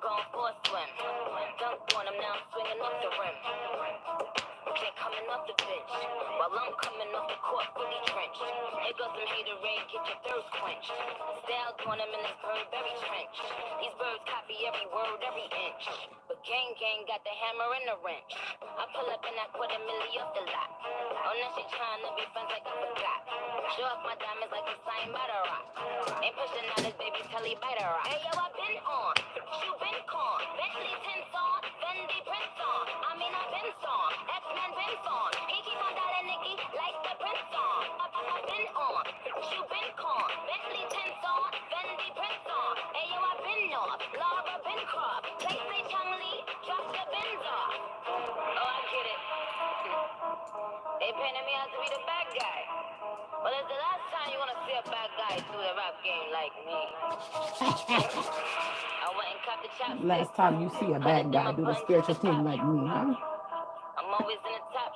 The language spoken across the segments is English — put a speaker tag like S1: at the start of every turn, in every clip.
S1: going for a swim. Dunk on him, now I'm swinging off the rim. Can't coming off the bench while I'm coming off the court fully drenched. Here goes some haterade, get your thirst quenched. Style on him in this bird very trench. These birds copy every word, every inch. But gang got the hammer and the wrench. I pull up in that $250,000 off the lot. Oh, now she trying to be friends like I forgot. Show off my diamonds like I'm signed by the rock. Ain't pushing out his baby till he bite a rock. Hey yo, I been on, you been con. Bentley tints on, Fendi prints on. I mean I been on, X-Men been on. He keep on dialing Nicky like the prince on. I been on, you been con. Bentley tints on, Fendi prints on. Hey yo, I been off, Laura been crop. Play say Chung Lee, drop the bins off. Oh, I get it. They painted me out to be the bad guy. Well, it's the last time you want to see a bad guy through the rap game like me. I went and cut the chopsticks.
S2: Last time you see a bad guy do the spiritual thing like me, huh?
S1: I'm always in the top.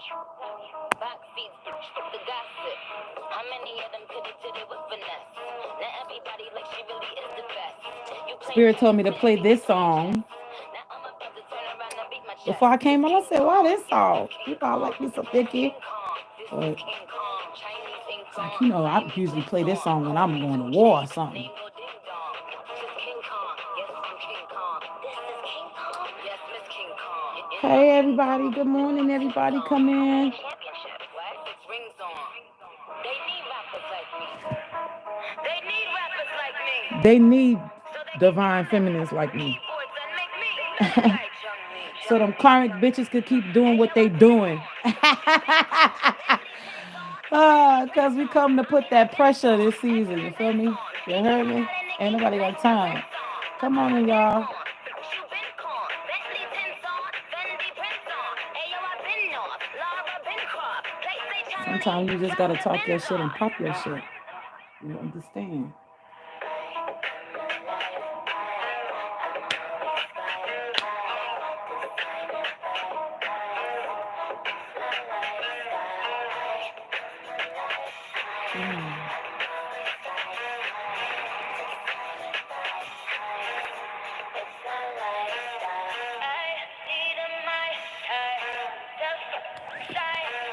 S1: Backseat, the gossip. How many of them could have did it with finesse? Now everybody like she really is the best.
S2: Spirit told me to play this song. Before I came on, I said, "Wow, this song. You probably like me so picky." But like, you know, I usually play this song when I'm going to war or something. Hey, everybody. Good morning, everybody. Come in. They need divine feminists like me. So them karmic bitches could keep doing what they doing. Because we come to put that pressure this season. You feel me? You heard me? Ain't nobody got time. Come on in, y'all. Sometimes you just got to talk your shit and pop your shit. You understand?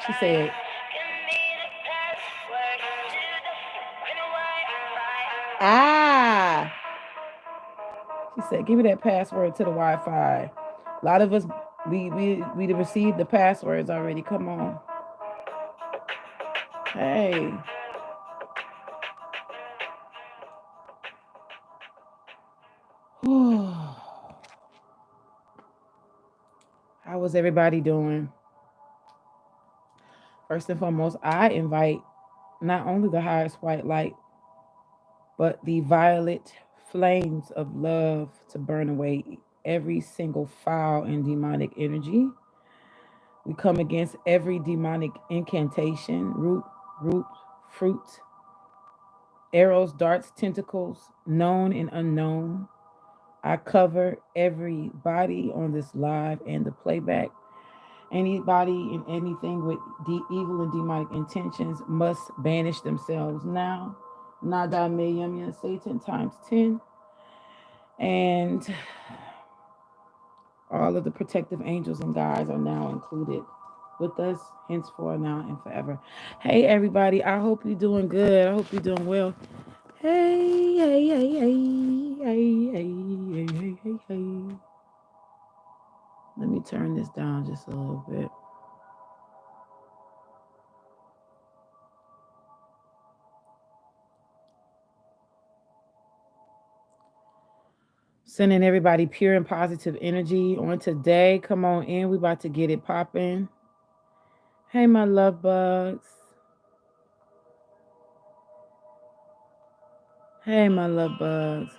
S2: She said, she said, give me that password to the Wi-Fi. A lot of us, we received the passwords already. Come on. Hey. How was everybody doing? First and foremost, I invite not only the highest white light, but the violet flames of love to burn away every single foul and demonic energy. We come against every demonic incantation, root, fruit, arrows, darts, tentacles, known and unknown. I cover everybody on this live and the playback. Anybody and anything with evil and demonic intentions must banish themselves now. Nada Meyamya, Satan times 10. And all of the protective angels and guides are now included with us, henceforth, now, and forever. Hey, everybody. I hope you're doing good. I hope you're doing well. Hey. Let me turn this down just a little bit. Sending everybody pure and positive energy on today. Come on in. We about to get it popping. Hey, my love bugs. Hey, my love bugs.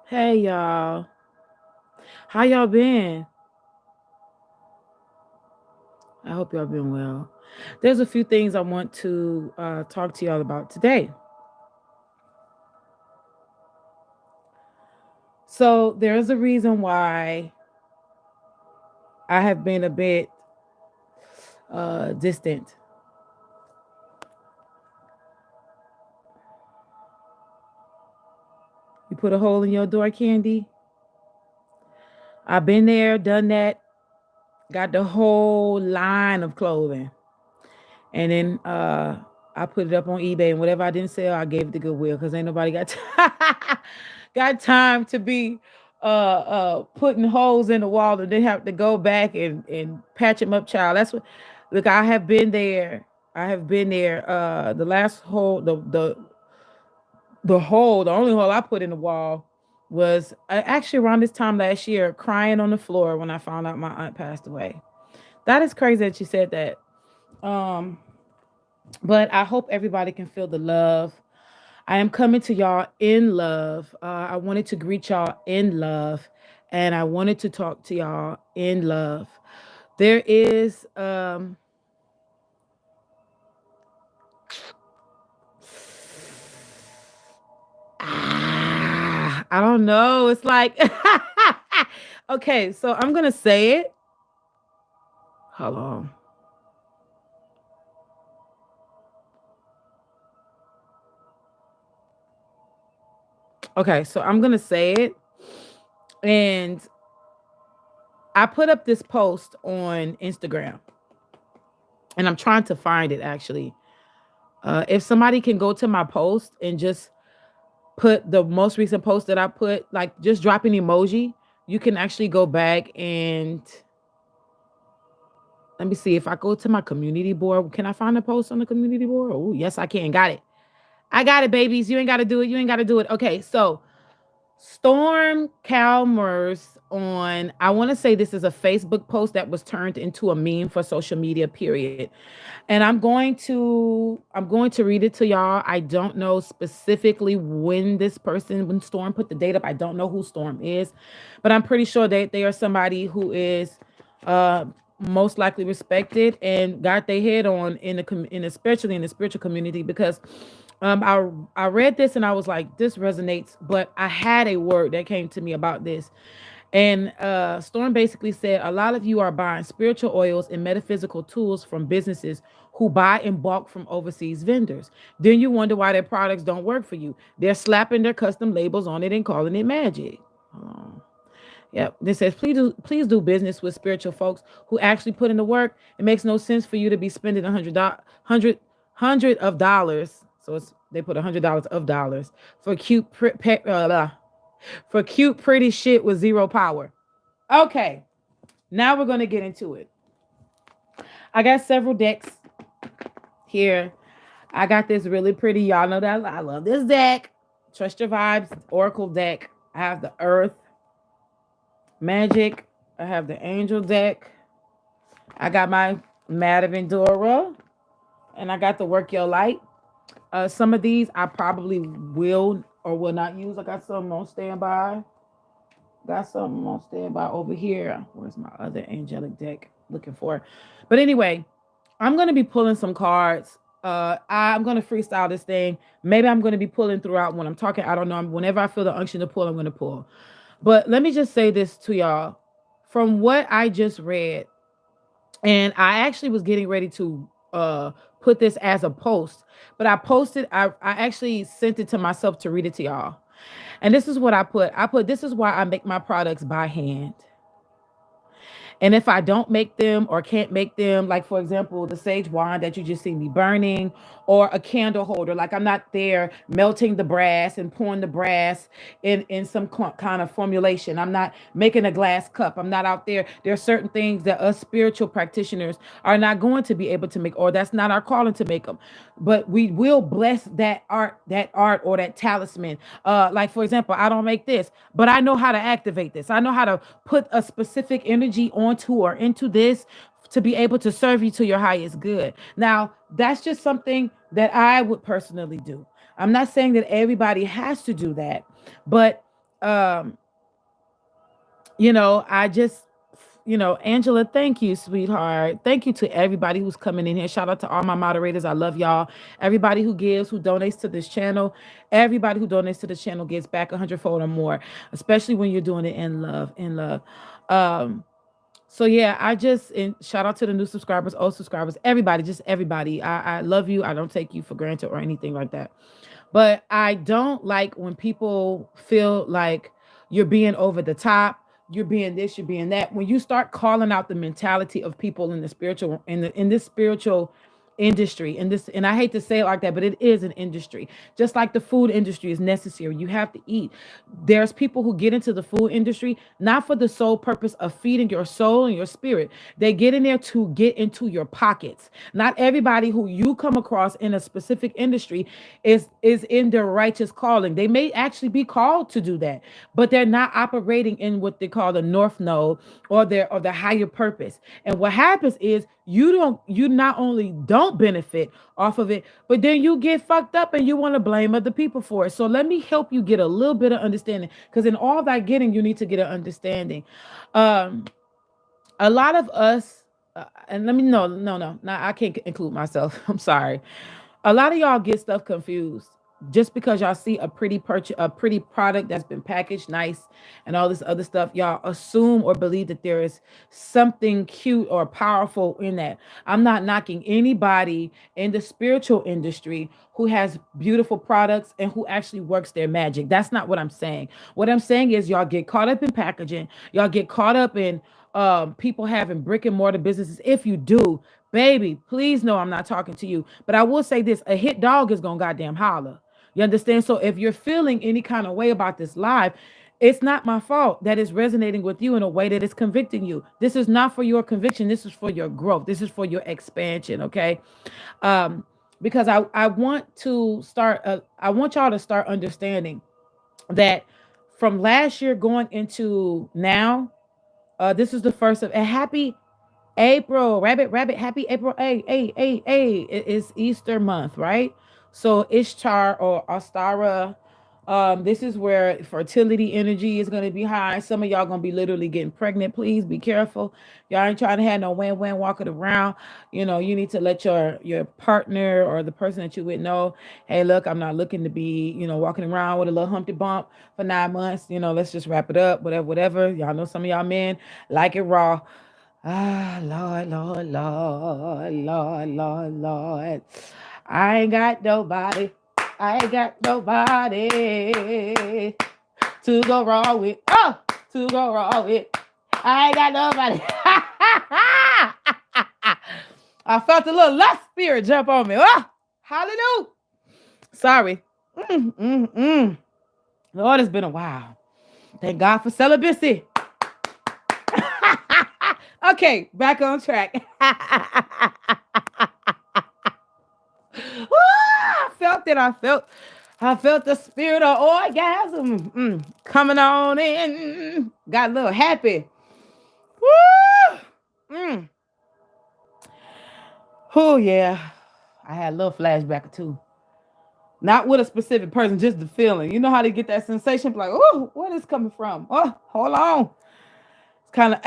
S2: Hey, y'all. How y'all been? I hope y'all been well. There's a few things I want to talk to y'all about today. So there's a reason why I have been a bit distant. You put a hole in your door, Candy. I've been there, done that, got the whole line of clothing. And then I put it up on eBay, and whatever I didn't sell, I gave it to Goodwill because ain't nobody got got time to be putting holes in the wall and then have to go back and patch them up, child. That's what look, I have been there. I have been there. The last hole, the hole, the only hole I put in the wall was actually around this time last year, crying on the floor when I found out my aunt passed away. That is crazy that you said that. Um, but I hope everybody can feel the love. I am coming to y'all in love. I wanted to greet y'all in love, and I wanted to talk to y'all in love. There is I don't know. It's like okay, so I'm gonna say it. Hold on. Okay, so I'm gonna say it, and I put up this post on Instagram, and I'm trying to find it actually. If somebody can go to my post and just put the most recent post that I put, like just drop an emoji, you can actually go back and let me see if I go to my community board. Can I find a post on the community board? Oh, yes, I can. Got it. I got it, babies. You ain't got to do it. You ain't got to do it. Okay, so Storm Calmers on, I want to say this is a Facebook post that was turned into a meme for social media, period. And I'm going to read it to y'all. I don't know specifically when Storm put the date up. I don't know who Storm is, but I'm pretty sure that they are somebody who is uh most likely respected and got their head on in especially in the spiritual community because I read this and I was like, this resonates, but I had a word that came to me about this. And Storm basically said, a lot of you are buying spiritual oils and metaphysical tools from businesses who buy in bulk from overseas vendors. Then you wonder why their products don't work for you. They're slapping their custom labels on it and calling it magic. Oh. Yep. This says, please do business with spiritual folks who actually put in the work. It makes no sense for you to be spending hundred of dollars. So they put $100 of dollars for for cute, pretty shit with zero power. Okay, now we're gonna get into it. I got several decks here. I got this really pretty. Y'all know that I love this deck. Trust Your Vibes Oracle deck. I have the Earth Magic. I have the Angel deck. I got my Madam Dora, and I got the Work Your Light. Some of these I probably will or will not use. I got some on standby. Got something on standby over here. Where's my other angelic deck? Looking for. But anyway, I'm gonna be pulling some cards. I'm gonna freestyle this thing. Maybe I'm gonna be pulling throughout when I'm talking. I don't know. Whenever I feel the unction to pull, I'm gonna pull. But let me just say this to y'all. From what I just read, and I actually was getting ready to put this as a post, but I actually sent it to myself to read it to y'all. And this is what I put this is why I make my products by hand. And if I don't make them or can't make them, like for example, the sage wand that you just see me burning, or a candle holder, like I'm not there melting the brass and pouring the brass in some kind of formulation. I'm not making a glass cup. I'm not out there. There are certain things that us spiritual practitioners are not going to be able to make, or that's not our calling to make them. But we will bless that art or that talisman. Like for example, I don't make this, but I know how to activate this. I know how to put a specific energy onto or into this to be able to serve you to your highest good. Now, that's just something that I would personally do. I'm not saying that everybody has to do that, but um, I just Angela, thank you, sweetheart. Thank you to everybody who's coming in here. Shout out to all my moderators. I love y'all. Everybody who gives, who donates to this channel, everybody who donates to the channel gets back 100-fold or more, especially when you're doing it in love, in love. Um, So yeah, I just and shout out to the new subscribers, old subscribers, everybody, just everybody. I love you. I don't take you for granted or anything like that. But I don't like when people feel like you're being over the top, you're being this, you're being that. When you start calling out the mentality of people in the spiritual in this spiritual industry in this, and I hate to say it like that, but it is an industry. Just like the food industry is necessary, you have to eat. There's people who get into the food industry not for the sole purpose of feeding your soul and your spirit. They get in there to get into your pockets. Not everybody who you come across in a specific industry is in their righteous calling. They may actually be called to do that, but they're not operating in what they call the north node or the higher purpose. And what happens is you not only don't benefit off of it, but then you get fucked up and you want to blame other people for it. So let me help you get a little bit of understanding, because in all that getting, you need to get an understanding. Um, a lot of us, and let me no, I can't include myself. I'm sorry. A lot of y'all get stuff confused just because y'all see a pretty product that's been packaged nice and all this other stuff. Y'all assume or believe that there is something cute or powerful in that. I'm not knocking anybody in the spiritual industry who has beautiful products and who actually works their magic. That's not what I'm saying. What I'm saying is y'all get caught up in packaging, y'all get caught up in people having brick and mortar businesses. If you do, baby, please know I'm not talking to you. But I will say this: a hit dog is gonna goddamn holler. You understand? So if you're feeling any kind of way about this live, it's not my fault that is resonating with you in a way that is convicting you. This is not for your conviction. This is for your growth. This is for your expansion. Okay. Um, because I want to start. I want y'all to start understanding that from last year going into now, this is the first of a happy April, rabbit, happy April. Hey. It is Easter month, right? So Ishtar or Ostara, this is where fertility energy is going to be high. Some of y'all going to be literally getting pregnant. Please be careful. Y'all ain't trying to have no wham walking around. You know, you need to let your partner or the person that you with know, hey, look, I'm not looking to be, walking around with a little humpty bump for 9 months. Let's just wrap it up, whatever. Y'all know some of y'all men like it raw. Ah, Lord. I ain't got nobody. I ain't got nobody to go wrong with. Oh, to go wrong with. I ain't got nobody. I felt a little lust spirit jump on me. Oh, hallelujah. Sorry. Lord, it's been a while. Thank God for celibacy. Okay, back on track. I felt it. I felt the spirit of orgasm coming on in. Got a little happy. Woo! Oh yeah. I had a little flashback too. Not with a specific person, just the feeling. You know how they get that sensation? Like, oh, where is this coming from? Oh, hold on. It's kind of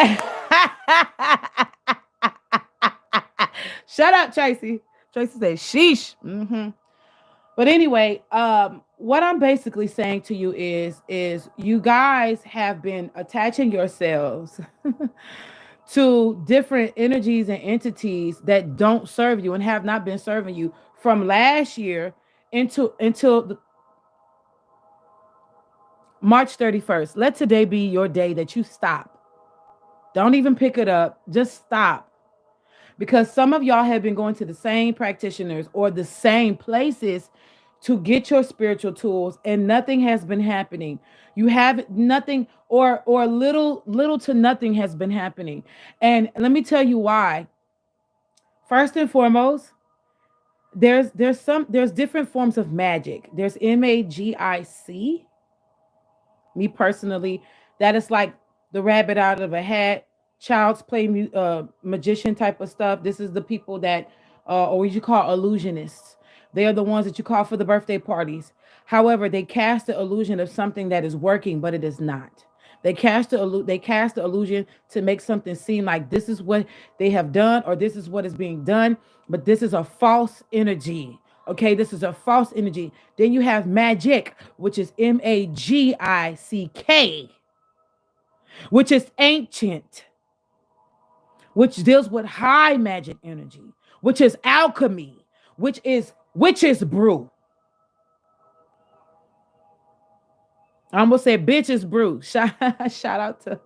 S2: shut up, Tracy. Tracy said, sheesh. But anyway, what I'm basically saying to you is you guys have been attaching yourselves to different energies and entities that don't serve you and have not been serving you from last year until March 31st. Let today be your day that you stop. Don't even pick it up. Just stop. Because some of y'all have been going to the same practitioners or the same places to get your spiritual tools and nothing has been happening. You have nothing or little to nothing has been happening. And let me tell you why. First and foremost, there's different forms of magic. There's magic. Me personally, that is like the rabbit out of a hat, child's play, magician type of stuff. This is the people that, or what you call illusionists. They are the ones that you call for the birthday parties. However, they cast the illusion of something that is working, but it is not. They cast the illusion to make something seem like this is what they have done or this is what is being done, but this is a false energy. Okay, this is a false energy. Then you have magic, which is magick, which is ancient. which deals with high magic energy, which is alchemy, which is witch's brew. I almost said bitches brew. Shout out to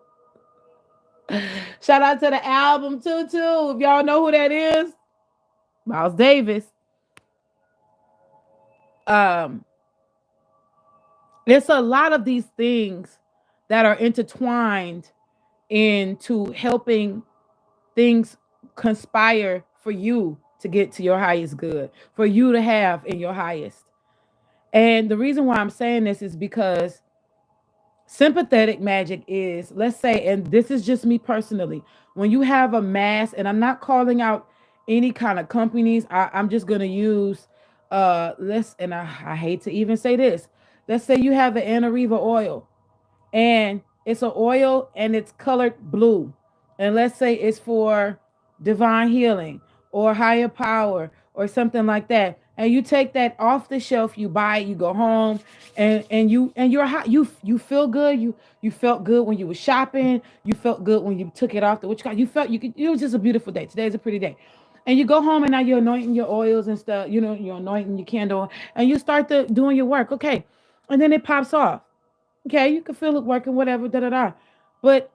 S2: the album too. If y'all know who that is, Miles Davis. Um, there's a lot of these things that are intertwined into helping things conspire for you to get to your highest good, for you to have in your highest. And the reason why I'm saying this is because sympathetic magic is, let's say, and this is just me personally, when you have a mass, and I'm not calling out any kind of companies, I'm just gonna use I hate to even say this. Let's say you have an Anariva oil, and it's an oil and it's colored blue. And let's say it's for divine healing or higher power or something like that. And you take that off the shelf, you buy it, you go home, and you're hot. You feel good. You felt good when you were shopping. You felt good when you took it off the what you got. You felt you could. It was just a beautiful day. Today's a pretty day. And you go home and now you're anointing your oils and stuff. You know, you're anointing your candle, and you start doing your work. Okay, and then it pops off. Okay, you can feel it working, whatever, da da da. But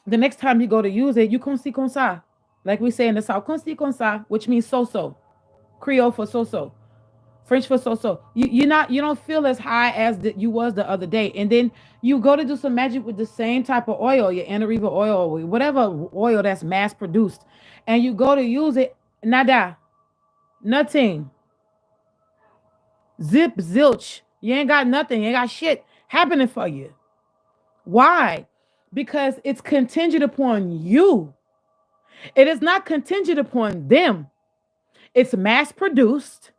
S2: the next time you go to use it, you con si con sa. Like we say in the South, con si con sa, which means so so. Creole for so so. French for so so. You don't feel as high as you was the other day. And then you go to do some magic with the same type of oil, your Anariva oil, or whatever oil that's mass produced. And you go to use it, nada, nothing. Zip zilch. You ain't got nothing. You ain't got shit happening for you. Why? Because it's contingent upon you. It is not contingent upon them. It's mass produced.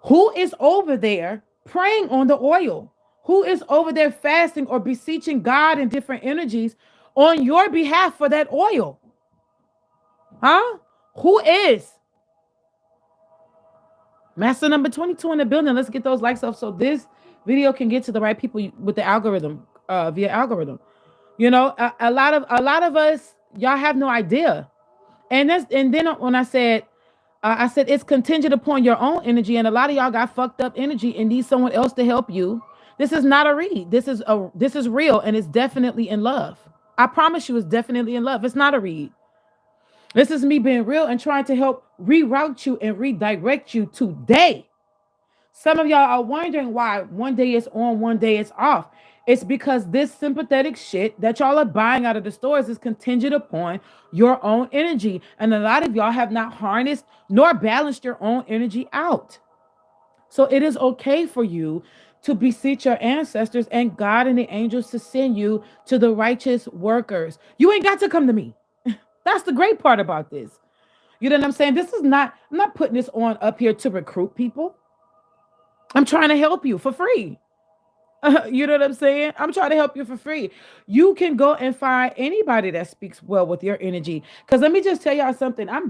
S2: Who is over there praying on the oil? Who is over there fasting or beseeching God in different energies on your behalf for that oil? Huh? Who is? Master number 22 in the building. Let's get those likes up so this video can get to the right people with the algorithm, via algorithm. You know, a lot of us, y'all have no idea. And then when I said it's contingent upon your own energy, and a lot of y'all got fucked up energy and need someone else to help you. This is not a read. This is real, and it's definitely in love. I promise you, it's definitely in love. It's not a read. This is me being real and trying to help reroute you and redirect you today. Some of y'all are wondering why one day it's on, one day it's off. It's because this sympathetic shit that y'all are buying out of the stores is contingent upon your own energy. And a lot of y'all have not harnessed nor balanced your own energy out. So it is okay for you to beseech your ancestors and God and the angels to send you to the righteous workers. You ain't got to come to me. That's the great part about this. You know what I'm saying? I'm not putting this on up here to recruit people. I'm trying to help you for free. You know what I'm saying? I'm trying to help you for free. You can go and find anybody that speaks well with your energy. Because let me just tell y'all something. I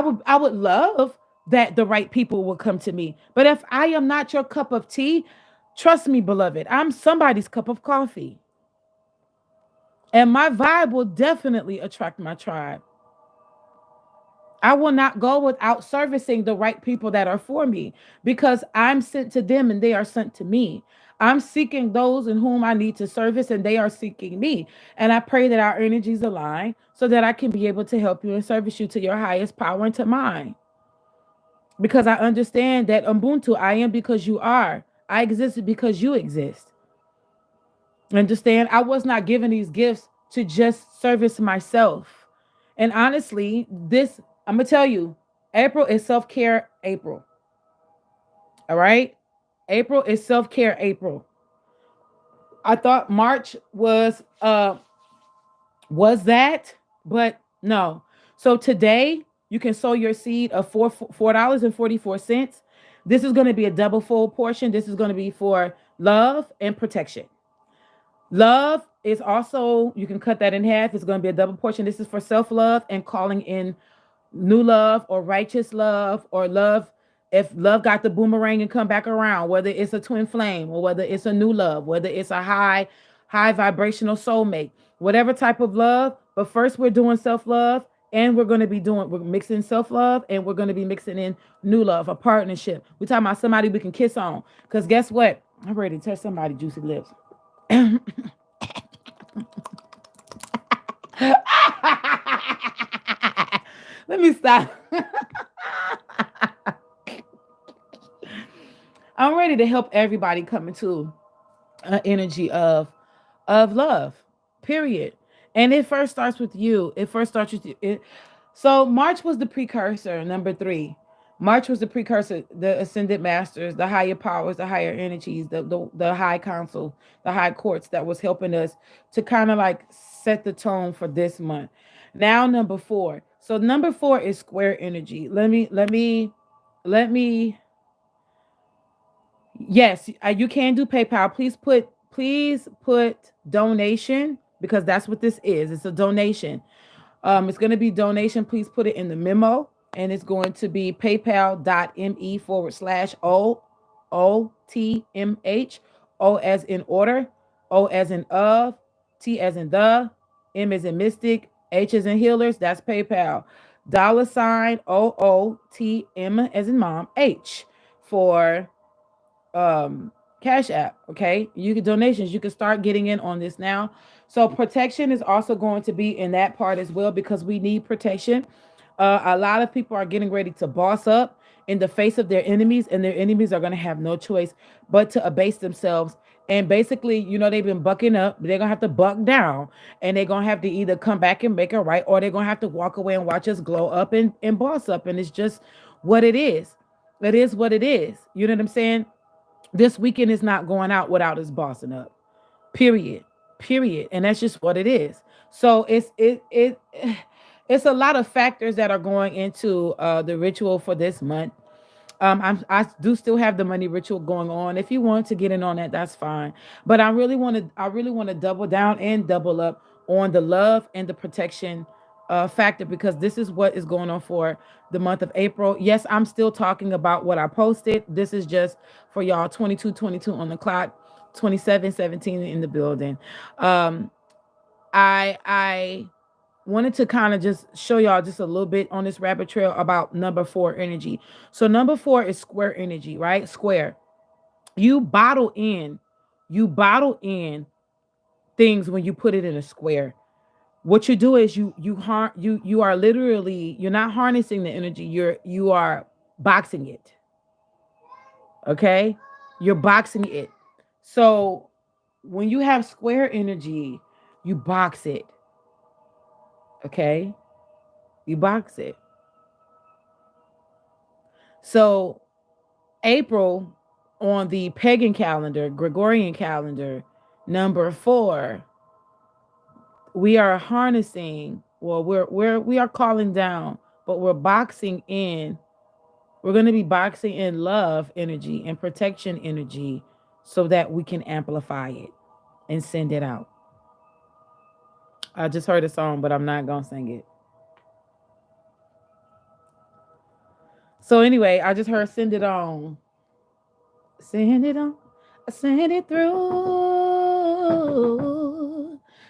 S2: would love that the right people will come to me. But if I am not your cup of tea, trust me, beloved, I'm somebody's cup of coffee. And my vibe will definitely attract my tribe. I will not go without servicing the right people that are for me because I'm sent to them and they are sent to me. I'm seeking those in whom I need to service and they are seeking me. And I pray that our energies align so that I can be able to help you and service you to your highest power and to mine. Because I understand that Ubuntu, I am because you are. I existed because you exist. Understand? I was not given these gifts to just service myself. And honestly, I'm going to tell you, April is self-care April. All right? April is self-care April. I thought March was that, but no. So today you can sow your seed of $4.44. This is going to be a double fold portion. This is going to be for love and protection. Love is also, you can cut that in half. It's going to be a double portion. This is for self-love and calling in new love or righteous love or love. If love got the boomerang and come back around, whether it's a twin flame or whether it's a new love, whether it's a high vibrational soulmate, whatever type of love. But first, we're doing self love, and we're mixing self love, and we're going to be mixing in new love, a partnership. We're talking about somebody we can kiss on. Because guess what? I'm ready to touch somebody juicy lips. Let me stop. I'm ready to help everybody come into an energy of love. Period. And it first starts with you. It first starts with you. So March was the precursor. Number 3. March was the precursor. The ascended masters, the higher powers, the higher energies, the high council, the high courts that was helping us to kind of like set the tone for this month. Now number 4. So number 4 is square energy. Let me Yes, you can do PayPal. Please put donation, because that's what this is. It's a donation. It's going to be donation. Please put it in the memo, and it's going to be paypal.me/ootmh. O as in order, O as in of, T as in the, M as in mystic, H as in healers. That's PayPal. $ OOTM as in mom, H for Cash App. Okay, you can donations, you can start getting in on this now. So protection is also going to be in that part as well, because we need protection. A lot of people are getting ready to boss up in the face of their enemies, and their enemies are going to have no choice but to abase themselves. And basically, they've been bucking up. They're going to have to buck down, and they're going to have to either come back and make it right, or they're going to have to walk away and watch us glow up and boss up. And it's just what it is. It is what it is. You know what I'm saying? This weekend is not going out without us bossing up. Period. Period. And that's just what it is. So it's a lot of factors that are going into the ritual for this month. I do still have the money ritual going on. If you want to get in on that, that's fine. But I really want to double down and double up on the love and the protection factor, because this is what is going on for the month of April. Yes, I'm still talking about what I posted. This is just for y'all. 22:22 on the clock, 27:17 in the building. Um, I wanted to kind of just show y'all just a little bit on this rabbit trail about number 4 energy. So number 4 is square energy, right? Square. You bottle in, you bottle in things when you put it in a square. What you do is you are literally, you're not harnessing the energy, you are boxing it. Okay? You're boxing it. So when you have square energy, you box it. Okay? You box it. So April on the pagan calendar, Gregorian calendar, number 4, we are harnessing, well, we are calling down, but we're boxing in. We're going to be boxing in love energy and protection energy, so that we can amplify it and send it out. I just heard a song, but I'm not going to sing it. So anyway, I just heard send it on. Send it on. Send it through.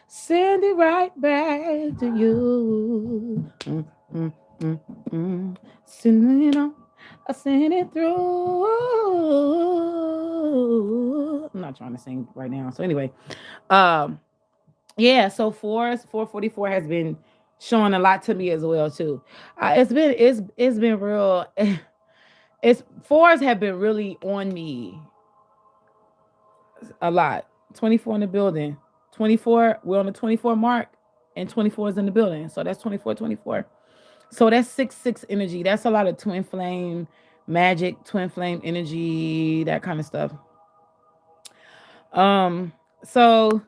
S2: Send it right back to you. Mm, mm, mm. Send it on. I send it through. I'm not trying to sing right now. So anyway, um, yeah. So 444 has been showing a lot to me as well too. It's been real. It's fours have been really on me a lot. 24 in the building. 24, we're on the 24 mark, and 24 is in the building. So that's 24. So that's 6 energy. That's a lot of twin flame magic, twin flame energy, that kind of stuff. Um, so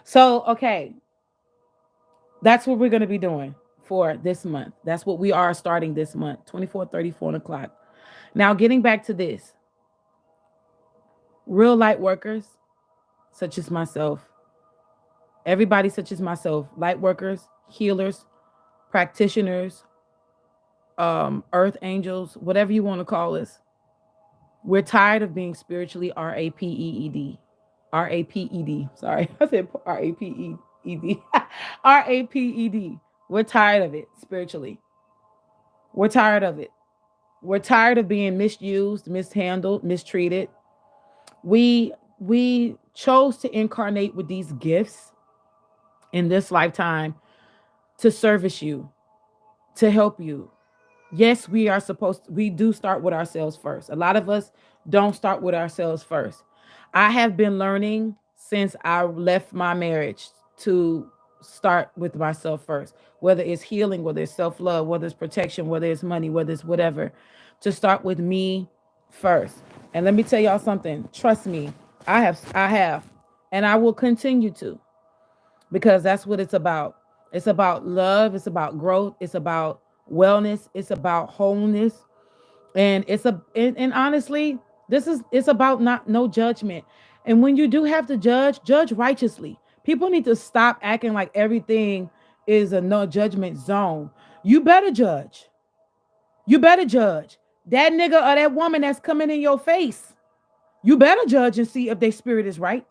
S2: okay. That's what we're gonna be doing for this month. That's what we are starting this month. 24, 34 o'clock. Now getting back to this. Real light workers, such as myself, everybody such as myself, light workers, healers, practitioners, earth angels, whatever you want to call us. We're tired of being spiritually RAPEED. RAPED. Sorry, I said RAPED. RAPED. We're tired of it spiritually. We're tired of it. We're tired of being misused, mishandled, mistreated. We chose to incarnate with these gifts in this lifetime to service you, to help you. Yes, we do start with ourselves first. A lot of us don't start with ourselves first. I have been learning since I left my marriage to start with myself first, whether it's healing, whether it's self-love, whether it's protection, whether it's money, whether it's whatever, to start with me first. And let me tell y'all something. Trust me, I have, and I will continue to, because that's what it's about. It's about love, it's about growth, it's about wellness, it's about wholeness, and and honestly, it's about not no judgment. And when you do have to judge, judge righteously. People need to stop acting like everything is a no judgment zone. You better judge. You better judge. That nigga or that woman that's coming in your face. You better judge and see if their spirit is right.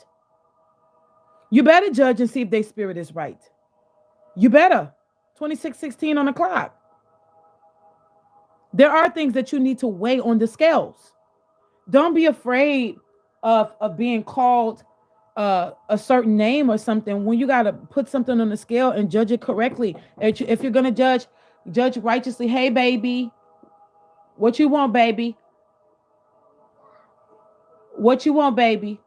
S2: You better judge and see if their spirit is right. You better. 26:16 on the clock. There are things that you need to weigh on the scales. Don't be afraid of being called a certain name or something when you got to put something on the scale and judge it correctly. If you're going to judge righteously. Hey, baby, what you want, baby? What you want, baby?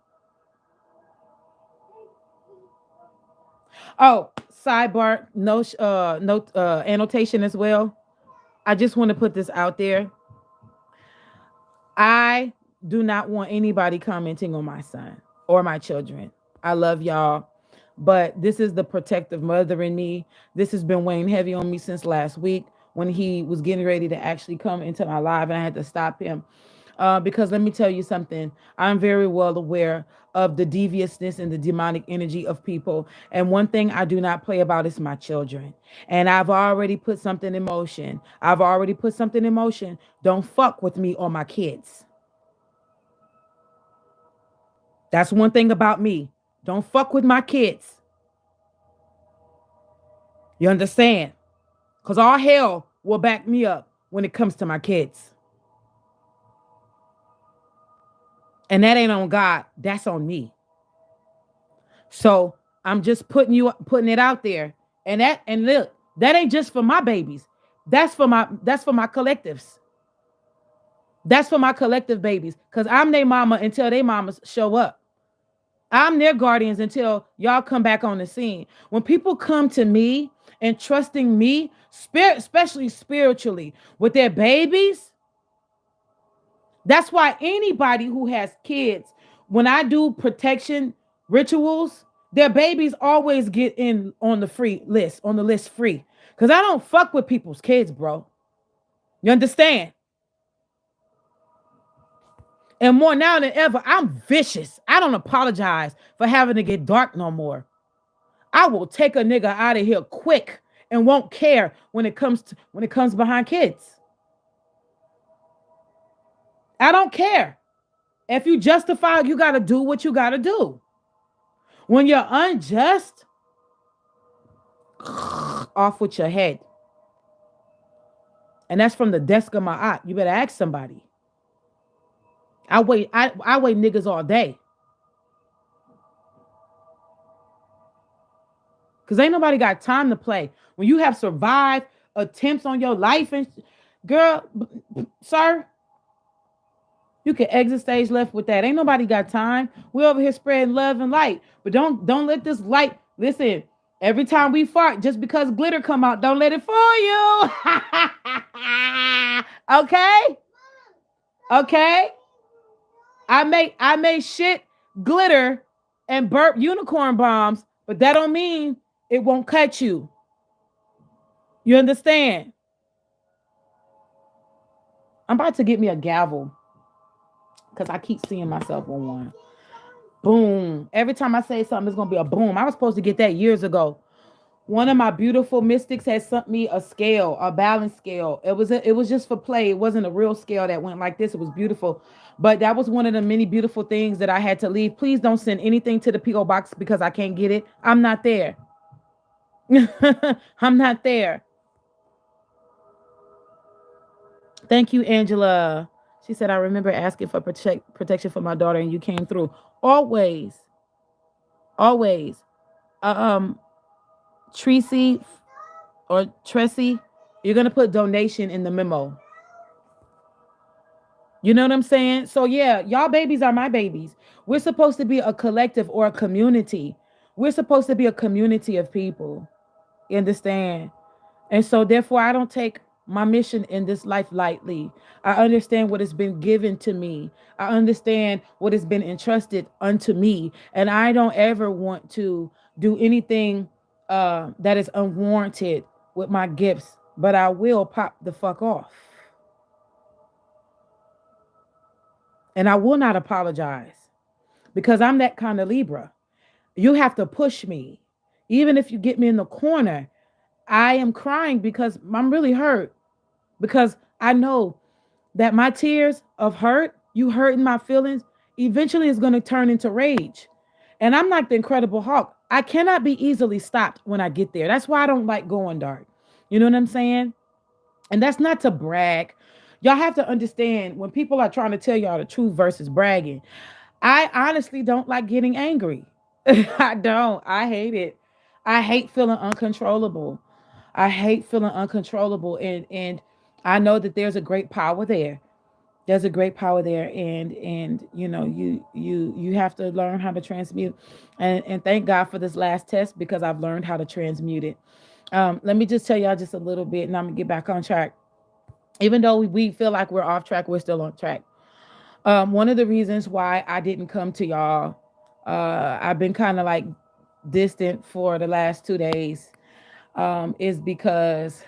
S2: Oh, sidebar, note annotation as well. I just want to put this out there. I do not want anybody commenting on my son or my children. I love y'all, but this is the protective mother in me. This has been weighing heavy on me since last week when he was getting ready to actually come into my life, and I had to stop him. Because let me tell you something, I'm very well aware of the deviousness and the demonic energy of people. And one thing I do not play about is my children. And I've already put something in motion. Don't fuck with me or my kids. That's one thing about me. Don't fuck with my kids. You understand? Because all hell will back me up when it comes to my kids. And that ain't on God. That's on me. So I'm just putting it out there. And look, that ain't just for my babies. That's for my collectives. That's for my collective babies. Because I'm their mama until their mamas show up. I'm their guardians until y'all come back on the scene. When people come to me and trusting me, especially spiritually, with their babies, that's why anybody who has kids, when I do protection rituals, their babies always get in on the list free. Because I don't fuck with people's kids, bro. You understand? And more now than ever, I'm vicious. I don't apologize for having to get dark no more. I will take a nigga out of here quick and won't care when it comes behind kids. I don't care. If you justify, you got to do what you got to do. When you're unjust, off with your head. And that's from the desk of my eye. You better ask somebody. I wait niggas all day. Because ain't nobody got time to play. When you have survived attempts on your life, and girl, sir, you can exit stage left with that. Ain't nobody got time. We over here spreading love and light. But don't let this light, listen, every time we fart, just because glitter come out, don't let it fool you. Okay? Okay? I may shit glitter and burp unicorn bombs, but that don't mean it won't cut you. You understand? I'm about to get me a gavel because I keep seeing myself on one. Boom. Every time I say something, it's going to be a boom. I was supposed to get that years ago. One of my beautiful mystics had sent me a scale, a balance scale. It was just for play. It wasn't a real scale that went like this. It was beautiful. But that was one of the many beautiful things that I had to leave. Please don't send anything to the PO box because I can't get it. I'm not there. I'm not there. Thank you, Angela. She said, I remember asking for protection for my daughter and you came through. Always, always. Um, Tracy or Tressie, you're going to put donation in the memo. You know what I'm saying? So, yeah, y'all babies are my babies. We're supposed to be a collective or a community. We're supposed to be a community of people. You understand? And so, therefore, I don't take my mission in this life lightly. I understand what has been given to me. I understand what has been entrusted unto me. And I don't ever want to do anything that is unwarranted with my gifts, but I will pop the fuck off. And I will not apologize because I'm that kind of Libra. You have to push me. Even if you get me in the corner, I am crying because I'm really hurt because I know that my tears of hurt, you hurting my feelings, eventually is going to turn into rage. And I'm like the Incredible Hulk. I cannot be easily stopped when I get there. That's why I don't like going dark. You know what I'm saying? And that's not to brag. Y'all have to understand when people are trying to tell y'all the truth versus bragging. I honestly don't like getting angry. I don't. I hate it. I hate feeling uncontrollable. I hate feeling uncontrollable and I know that there's a great power there. There's a great power there and you know you have to learn how to transmute and thank God for this last test because I've learned how to transmute it. Let me just tell y'all just a little bit and I'm gonna get back on track. Even though we feel like we're off track, we're still on track. One of the reasons why I didn't come to y'all, I've been kind of like distant for the last 2 days, is because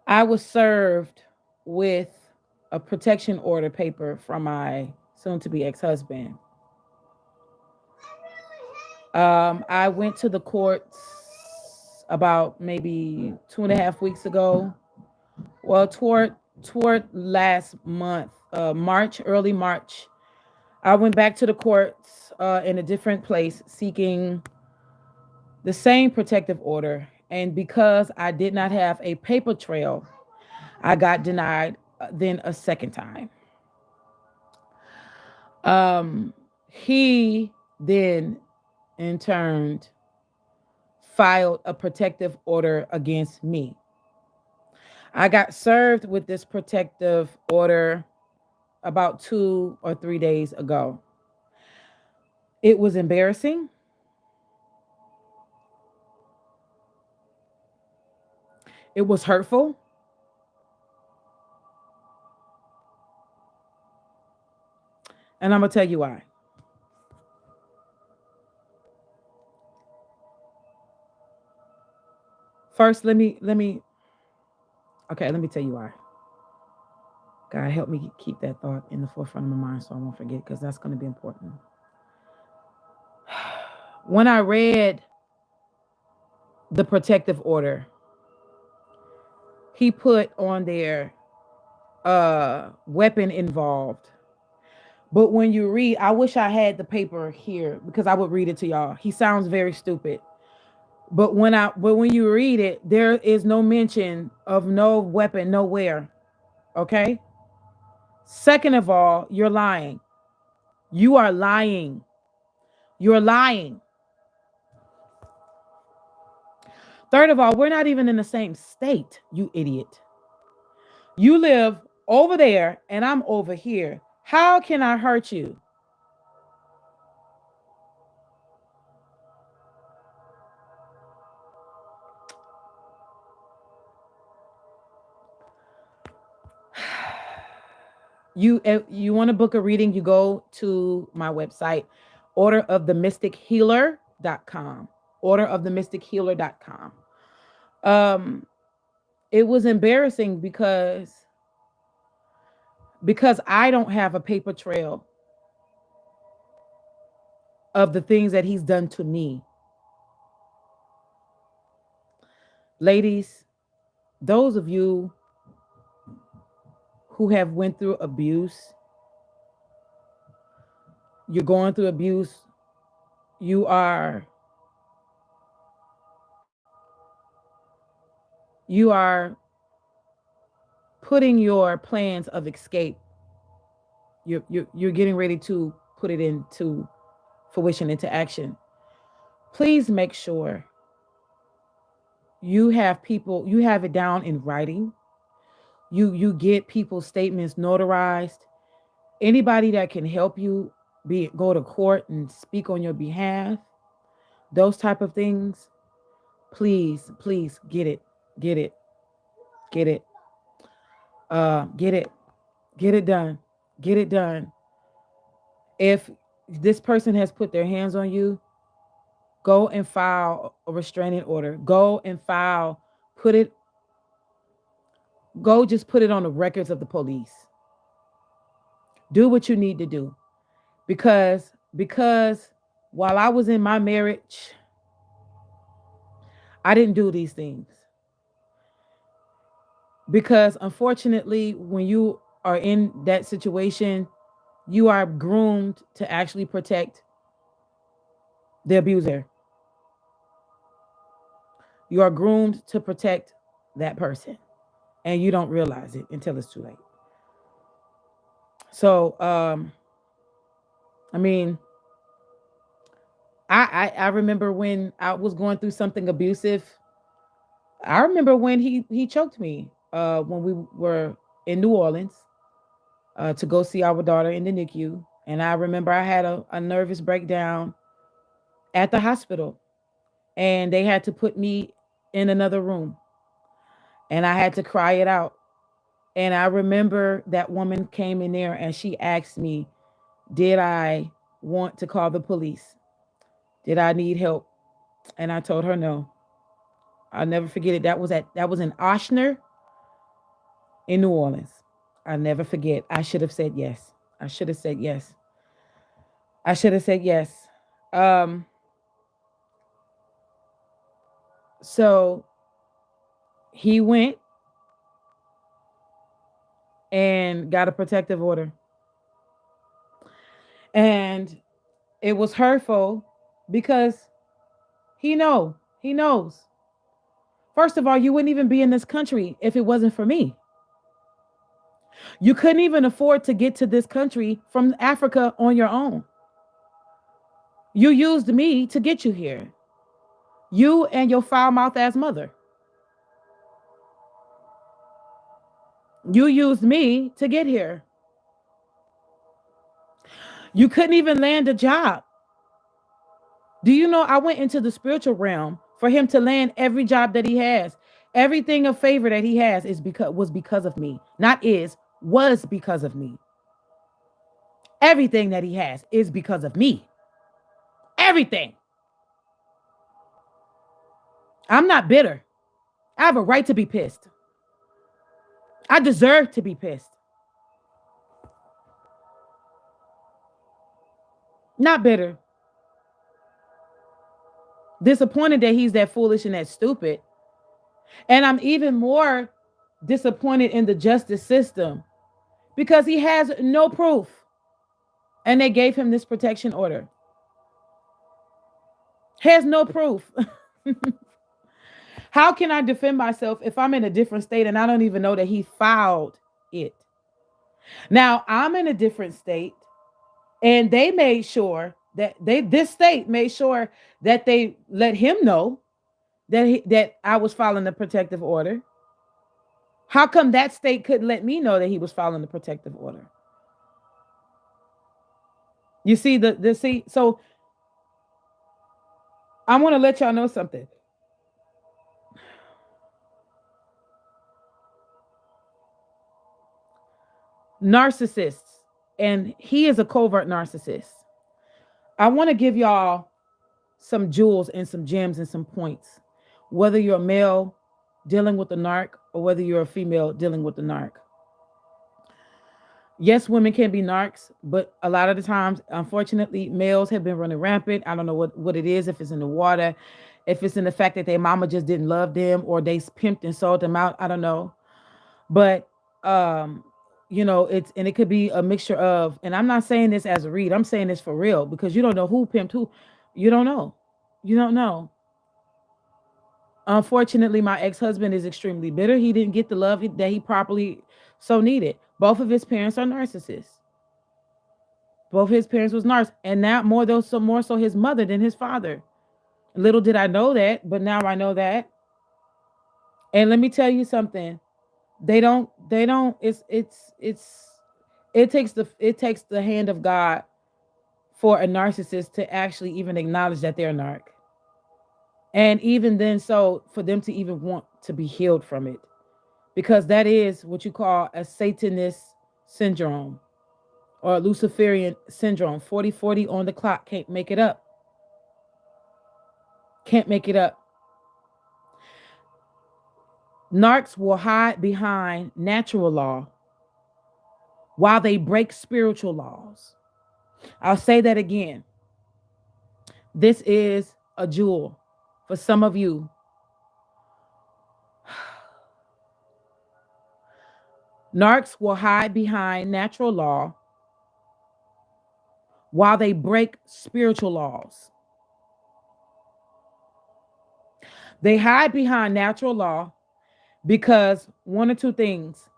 S2: I was served with a protection order paper from my soon to be ex husband. I went to the courts about maybe 2.5 weeks ago. Well, toward last month, March, early March, I went back to the courts in a different place seeking the same protective order. And because I did not have a paper trail, I got denied then a second time. Um, he then, in turn, filed a protective order against me. I got served with this protective order about 2 or 3 days ago. It was embarrassing. It was hurtful. And I'm going to tell you why. First, let me tell you why. God, help me keep that thought in the forefront of my mind so I won't forget because that's going to be important. When I read the protective order, he put on there weapon involved. But when you read, I wish I had the paper here because I would read it to y'all. He sounds very stupid. But when you read it, there is no mention of no weapon nowhere. Okay? Second of all, you're lying. You are lying. You're lying. Third of all, we're not even in the same state, you idiot. You live over there and I'm over here. How can I hurt you? You want to book a reading, you go to my website, orderofthemystichealer.com. Orderofthemystichealer.com. Um, it was embarrassing because I don't have a paper trail of the things that he's done to me. Ladies, those of you who have went through abuse, you're going through abuse, you are you are putting your plans of escape, you're getting ready to put it into fruition, into action. Please make sure you have it down in writing. You get people's statements notarized. Anybody that can help you, be it go to court and speak on your behalf, those type of things. Please get it, get it, get it, get it, get it done, get it done. If this person has put their hands on you, go and file a restraining order. Go and file, put it, go just put it on the records of the police. Do what you need to do. Because while I was in my marriage, I didn't do these things. Because unfortunately, when you are in that situation, you are groomed to actually protect the abuser. You are groomed to protect that person, and you don't realize it until it's too late. So, I mean, I remember when I was going through something abusive. I remember when he choked me when we were in New Orleans to go see our daughter in the NICU, and I remember I had a nervous breakdown at the hospital, and they had to put me in another room, and I had to cry it out. And I remember that woman came in there and she asked me, did I want to call the police? Did I need help? And I told her no. I'll never forget it. That was in Oshner in New Orleans. I'll never forget. I should have said yes. I should have said yes. I should have said yes. Um, so he went and got a protective order. And it was hurtful because he knows. First of all, you wouldn't even be in this country if it wasn't for me. You couldn't even afford to get to this country from Africa on your own. You used me to get you here. You and your foul mouth ass mother. You used me to get here. You couldn't even land a job. Do you know I went into the spiritual realm for him to land every job that he has? Everything of favor that he has was because of me. Not is, was because of me. Everything that he has is because of me. Everything. I'm not bitter. I have a right to be pissed. I deserve to be pissed. Not bitter. Disappointed that he's that foolish and that stupid. And I'm even more disappointed in the justice system because he has no proof. And they gave him this protection order. Has no proof. How can I defend myself if I'm in a different state and I don't even know that he filed it? Now, I'm in a different state and they made sure that this state made sure that they let him know that I was filing the protective order. How come that state couldn't let me know that he was filing the protective order? You see so I want to let y'all know something. Narcissists, and he is a covert narcissist. I want to give y'all some jewels and some gems and some points. Whether you're a male dealing with the narc or whether you're a female dealing with the narc. Yes, women can be narcs, but a lot of the times, unfortunately, males have been running rampant. I don't know what it is, if it's in the water, If it's in the fact that their mama just didn't love them or they pimped and sold them out, I don't know. But um, it's and it could be a mixture of, and I'm not saying this as a read, I'm saying this for real because you don't know who pimped who. You don't know. You don't know. Unfortunately, my ex-husband is extremely bitter. He didn't get the love that he properly so needed. Both of his parents are narcissists. Both his parents was narcissists, and now more so his mother than his father. Little did I know that, but now I know that. And let me tell you something. They don't it takes the hand of God for a narcissist to actually even acknowledge that they're a narc. And even then, so for them to even want to be healed from it, because that is what you call a Satanist syndrome or a Luciferian syndrome. 40/40 on the clock. Can't make it up. Can't make it up. Narcs will hide behind natural law while they break spiritual laws. I'll say that again. This is a jewel for some of you. Narcs will hide behind natural law while they break spiritual laws. They hide behind natural law because one or two things.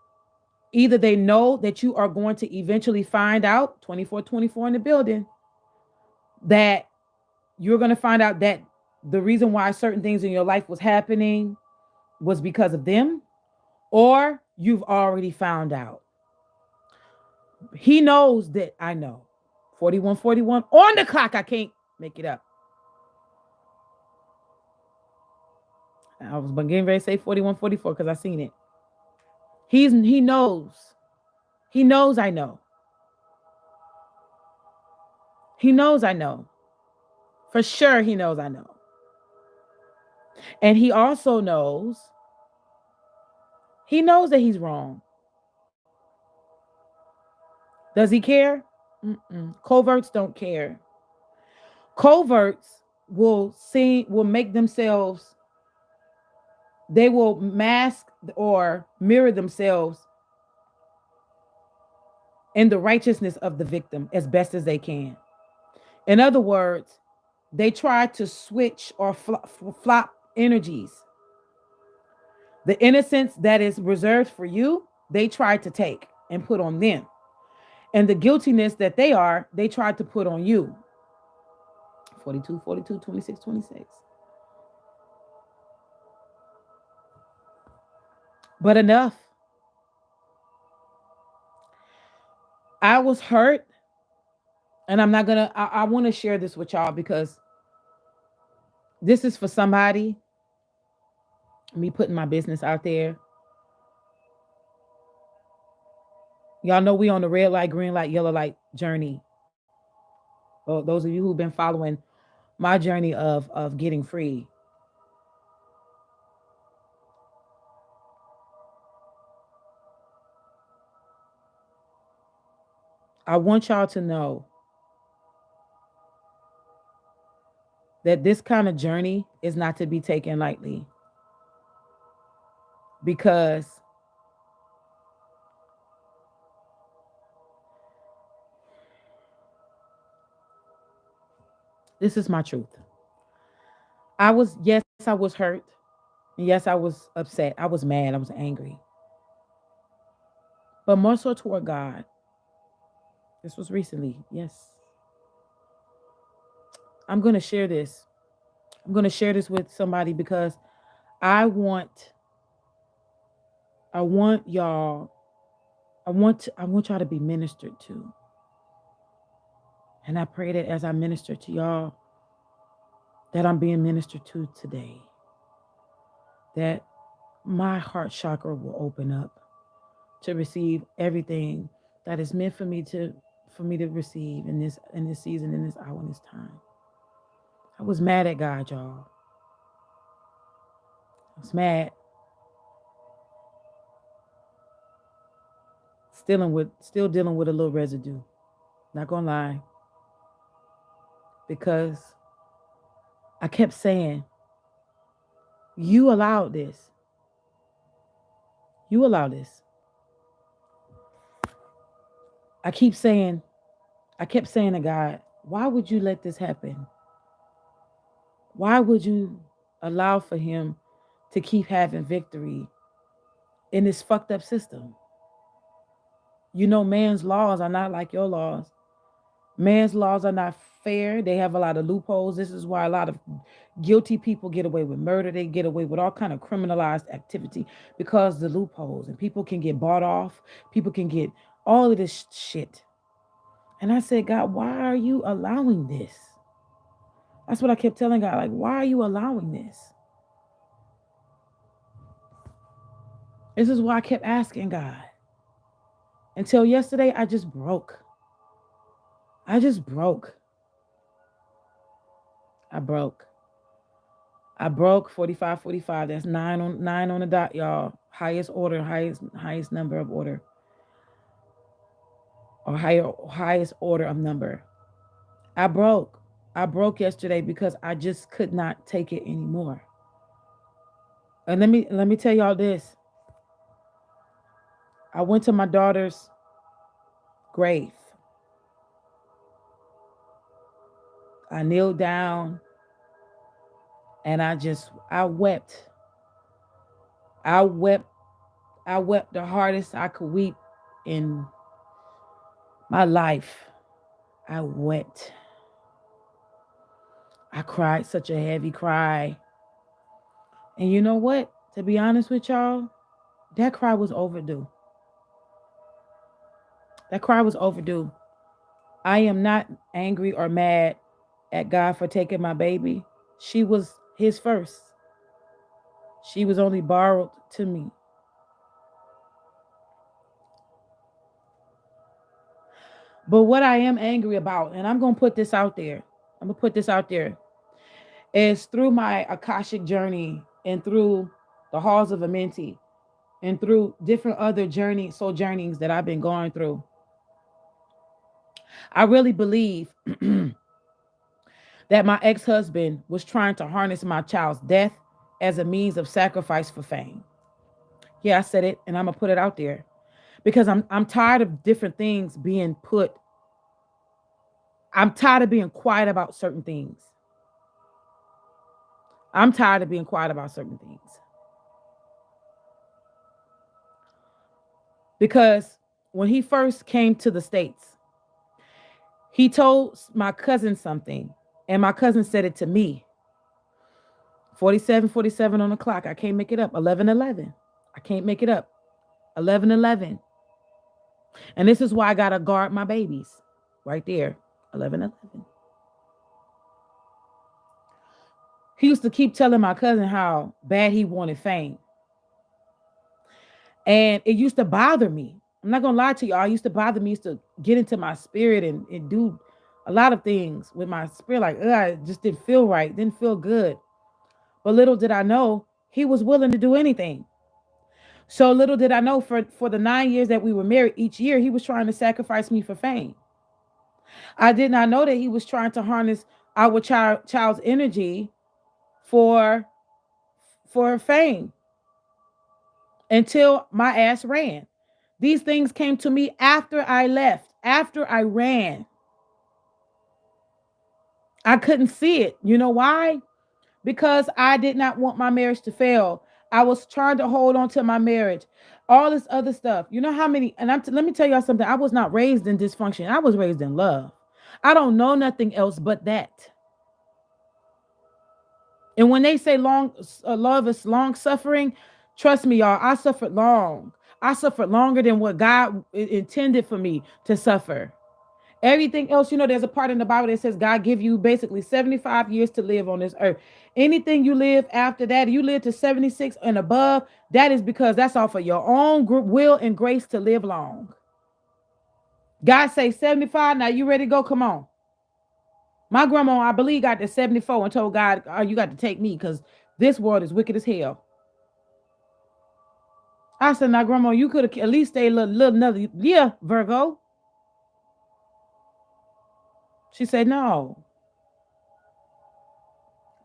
S2: Either they know that you are going to eventually find out, 24/24 in the building, that you're going to find out that the reason why certain things in your life was happening was because of them, or you've already found out. He knows that I know. 41/41 on the clock. I can't make it up. I was getting ready to say 41/44 because I seen it. He knows. He knows I know. He knows I know. For sure he knows I know. And he knows that he's wrong. Does he care? Mm-mm. Coverts don't care. Coverts will make themselves, they will mask or mirror themselves in the righteousness of the victim as best as they can. In other words, they try to switch or flop energies. The innocence that is reserved for you, they try to take and put on them. And the guiltiness that they try to put on you. 42/42, 26/26. But enough. I was hurt. And I'm not gonna, I want to share this with y'all because this is for somebody. Me putting my business out there. Y'all know we on the red light, green light, yellow light journey. Well, those of you who've been following my journey of getting free. I want y'all to know that this kind of journey is not to be taken lightly because this is my truth. Yes, I was hurt. And yes, I was upset. I was mad. I was angry. But more so toward God. This was recently. Yes. I'm going to share this. I'm going to share this with somebody because I want I want y'all I want y'all to be ministered to. And I pray that as I minister to y'all that I'm being ministered to today. That my heart chakra will open up to receive everything that is meant for me to receive in this season, in this hour, in this time. I was mad at God, y'all. I was mad. Still dealing with a little residue. Not gonna lie. Because I kept saying, You allowed this. You allowed this. I keep saying, I kept saying to God, why would you let this happen? Why would you allow for him to keep having victory in this fucked up system? You know, man's laws are not like your laws. Man's laws are not fair. They have a lot of loopholes. This is why a lot of guilty people get away with murder. They get away with all kind of criminalized activity because the loopholes, and people can get bought off. People can get all of this shit. And I said, God, why are you allowing this? That's what I kept telling God. Like, why are you allowing this? This is why I kept asking God. Until yesterday, I just broke. I just broke. I broke. I broke 45, 45. That's nine on the dot, y'all. Highest order, highest number of order. Or highest order of number. I broke. I broke yesterday because I just could not take it anymore. And let me tell y'all this. I went to my daughter's grave. I kneeled down and I wept. I wept. I wept the hardest I could weep in my life. I wept. I cried such a heavy cry. And you know what? To be honest with y'all, that cry was overdue. That cry was overdue. I am not angry or mad at God for taking my baby. She was his first. She was only borrowed to me. But what I am angry about, and I'm going to put this out there, is through my Akashic journey and through the halls of Amenti and through different other journeyings that I've been going through. I really believe that my ex-husband was trying to harness my child's death as a means of sacrifice for fame. Yeah, I said it, and I'm gonna put it out there because I'm tired of different things being put. I'm tired of being quiet about certain things. I'm tired of being quiet about certain things. Because when he first came to the States, he told my cousin something, and my cousin said it to me. 47 on the clock. I can't make it up. 11. I can't make it up. 11. And this is why I got to guard my babies. Right there. 11. He used to keep telling my cousin how bad he wanted fame. And it used to bother me. I'm not going to lie to y'all. It used to bother me. It used to get into my spirit and do a lot of things with my spirit. Like, it just didn't feel right. Didn't feel good. But little did I know, he was willing to do anything. So little did I know, for the 9 years that we were married, each year he was trying to sacrifice me for fame. I did not know that he was trying to harness our child's energy for fame until my ass ran. These things came to me after I left, after I ran. I couldn't see it. You know why? Because I did not want my marriage to fail. I was trying to hold on to my marriage. All this other stuff. You know how many, and let me tell y'all something. I was not raised in dysfunction. I was raised in love. I don't know nothing else but that. And when they say love is long suffering, trust me, y'all, I suffered long. I suffered longer than what God intended for me to suffer. Everything else, there's a part in the Bible that says God give you basically 75 years to live on this earth. Anything you live after that, you live to 76 and above, that is because that's off of your own will and grace to live long. God say 75, now you ready to go? Come on. My grandma, I believe, got to 74 and told God, oh, you got to take me because this world is wicked as hell. I said, now, grandma, you could have at least stayed a little another year, Virgo. She said, no.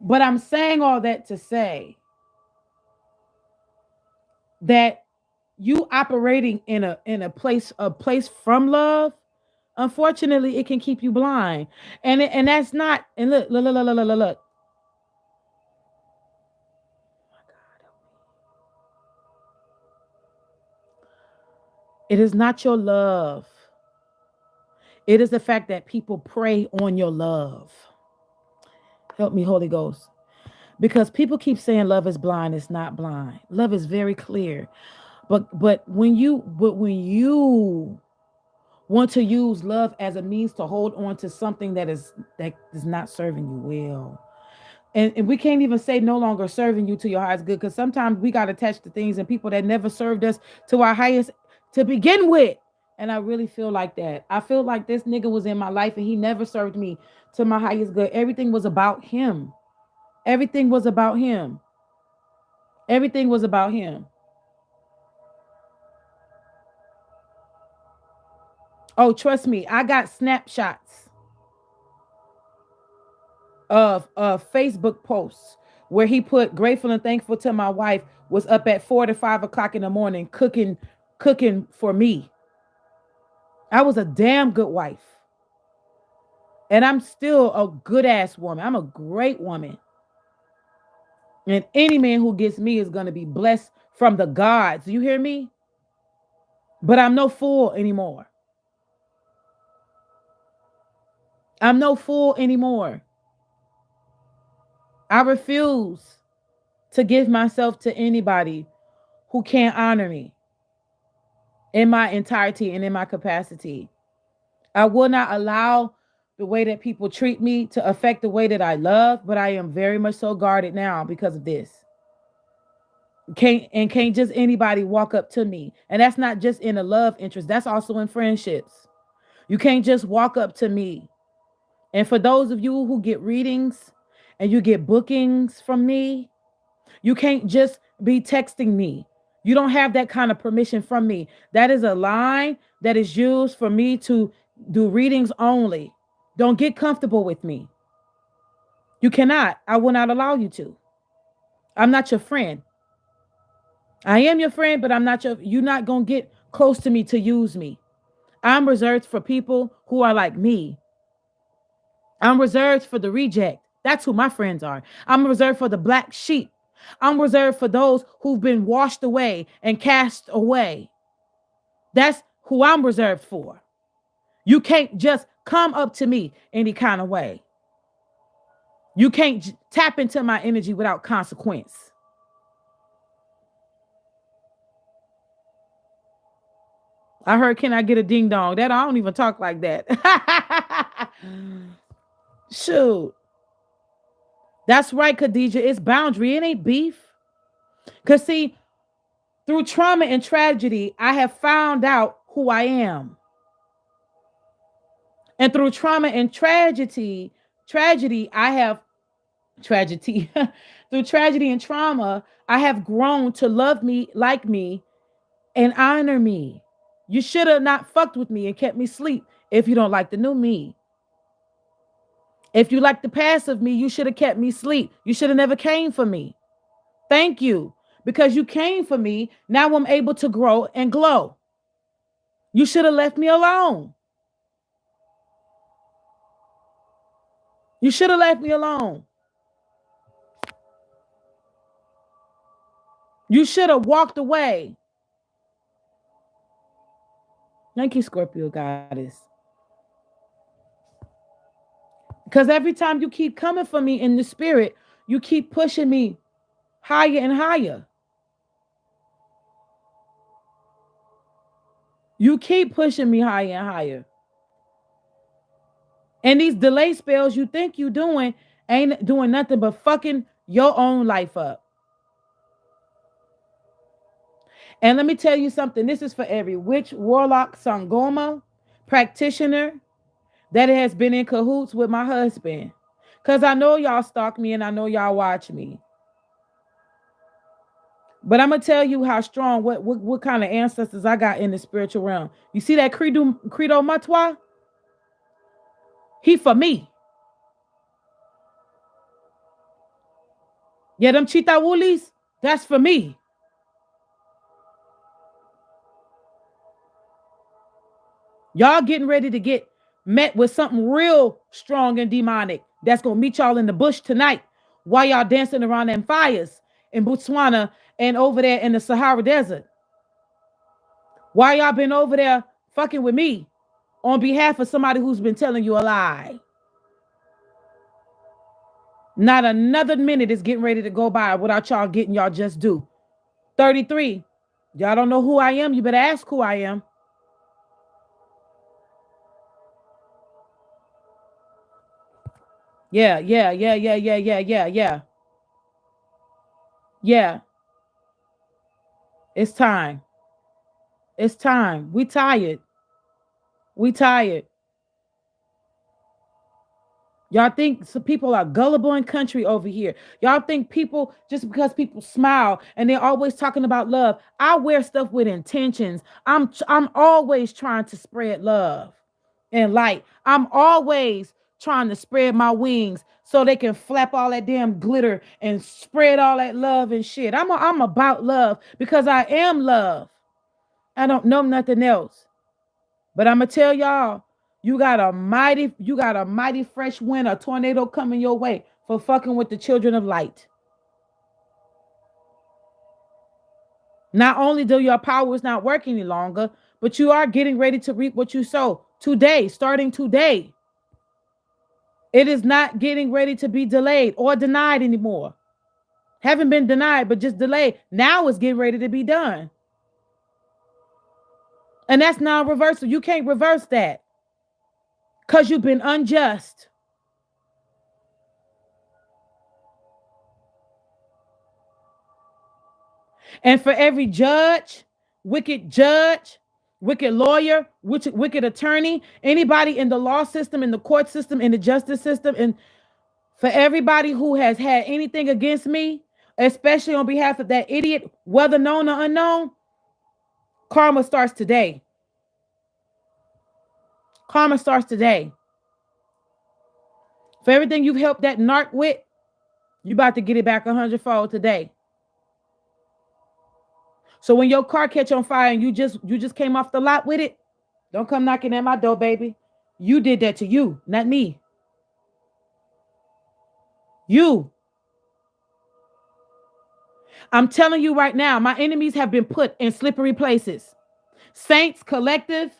S2: But I'm saying all that to say that you operating in a place from love, unfortunately, it can keep you blind. And that's not, and look. It is not your love. It is the fact that people prey on your love. Help me, Holy Ghost. Because people keep saying love is blind. It's not blind. Love is very clear. But when you want to use love as a means to hold on to something that is not serving you well. And we can't even say no longer serving you to your highest good, because sometimes we got attached to things and people that never served us to our highest to begin with. And I really feel like that. I feel like this nigga was in my life and he never served me to my highest good. Everything was about him. Everything was about him. Everything was about him. Oh, trust me, I got snapshots of Facebook posts where he put grateful and thankful to my wife, was up at 4 to 5 o'clock in the morning cooking for me. I was a damn good wife. And I'm still a good ass woman. I'm a great woman. And any man who gets me is going to be blessed from the gods. You hear me? But I'm no fool anymore. I'm no fool anymore. I refuse to give myself to anybody who can't honor me in my entirety and in my capacity. I will not allow the way that people treat me to affect the way that I love, but I am very much so guarded now because of this. Can't just anybody walk up to me. And that's not just in a love interest, that's also in friendships. You can't just walk up to me. And for those of you who get readings and you get bookings from me, you can't just be texting me. You don't have that kind of permission from me. That is a line that is used for me to do readings only. Don't get comfortable with me. You cannot. I will not allow you to. I'm not your friend. I am your friend, but you're not going to get close to me to use me. I'm reserved for people who are like me. I'm reserved for the reject. That's who my friends are. I'm reserved for the black sheep. I'm reserved for those who've been washed away and cast away. That's who I'm reserved for. You can't just come up to me any kind of way. You can't tap into my energy without consequence. I heard, can I get a ding dong? That I don't even talk like that. Shoot. That's right, Khadijah. It's boundary. It ain't beef. Because see, through trauma and tragedy, I have found out who I am. And through trauma and tragedy, I have tragedy. Through tragedy and trauma, I have grown to love me, like me, and honor me. You should have not fucked with me and kept me asleep if you don't like the new me. If you like the past of me, you should have kept me asleep. You should have never came for me. Thank you. Because you came for me, now I'm able to grow and glow. You should have left me alone. You should have left me alone. You should have walked away. Thank you, Scorpio Goddess. Because every time you keep coming for me in the spirit, you keep pushing me higher and higher. You keep pushing me higher and higher. And these delay spells you think you doing ain't doing nothing but fucking your own life up. And let me tell you something. This is for every witch, warlock, sangoma, practitioner that has been in cahoots with my husband. Because I know y'all stalk me and I know y'all watch me. But I'm going to tell you how strong, what kind of ancestors I got in the spiritual realm. You see that credo matwa? He for me. Yeah, them chita woolies, that's for me. Y'all getting ready to get met with something real strong and demonic that's going to meet y'all in the bush tonight while y'all dancing around them fires in Botswana and over there in the Sahara Desert. Why y'all been over there fucking with me on behalf of somebody who's been telling you a lie? Not another minute is getting ready to go by without y'all getting y'all just due. 33. Y'all don't know who I am. You better ask who I am. Yeah. Yeah. It's time. It's time. We tired. We tired. Y'all think some people are gullible in country over here. Y'all think people, just because people smile and they're always talking about love. I wear stuff with intentions. I'm always trying to spread love and light. I'm always trying to spread my wings so they can flap all that damn glitter and spread all that love and shit. I'm about love because I am love. I don't know nothing else. But I'm gonna tell y'all, you got a mighty fresh wind, a tornado coming your way for fucking with the children of light. Not only do your powers not work any longer, but you are getting ready to reap what you sow today, starting today. It is not getting ready to be delayed or denied anymore. Haven't been denied, but just delayed. Now it's getting ready to be done. And that's non-reversible. You can't reverse that because you've been unjust. And for every judge, wicked lawyer, wicked attorney, anybody in the law system, in the court system, in the justice system, and for everybody who has had anything against me, especially on behalf of that idiot, whether known or unknown, karma starts today. Karma starts today. For everything you've helped that narc with, you about to get it back 100-fold today. So when your car catch on fire and you just came off the lot with it, don't come knocking at my door, baby. You did that to you, not me. You. I'm telling you right now, my enemies have been put in slippery places. Saints, collective,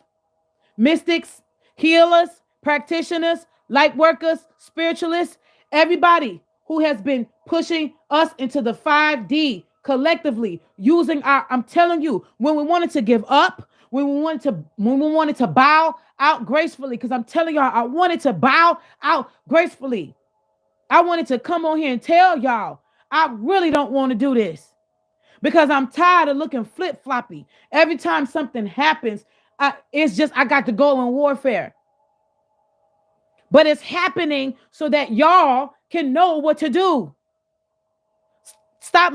S2: mystics, healers, practitioners, light workers, spiritualists, everybody who has been pushing us into the 5D collectively using I'm telling you, when we wanted to give up, when we wanted to bow out gracefully, because I'm telling y'all, I wanted to bow out gracefully. I wanted to come on here and tell y'all, I really don't want to do this because I'm tired of looking flip-floppy. Every time something happens, it's just I got to go in warfare. But it's happening so that y'all can know what to do. Stop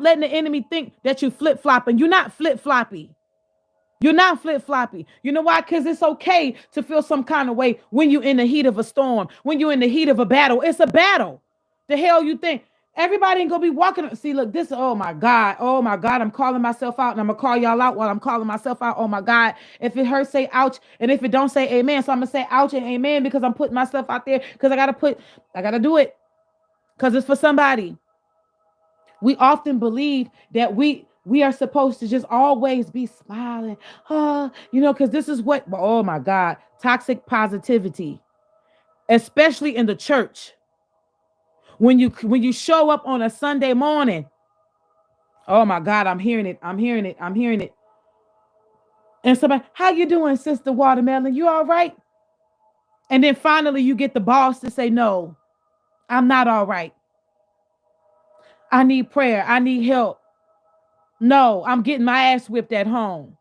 S2: letting the enemy think that you flip-flopping. You're not flip-floppy. You're not flip-floppy. You know why? Because it's okay to feel some kind of way when you're in the heat of a storm, when you're in the heat of a battle. It's a battle. The hell you think? Everybody ain't gonna be walking. See, look, this, oh my God, I'm calling myself out, and I'm gonna call y'all out while I'm calling myself out. Oh my God. If it hurts, say ouch. And if it don't, say amen. So I'm gonna say ouch and amen because I'm putting myself out there because I gotta do it. Because it's for somebody. We often believe that we are supposed to just always be smiling, because this is what, oh my God, toxic positivity, especially in the church. When you show up on a Sunday morning, oh my God, I'm hearing it. And somebody, how you doing, Sister Watermelon? You all right? And then finally you get the boss to say, no, I'm not all right. I need prayer. I need help. No, I'm getting my ass whipped at home.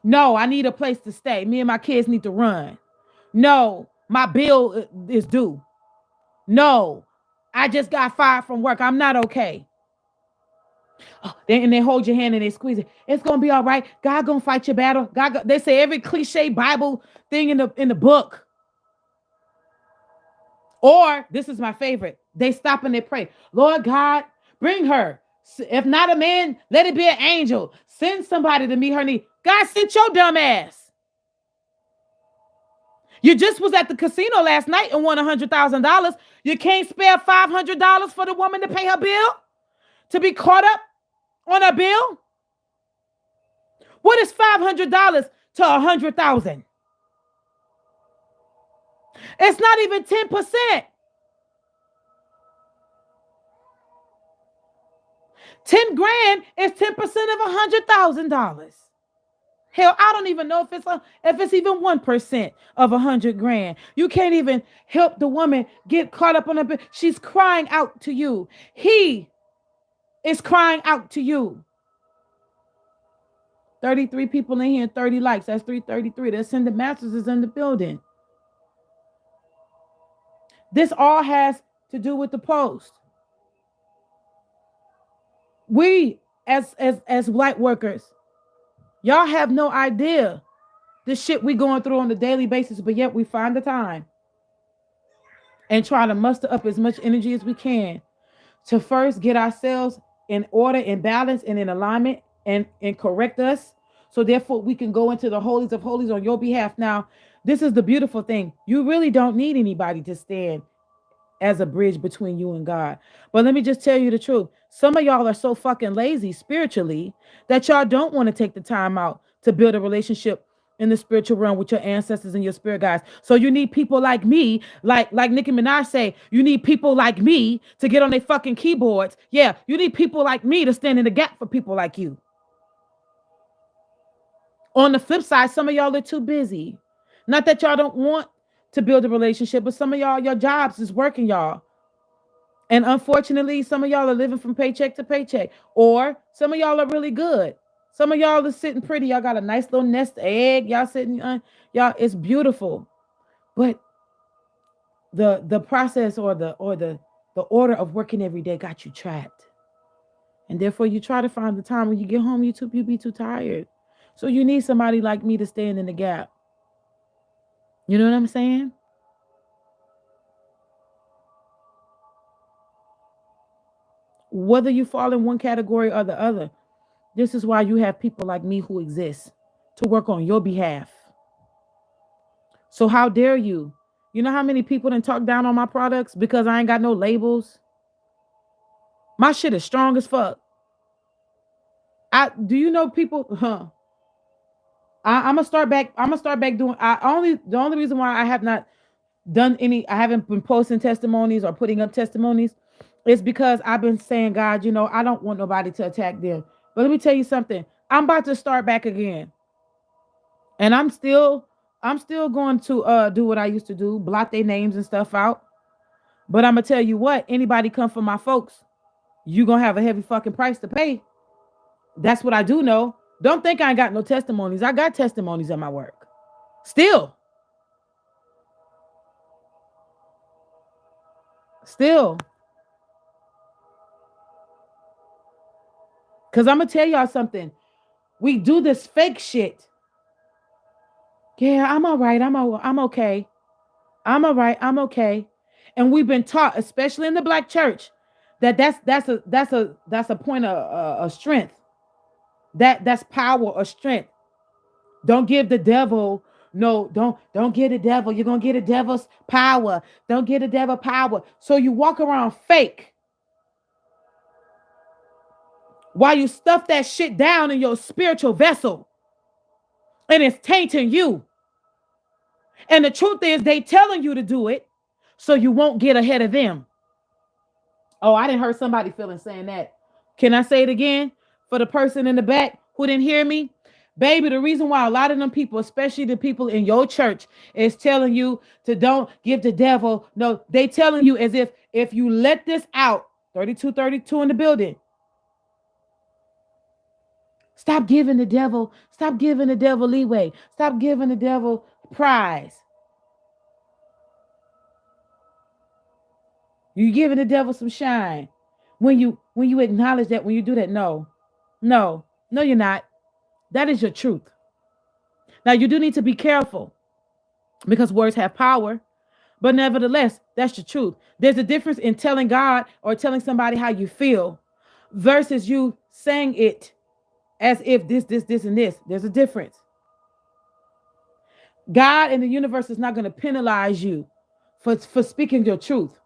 S2: No, I need a place to stay. Me and my kids need to run. No, my bill is due. No, I just got fired from work. I'm not okay. And they hold your hand and they squeeze it. It's gonna be all right. God gonna fight your battle. They say every cliche Bible thing in the book. Or this is my favorite. They stop and they pray. Lord God, bring her. If not a man, let it be an angel. Send somebody to meet her need. God sent your dumb ass. You just was at the casino last night and won $100,000. You can't spare $500 for the woman to pay her bill, to be caught up on her bill. What is $500 to $100,000? It's not even 10%. 10 grand is 10% of $100,000. Hell, I don't even know if it's even 1% of 100 grand. You can't even help the woman get caught up on her bill. She's crying out to you. He is crying out to you. 33 people in here, 30 likes. That's 333. The Ascended Masters is in the building. This all has to do with the post. We, as white workers, y'all have no idea the shit we going through on a daily basis, but yet we find the time and try to muster up as much energy as we can to first get ourselves in order, in balance, and in alignment, and correct us. So therefore we can go into the holies of holies on your behalf. Now, this is the beautiful thing. You really don't need anybody to stand as a bridge between you and God. But let me just tell you the truth. Some of y'all are so fucking lazy spiritually that y'all don't want to take the time out to build a relationship in the spiritual realm with your ancestors and your spirit guides. So you need people like me, like Nicki Minaj say, you need people like me to get on their fucking keyboards. Yeah, you need people like me to stand in the gap for people like you. On the flip side, some of y'all are too busy. Not that y'all don't want to build a relationship, but some of y'all, your jobs is working y'all. And unfortunately, some of y'all are living from paycheck to paycheck. Or some of y'all are really good. Some of y'all are sitting pretty. Y'all got a nice little nest egg. Y'all sitting, y'all, it's beautiful. But the process or the order of working every day got you trapped. And therefore you try to find the time when you get home, you be too tired. So you need somebody like me to stand in the gap. You know what I'm saying? Whether you fall in one category or the other, this is why you have people like me who exist to work on your behalf. So how dare you? You know how many people done talk down on my products because I ain't got no labels? My shit is strong as fuck. Do you know people? I'm gonna start back doing. The only reason why I have not done any, I haven't been posting testimonies or putting up testimonies, is because I've been saying, God, you know, I don't want nobody to attack them. But let me tell you something. I'm about to start back again, and I'm still going to do what I used to do, blot their names and stuff out. But I'm gonna tell you what, anybody come for my folks, you gonna have a heavy fucking price to pay. That's what I do know. Don't think I ain't got no testimonies. I got testimonies at my work. Still. Because I'm going to tell y'all something. We do this fake shit. Yeah, I'm all right. I'm okay. I'm all right. I'm okay. And we've been taught, especially in the Black church, that's a point of strength. That's power or strength. Don't give the devil, no, don't give the devil. You're going to get the devil's power. Don't give the devil power. So you walk around fake while you stuff that shit down in your spiritual vessel. And it's tainting you. And the truth is they telling you to do it so you won't get ahead of them. Oh, I didn't hear somebody feeling saying that. Can I say it again for the person in the back who didn't hear me? Baby, the reason why a lot of them people, especially the people in your church, is telling you to don't give the devil. No, they telling you as if you let this out, 32 in the building. Stop giving the devil leeway. Stop giving the devil prize. You're giving the devil some shine. When you acknowledge that, when you do that, no, you're not. That is your truth. Now, you do need to be careful because words have power, but nevertheless, that's the truth. There's a difference in telling God or telling somebody how you feel versus you saying it as if this, and this. There's a difference. God and the universe is not going to penalize you for speaking your truth.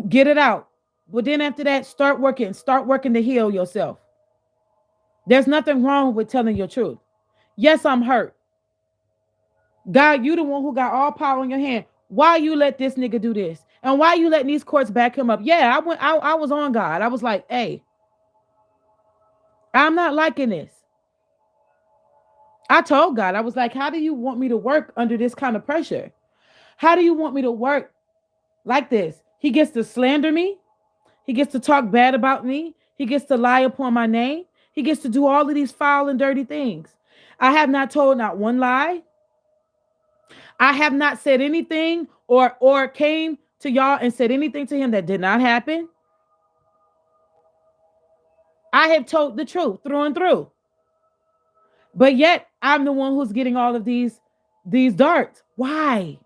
S2: Get it out. But then after that, start working. Start working to heal yourself. There's nothing wrong with telling your truth. Yes, I'm hurt. God, you the one who got all power in your hand. Why you let this nigga do this? And why you letting these courts back him up? Yeah, I was on God. I was like, hey, I'm not liking this. I told God, I was like, how do you want me to work under this kind of pressure? How do you want me to work like this? He gets to slander me. He gets to talk bad about me. He gets to lie upon my name. He gets to do all of these foul and dirty things. I have not told not one lie. I have not said anything or came to y'all and said anything to him that did not happen. I have told the truth through and through. But yet I'm the one who's getting all of these darts. Why?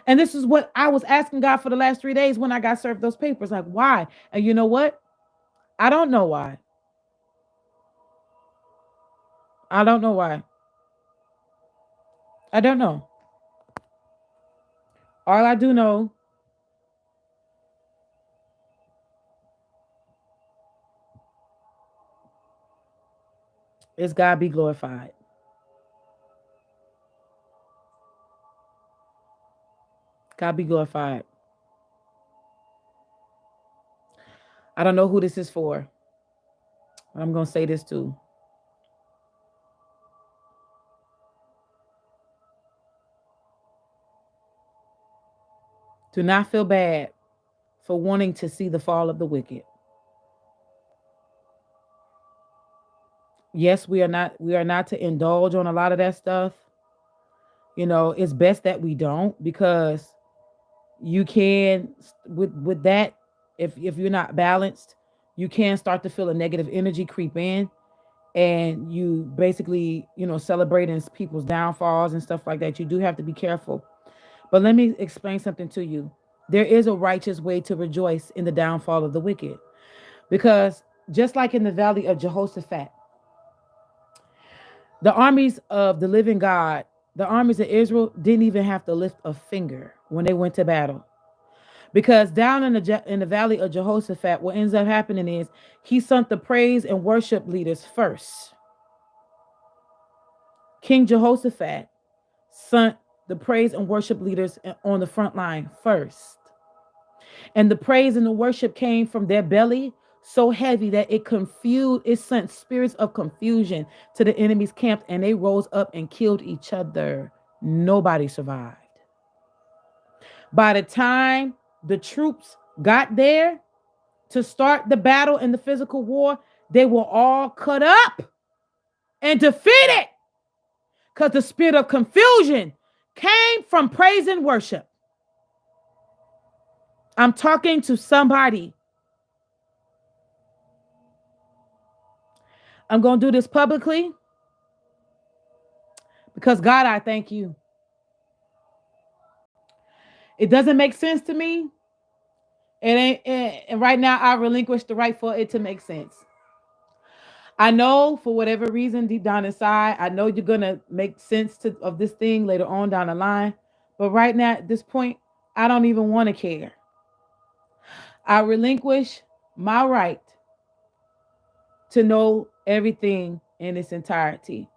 S2: And this is what I was asking God for the last 3 days when I got served those papers. Like, why? And you know what? I don't know why. I don't know why. I don't know. All I do know is God be glorified. God be glorified. I don't know who this is for. But I'm going to say this too. Do not feel bad for wanting to see the fall of the wicked. Yes, we are not to indulge on a lot of that stuff. You know, it's best that we don't, because you can with that, if you're not balanced, you can start to feel a negative energy creep in, and you basically, celebrating people's downfalls and stuff like that. You do have to be careful. But let me explain something to you. There is a righteous way to rejoice in the downfall of the wicked, because just like in the valley of Jehoshaphat, the armies of the living God, the armies of Israel didn't even have to lift a finger when they went to battle. Because down in the valley of Jehoshaphat, what ends up happening is he sent the praise and worship leaders first. King Jehoshaphat sent the praise and worship leaders on the front line first. And the praise and the worship came from their belly so heavy that it sent spirits of confusion to the enemy's camp, and they rose up and killed each other. Nobody survived. By the time the troops got there to start the battle in the physical war, they were all cut up and defeated, because the spirit of confusion came from praise and worship. I'm talking to somebody. I'm going to do this publicly because, God, I thank you. It doesn't make sense to me. And right now I relinquish the right for it to make sense. I know for whatever reason, deep down inside, I know you're going to make sense of this thing later on down the line. But right now, at this point, I don't even want to care. I relinquish my right to know everything in its entirety.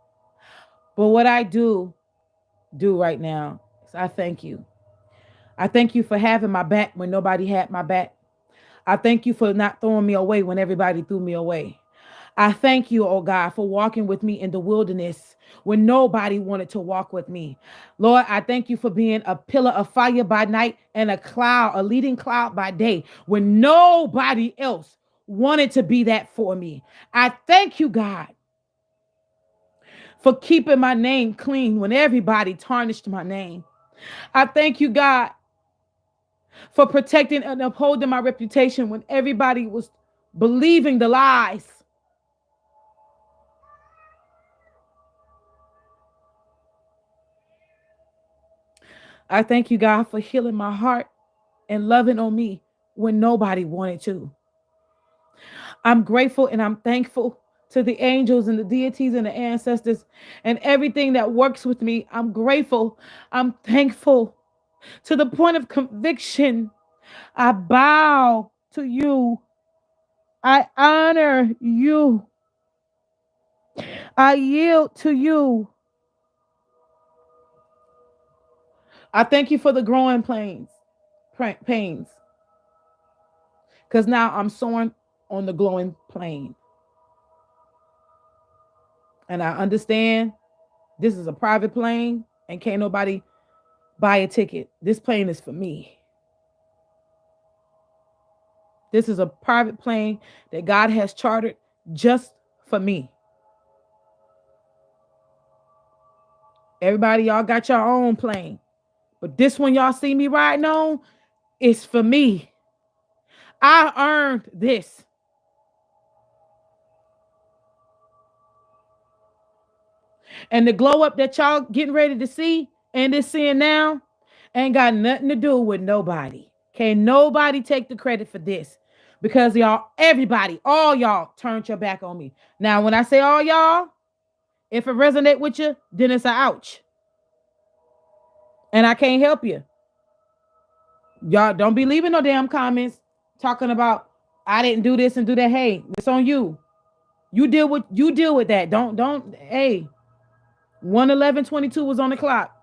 S2: But what I do right now is I thank you. I thank you for having my back when nobody had my back. I thank you for not throwing me away when everybody threw me away. I thank you, oh God, for walking with me in the wilderness when nobody wanted to walk with me. Lord, I thank you for being a pillar of fire by night and a leading cloud by day when nobody else wanted to be that for me. I thank you, God, for keeping my name clean when everybody tarnished my name. I thank you, God, for protecting and upholding my reputation when everybody was believing the lies. I thank you, God, for healing my heart and loving on me when nobody wanted to. I'm grateful and I'm thankful to the angels and the deities and the ancestors and everything that works with me. I'm grateful. I'm thankful to the point of conviction. I bow to you. I honor you. I yield to you. I thank you for the growing pains. Because now I'm soaring on the glowing plane. And I understand this is a private plane and can't nobody buy a ticket. This plane is for me. This is a private plane that God has chartered just for me. Everybody, y'all got your own plane. But this one y'all see me riding on is for me. I earned this. And the glow up that y'all getting ready to see and is seeing now ain't got nothing to do with nobody. Can't nobody take the credit for this. Because y'all, everybody, all y'all turned your back on me. Now, when I say all y'all, if it resonate with you, then it's an ouch. And I can't help you. Y'all don't be leaving no damn comments talking about I didn't do this and do that. Hey, it's on you. You deal with that. Don't hey. 1:11:22 was on the clock.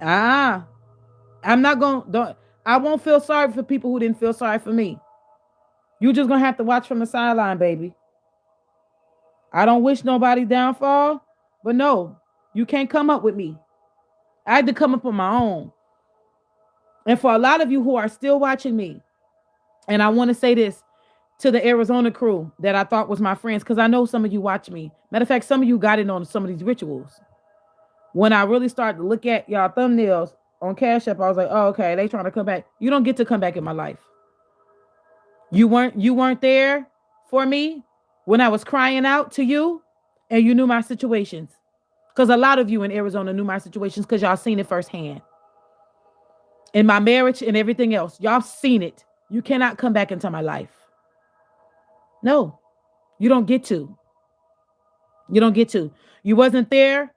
S2: I'm not going I won't feel sorry for people who didn't feel sorry for me. You just gonna have to watch from the sideline, baby. I don't wish nobody downfall, but no, you can't come up with me. I had to come up on my own. And for a lot of you who are still watching me, and I want to say this to the Arizona crew that I thought was my friends, because I know some of you watch me. Matter of fact, some of you got in on some of these rituals. When I really started to look at y'all thumbnails on Cashapp, I was like, oh, okay, they trying to come back. You don't get to come back in my life. You weren't there for me when I was crying out to you, and you knew my situations. Because a lot of you in Arizona knew my situations because y'all seen it firsthand. In my marriage and everything else, y'all seen it. You cannot come back into my life. No, you don't get to. You don't get to. You wasn't there.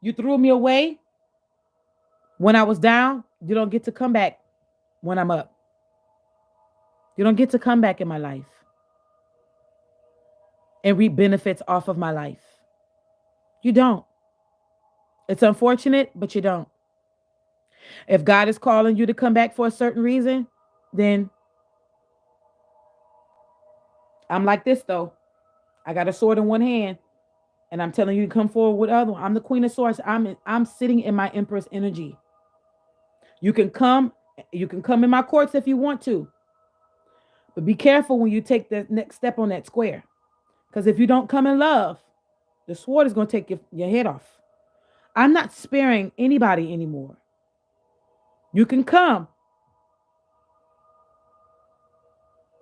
S2: You threw me away when I was down. You don't get to come back when I'm up. You don't get to come back in my life and reap benefits off of my life. You don't. It's unfortunate, but you don't. If God is calling you to come back for a certain reason, then I'm like this, though. I got a sword in one hand, and I'm telling you to come forward with the other one. I'm the Queen of Swords. I'm sitting in my Empress energy. You can come in my courts if you want to. But be careful when you take the next step on that square. Because if you don't come in love, the sword is going to take your head off. I'm not sparing anybody anymore. You can come.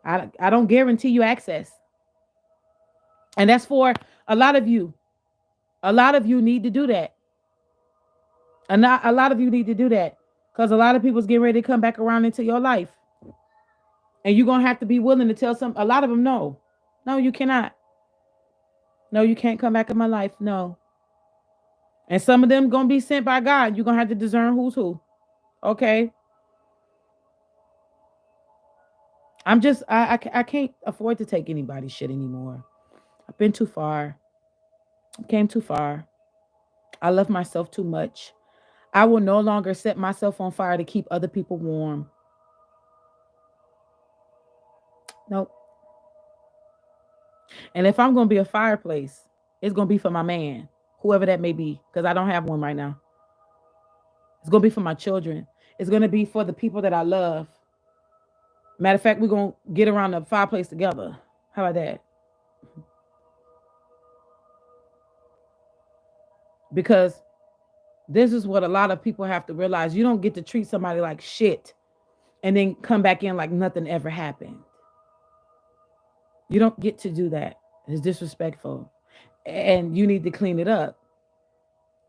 S2: I don't guarantee you access. And that's for a lot of you. A lot of you need to do that. And not a lot of you need to do that. Because a lot of people's getting ready to come back around into your life. And you're going to have to be willing to tell a lot of them no. No, you cannot. No, you can't come back in my life. No. And some of them going to be sent by God. You're going to have to discern who's who. Okay. I can't afford to take anybody's shit anymore. I've been too far. I came too far. I love myself too much. I will no longer set myself on fire to keep other people warm. Nope. And if I'm going to be a fireplace, it's going to be for my man, whoever that may be, because I don't have one right now. It's going to be for my children. It's going to be for the people that I love. Matter of fact, we're going to get around the fireplace together. How about that? Because this is what a lot of people have to realize. You don't get to treat somebody like shit and then come back in like nothing ever happened. You don't get to do that. It's disrespectful. And you need to clean it up.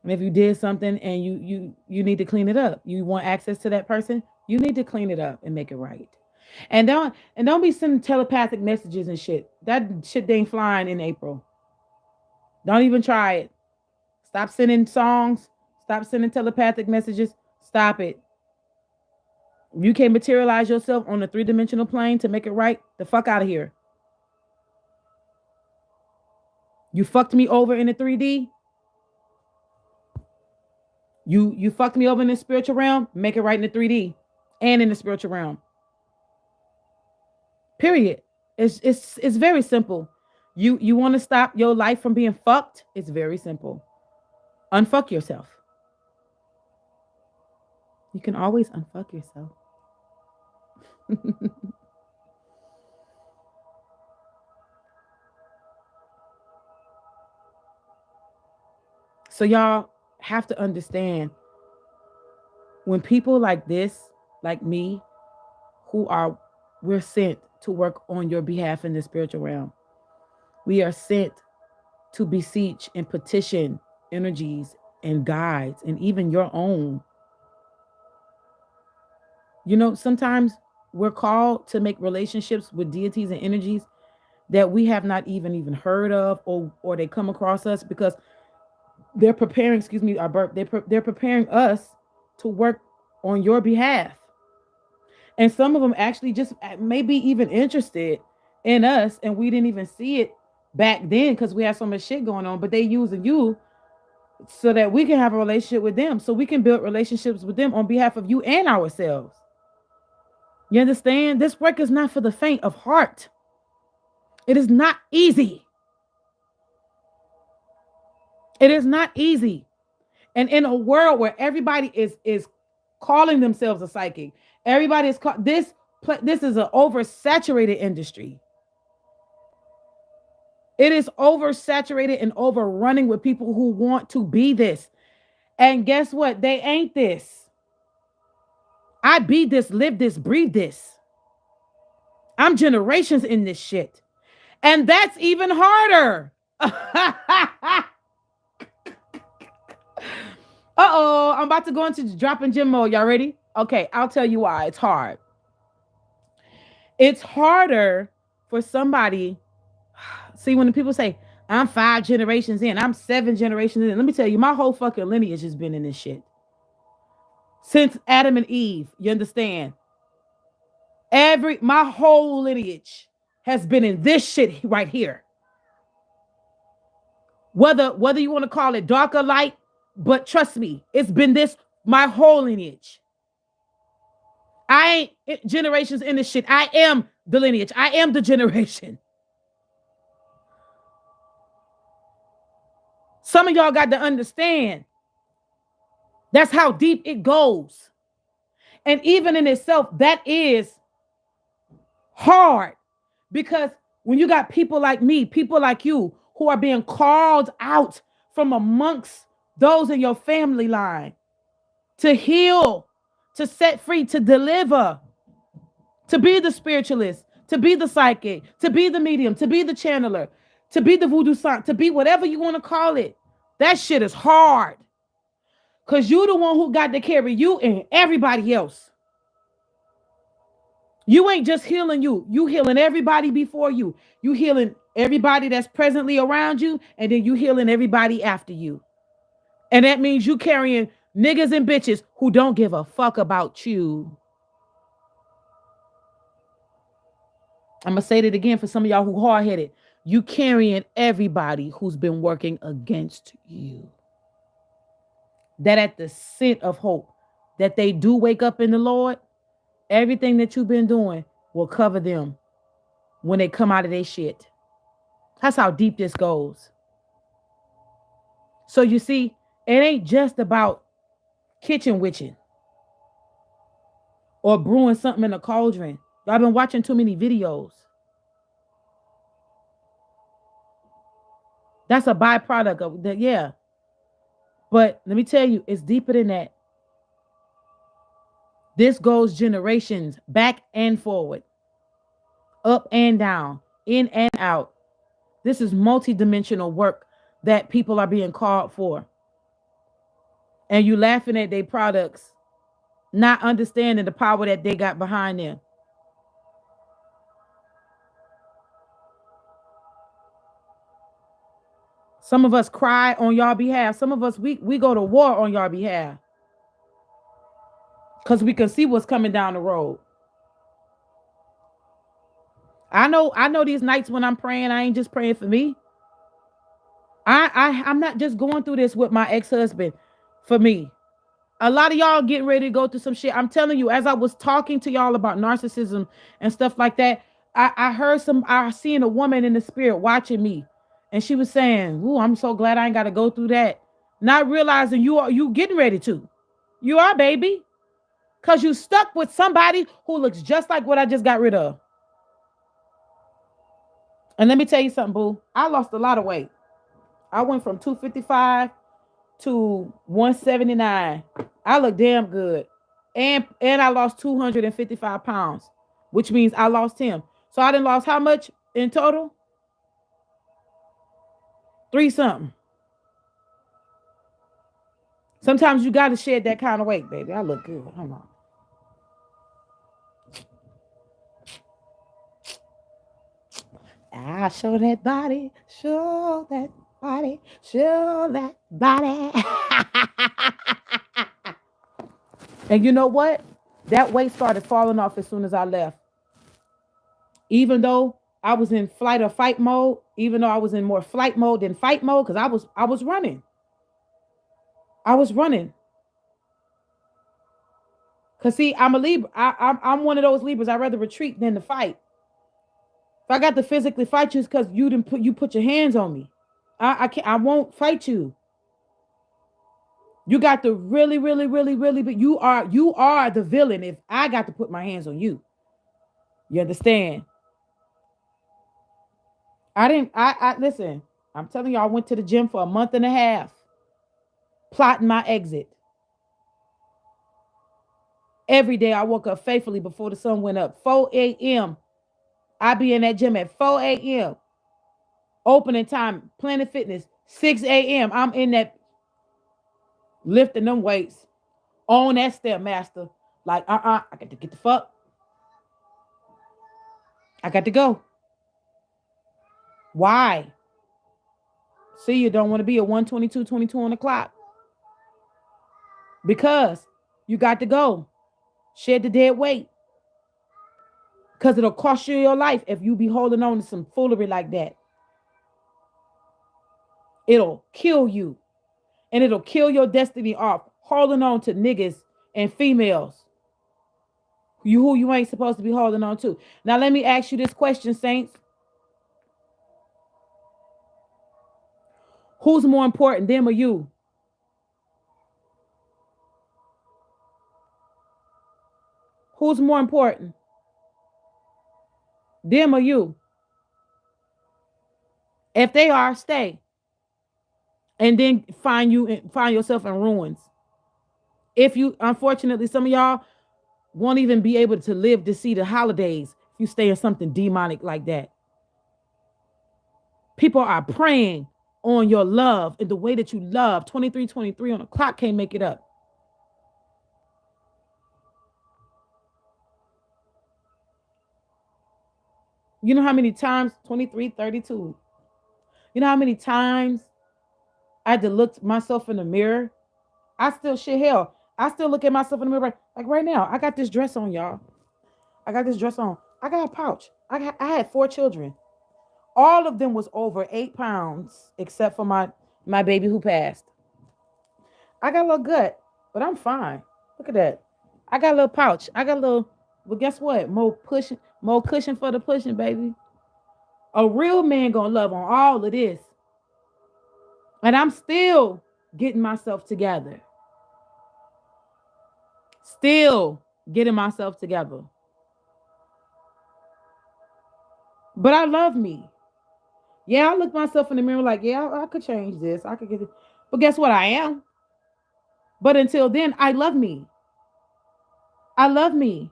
S2: And if you did something and you need to clean it up, you want access to that person, you need to clean it up and make it right. And don't be sending telepathic messages and shit. That shit ain't flying in April. Don't even try it. Stop sending songs. Stop sending telepathic messages. Stop it. If you can't materialize yourself on the three-dimensional plane to make it right, the fuck out of here. You fucked me over in the 3D. You fucked me over in the spiritual realm. Make it right in the 3D and in the spiritual realm. Period. It's very simple. You want to stop your life from being fucked? It's very simple. Unfuck yourself. You can always unfuck yourself. So y'all have to understand, when people like this, like me, we're sent to work on your behalf in the spiritual realm. We are sent to beseech and petition energies and guides and even your own. You know, sometimes we're called to make relationships with deities and energies that we have not even heard of, or they come across us because they're preparing, excuse me, our birth. They're preparing us to work on your behalf. And some of them actually just maybe even interested in us, and we didn't even see it back then because we had so much shit going on. But they using you so that we can have a relationship with them, so we can build relationships with them on behalf of you and ourselves. You understand? This work is not for the faint of heart. It is not easy. It is not easy. And in a world where everybody is calling themselves a psychic, everybody is this is an oversaturated industry. It is oversaturated and overrunning with people who want to be this. And guess what? They ain't this. I be this, live this, breathe this. I'm generations in this shit. And that's even harder. Uh-oh, I'm about to go into dropping gem mode. Y'all ready? Okay, I'll tell you why it's hard. It's harder for somebody. See, when the people say, I'm 5 generations in, I'm 7 generations in, let me tell you, my whole fucking lineage has been in this shit. Since Adam and Eve, you understand? My whole lineage has been in this shit right here. Whether you want to call it dark or light, but trust me, it's been this my whole lineage. I ain't generations in this shit. I am the lineage. I am the generation. Some of y'all got to understand. That's how deep it goes. And even in itself, that is hard. Because when you got people like me, people like you, who are being called out from amongst those in your family line to heal, to set free, to deliver, to be the spiritualist, to be the psychic, to be the medium, to be the channeler, to be the voodoo saint, to be whatever you want to call it. That shit is hard. Because you the one who got to carry you and everybody else. You ain't just healing you. You healing everybody before you. You healing everybody that's presently around you. And then you healing everybody after you. And that means you carrying niggas and bitches who don't give a fuck about you. I'm going to say that again for some of y'all who hard-headed. You carrying everybody who's been working against you. That at the scent of hope, that they do wake up in the Lord, everything that you've been doing will cover them when they come out of their shit. That's how deep this goes. So you see, it ain't just about kitchen witching or brewing something in a cauldron. Y'all been watching too many videos. That's a byproduct of that, yeah. But let me tell you, it's deeper than that. This goes generations back and forward, up and down, in and out. This is multidimensional work that people are being called for. And you laughing at their products, not understanding the power that they got behind them. Some of us cry on your behalf. Some of us, we go to war on your behalf because we can see what's coming down the road. I know these nights when I'm praying, I ain't just praying for me. I'm not just going through this with my ex-husband for me. A lot of y'all getting ready to go through some shit. I'm telling you, as I was talking to y'all about narcissism and stuff like that, I seen a woman in the spirit watching me. And she was saying, "Ooh, I'm so glad I ain't got to go through that." Not realizing you getting ready to. You are, baby. Because you stuck with somebody who looks just like what I just got rid of. And let me tell you something, boo. I lost a lot of weight. I went from 255 to 179. I look damn good. And I lost 255 pounds, which means I lost him. So I done lost how much in total? 3 something. Sometimes you got to shed that kind of weight, baby. I look good. Hold on. I show that body, show that body, show that body. And you know what? That weight started falling off as soon as I left. Even though I was in flight or fight mode, even though I was in more flight mode than fight mode, because I was running. I was running. Cause see, I'm a Libra. I'm one of those Libras. I'd rather retreat than to fight. If I got to physically fight you, it's because you put your hands on me. I won't fight you. You got to really, really, really, really, but you are the villain if I got to put my hands on you. You understand? I listen, I'm telling you, I went to the gym for a month and a half, plotting my exit. Every day I woke up faithfully before the sun went up. 4 a.m. I be in that gym at 4 a.m. Opening time, Planet Fitness, 6 a.m. I'm in that lifting them weights on that step master. Like, I got to get the fuck. I got to go. Why? See, you don't want to be a 122 on the clock. Because you got to go. Shed the dead weight. Because it'll cost you your life if you be holding on to some foolery like that. It'll kill you. And it'll kill your destiny off. Holding on to niggas and females. Who you ain't supposed to be holding on to. Now let me ask you this question, Saints. Who's more important, them or you? Who's more important? Them or you? If they are, stay. And then find yourself in ruins. If you, unfortunately, some of y'all won't even be able to live to see the holidays if you stay in something demonic like that. People are preying on your love and the way that you love. 23 on the clock can't make it up. You know how many times, 23:32. You know how many times I had to look myself in the mirror? I still look at myself in the mirror like right now. I got this dress on, y'all. I got this dress on. I got a pouch. I had 4 children. All of them was over 8 pounds, except for my baby who passed. I got a little gut, but I'm fine. Look at that. I got a little pouch. I got a little, well, guess what? More cushion for the pushing, baby. A real man gonna love on all of this. And I'm still getting myself together. Still getting myself together. But I love me. Yeah, I look myself in the mirror like, yeah, I could change this. I could get it. But guess what? I am. But until then, I love me. I love me.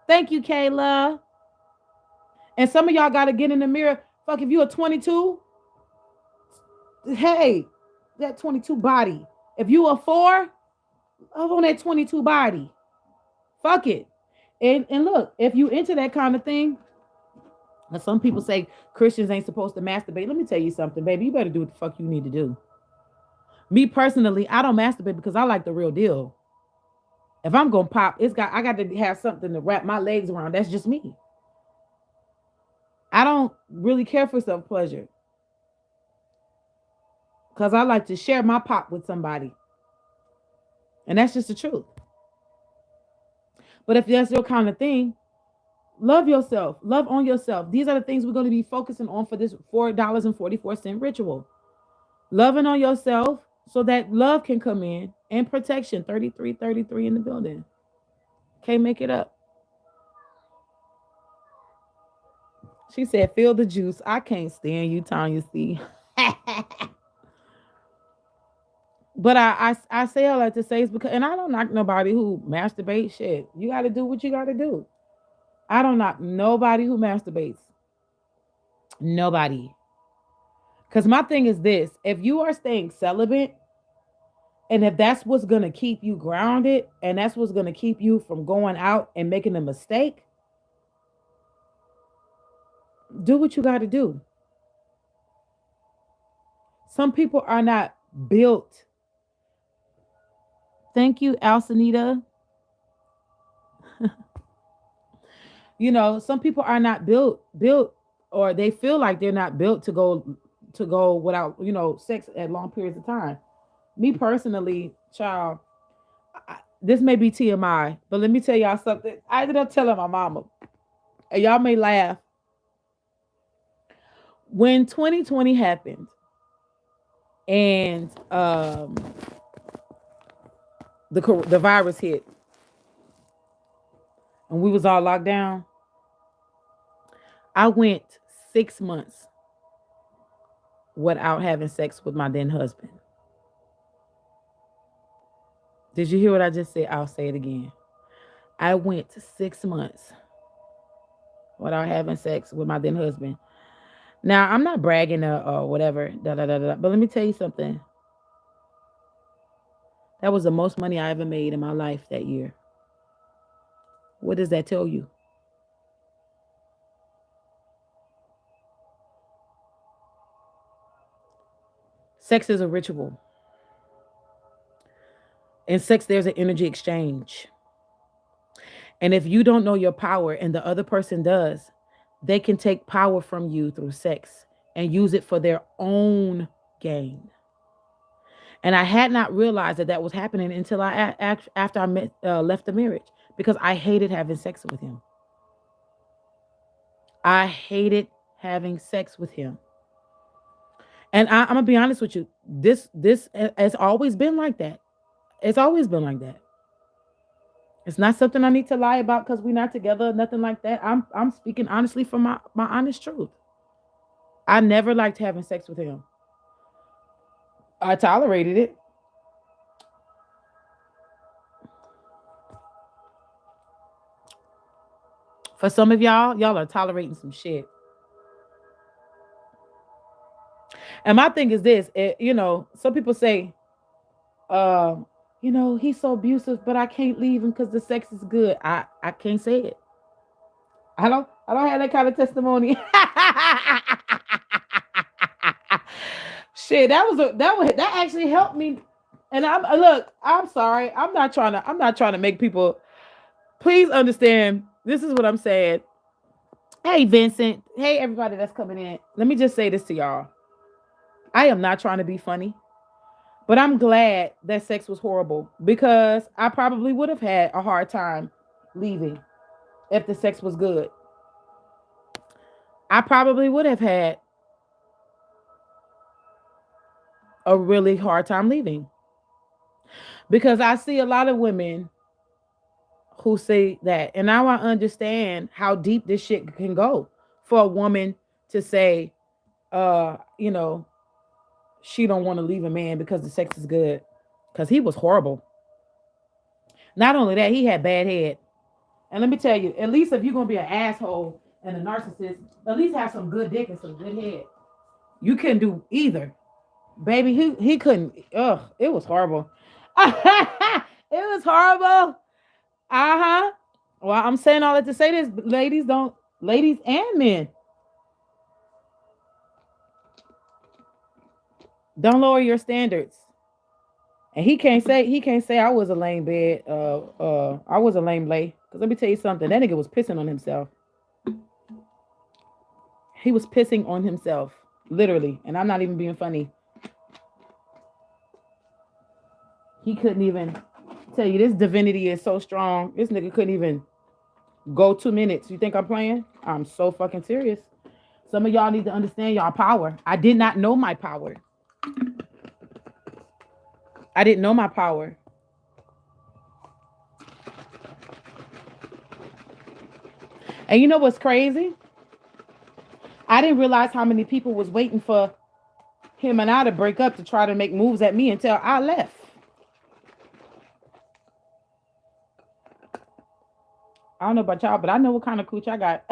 S2: Thank you, Kayla. And some of y'all got to get in the mirror. Fuck, if you're a 22, hey, that 22 body. If you a 4, love on that 22 body. Fuck it. And look, if you into that kind of thing, Now, some people say Christians ain't supposed to masturbate. Let me tell you something, baby. You better do what the fuck you need to do. Me personally, I don't masturbate because I like the real deal. If I'm gonna pop, I got to have something to wrap my legs around. That's just me. I don't really care for self pleasure because I like to share my pop with somebody, and that's just the truth. But if that's your kind of thing, love yourself, love on yourself. These are the things we're going to be focusing on for this $4.44 ritual. Loving on yourself so that love can come in and protection. 3333 in the building. Can't make it up. She said, feel the juice. I can't stand you, Tanya C. But I say all that to say is because, and I don't knock nobody who masturbates. Shit, you got to do what you got to do. I don't knock nobody who masturbates. Nobody. Because my thing is this: if you are staying celibate, and if that's what's going to keep you grounded, and that's what's going to keep you from going out and making a mistake, do what you got to do. Some people are not built. Thank you, Alcinita. You know, some people are not built, or they feel like they're not built to go without, sex at long periods of time. Me personally, child, this may be TMI, but let me tell y'all something. I ended up telling my mama, and y'all may laugh. When 2020 happened, and the virus hit, and we was all locked down, I went 6 months without having sex with my then husband. Did you hear what I just said? I'll say it again. I went 6 months without having sex with my then husband. Now, I'm not bragging or whatever, but let me tell you something. That was the most money I ever made in my life that year. What does that tell you? Sex is a ritual. In sex, there's an energy exchange. And if you don't know your power and the other person does, they can take power from you through sex and use it for their own gain. And I had not realized that was happening until after I left the marriage, because I hated having sex with him. I hated having sex with him. And I'm gonna be honest with you. This has always been like that. It's always been like that. It's not something I need to lie about because we're not together, nothing like that. I'm speaking honestly from my honest truth. I never liked having sex with him. I tolerated it. For some of y'all are tolerating some shit. And my thing is this, some people say, he's so abusive, but I can't leave him because the sex is good. I can't say it. I don't have that kind of testimony. Shit, that actually helped me. And I'm sorry. I'm not trying to make people, please understand. This is what I'm saying. Hey, Vincent. Hey, everybody that's coming in. Let me just say this to y'all. I am not trying to be funny, but I'm glad that sex was horrible, because I probably would have had a hard time leaving if the sex was good. I probably would have had a really hard time leaving, because I see a lot of women who say that. And now I understand how deep this shit can go for a woman to say, she don't want to leave a man because the sex is good, because he was horrible. Not only that, he had bad head. And let me tell you, at least if you're going to be an asshole and a narcissist, at least have some good dick and some good head. You couldn't do either. Baby, he couldn't. Ugh, it was horrible. It was horrible. Uh-huh. Well, I'm saying all that to say this, ladies and men. Don't lower your standards. And he can't say I was a lame bed. I was a lame lay. Cause let me tell you something. That nigga was pissing on himself. He was pissing on himself, literally. And I'm not even being funny. He couldn't even tell you this divinity is so strong. This nigga couldn't even go 2 minutes. You think I'm playing? I'm so fucking serious. Some of y'all need to understand y'all power. I did not know my power. I didn't know my power. And you know what's crazy? I didn't realize how many people was waiting for him and I to break up to try to make moves at me until I left. I don't know about y'all, but I know what kind of cooch I got.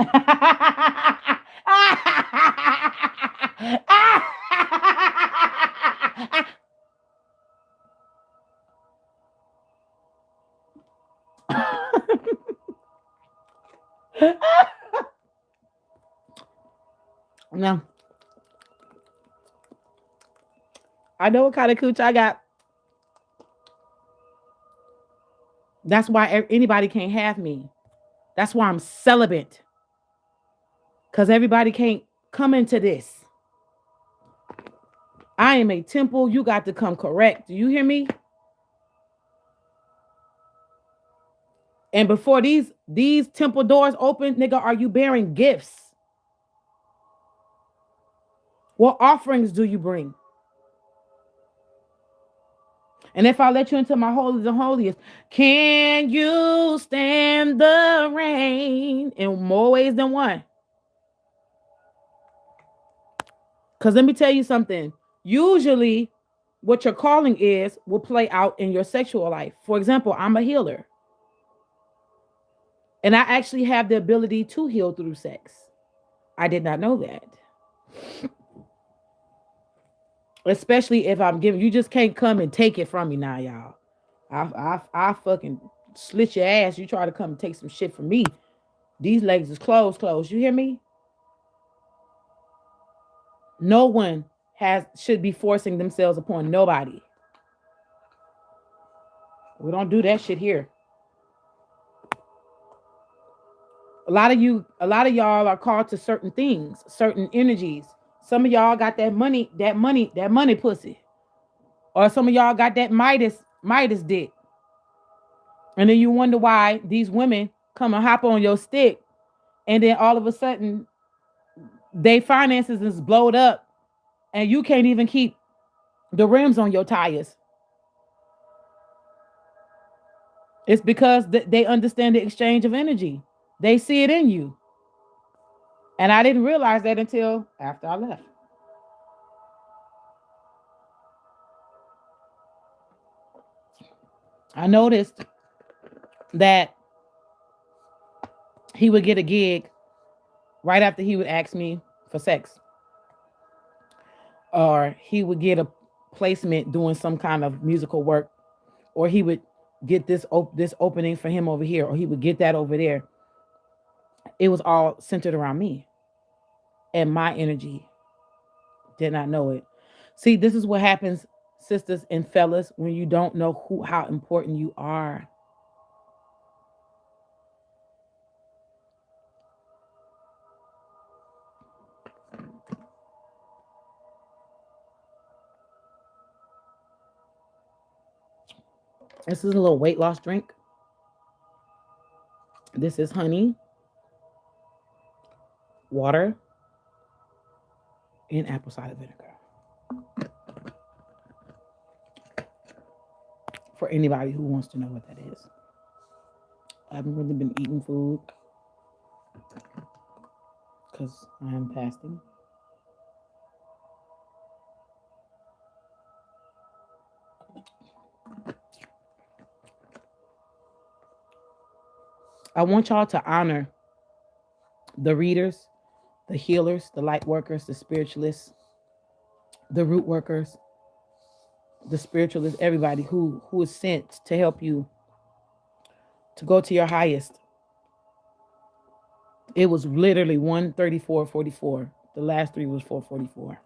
S2: No, I know what kind of cooch I got. That's why anybody can't have me. That's why I'm celibate. Because everybody can't come into this. I am a temple. You got to come correct. Do you hear me? And before these temple doors open, nigga, are you bearing gifts? What offerings do you bring? And if I let you into my holies and holiest, can you stand the rain? In more ways than one. Because let me tell you something. Usually, what your calling is will play out in your sexual life. For example, I'm a healer. And I actually have the ability to heal through sex. I did not know that. Especially if I'm giving, you just can't come and take it from me now, y'all. I fucking slit your ass. You try to come and take some shit from me. These legs is closed. You hear me? No one should be forcing themselves upon nobody. We don't do that shit here. A lot of y'all are called to certain things, certain energies. Some of y'all got that money pussy. Or some of y'all got that Midas dick. And then you wonder why these women come and hop on your stick, and then all of a sudden they finances is blowed up and you can't even keep the rims on your tires. It's because they understand the exchange of energy. They see it in you. And I didn't realize that until after I left. I noticed that he would get a gig right after he would ask me for sex. Or he would get a placement doing some kind of musical work. Or he would get this opening for him over here. Or he would get that over there. It was all centered around me. And my energy. Did not know it. See, this is what happens, sisters and fellas, when you don't know how important you are. This is a little weight loss drink. This is honey, water, and apple cider vinegar. For anybody who wants to know what that is. I haven't really been eating food because I am fasting. I want y'all to honor the readers, the healers, the light workers, the spiritualists, the root workers, the spiritualists, everybody who is sent to help you to go to your highest. It was literally 134.44. The last three was 444.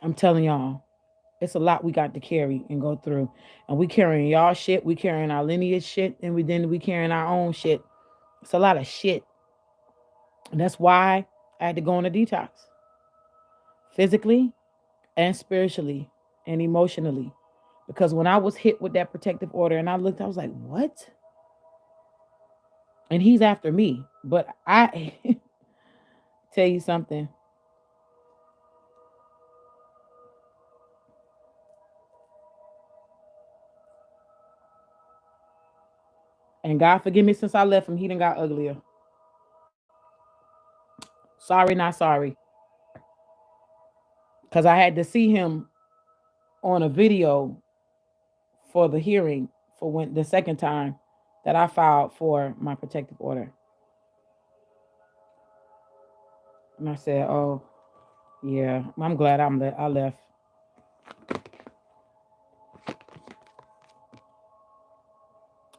S2: I'm telling y'all, it's a lot we got to carry and go through. And we carrying y'all shit, we carrying our lineage shit, and we carrying our own shit. It's a lot of shit. And that's why I had to go on a detox. Physically and spiritually and emotionally. Because when I was hit with that protective order and I looked, I was like, what? And he's after me. But I tell you something. And God forgive me, since I left him, he done got uglier. Sorry, not sorry. Because I had to see him on a video for the hearing for when the second time that I filed for my protective order. And I said, oh, yeah, I'm glad I left.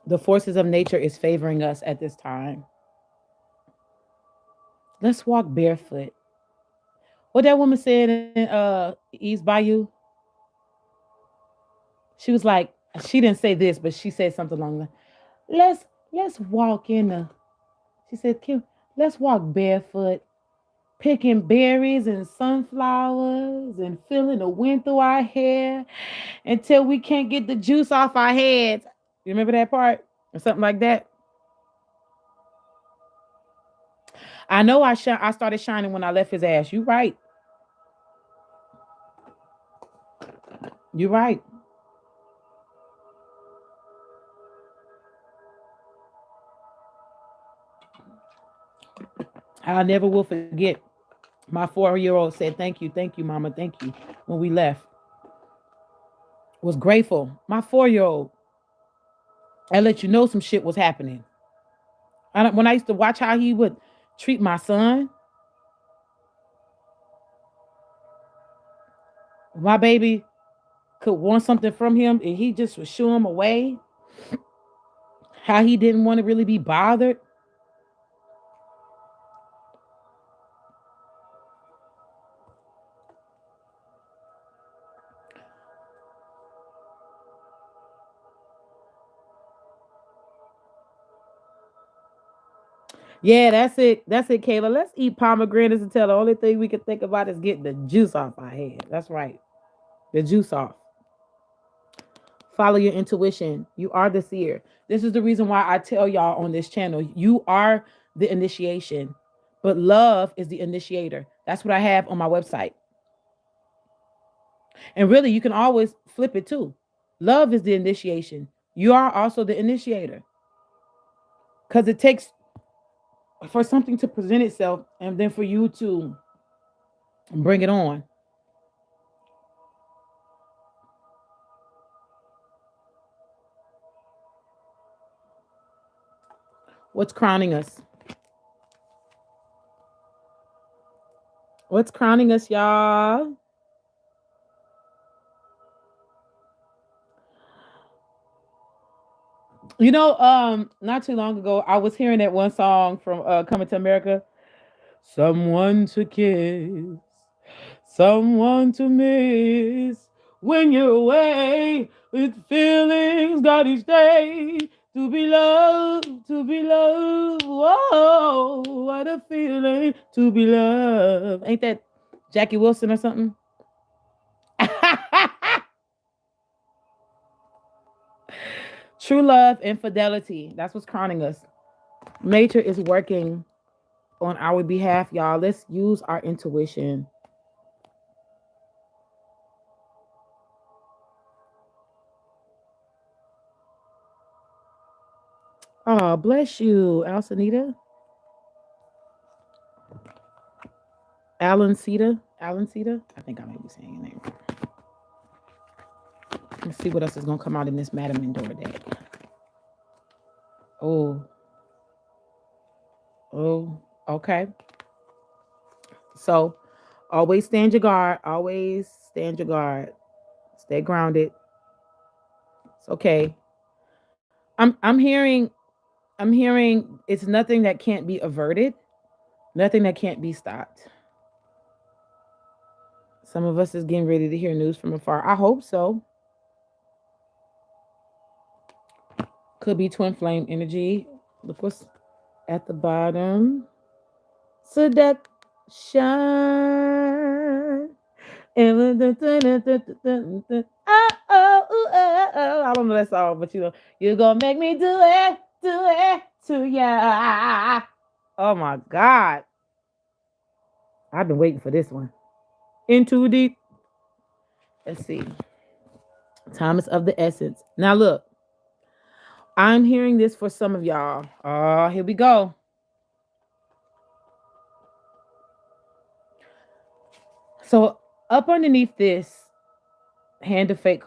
S2: The forces of nature is favoring us at this time. Let's walk barefoot. What that woman said in East Bayou, she was like, she didn't say this, but she said something along the, let's walk in the, she said, Kim, let's walk barefoot, picking berries and sunflowers and feeling the wind through our hair until we can't get the juice off our heads. You remember that part? Or something like that? I know I started shining when I left his ass. You right. You right. I never will forget. My 4-year-old said, thank you, mama, thank you. When we left, was grateful. My 4-year-old, I let you know some shit was happening. When I used to watch how he would treat my son, my baby could want something from him and he just would shoo him away. How he didn't want to really be bothered. Yeah, that's it. That's it, Kayla. Let's eat pomegranates until the only thing we can think about is getting the juice off our head. That's right. The juice off. Follow your intuition. You are the seer. This is the reason why I tell y'all on this channel, you are the initiation, but love is the initiator. That's what I have on my website. And really, you can always flip it too. Love is the initiation. You are also the initiator. Because it takes for something to present itself and then for you to bring it on. What's crowning us? What's crowning us, y'all? Not too long ago, I was hearing that one song from Coming to America. Someone to kiss, someone to miss. When you're away with feelings, got each day to be loved, to be loved. Whoa, what a feeling to be loved. Ain't that Jackie Wilson or something? True love and fidelity. That's what's crowning us. Nature is working on our behalf, y'all. Let's use our intuition. Oh, bless you, Alcinita. Alan Cita. Alan Cita. I think I may be saying your name. Let's see what else is gonna come out in this Madame Endor deck. Oh, oh, okay. So always stand your guard. Always stand your guard. Stay grounded. It's okay. I'm hearing it's nothing that can't be averted, nothing that can't be stopped. Some of us is getting ready to hear news from afar. I hope so. Could be twin flame energy. Look what's at the bottom. Seduction. I don't know that song, but you're gonna make me do it to ya. Oh my God. I've been waiting for this one. In too deep. Let's see. Time is of the essence. Now look, I'm hearing this for some of y'all. Oh, here we go. So up underneath this hand of fate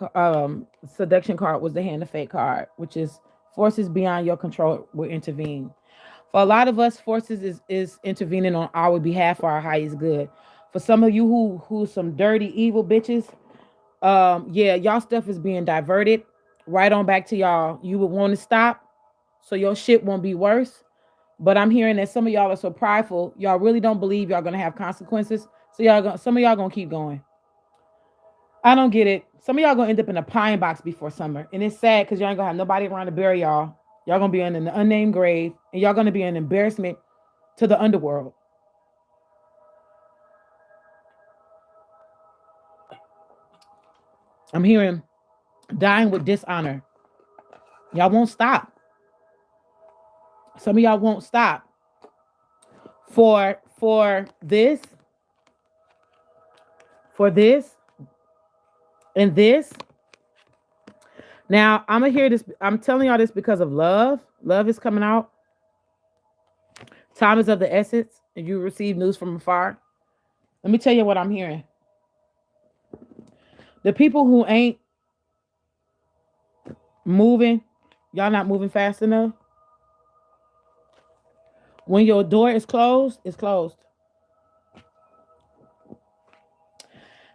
S2: seduction card was the hand of fate card, which is forces beyond your control will intervene. For a lot of us, forces is intervening on our behalf for our highest good. For some of you who some dirty evil bitches, yeah, y'all stuff is being diverted right on back to y'all. You would want to stop so your shit won't be worse. But I'm hearing that some of y'all are so prideful, y'all really don't believe y'all gonna have consequences. So some of y'all gonna keep going. I don't get it. Some of y'all gonna end up in a pine box before summer, and it's sad because y'all ain't gonna have nobody around to bury y'all. Y'all gonna be in an unnamed grave, and y'all gonna be an embarrassment to the underworld. I'm hearing dying with dishonor. Y'all won't stop. Some of y'all won't stop for this, for this, and this. Now I'm gonna hear this. I'm telling y'all this because of love. Love is coming out. Time is of the essence, and you receive news from afar. Let me tell you what I'm hearing. The people who ain't moving, y'all not moving fast enough. When your door is closed, it's closed.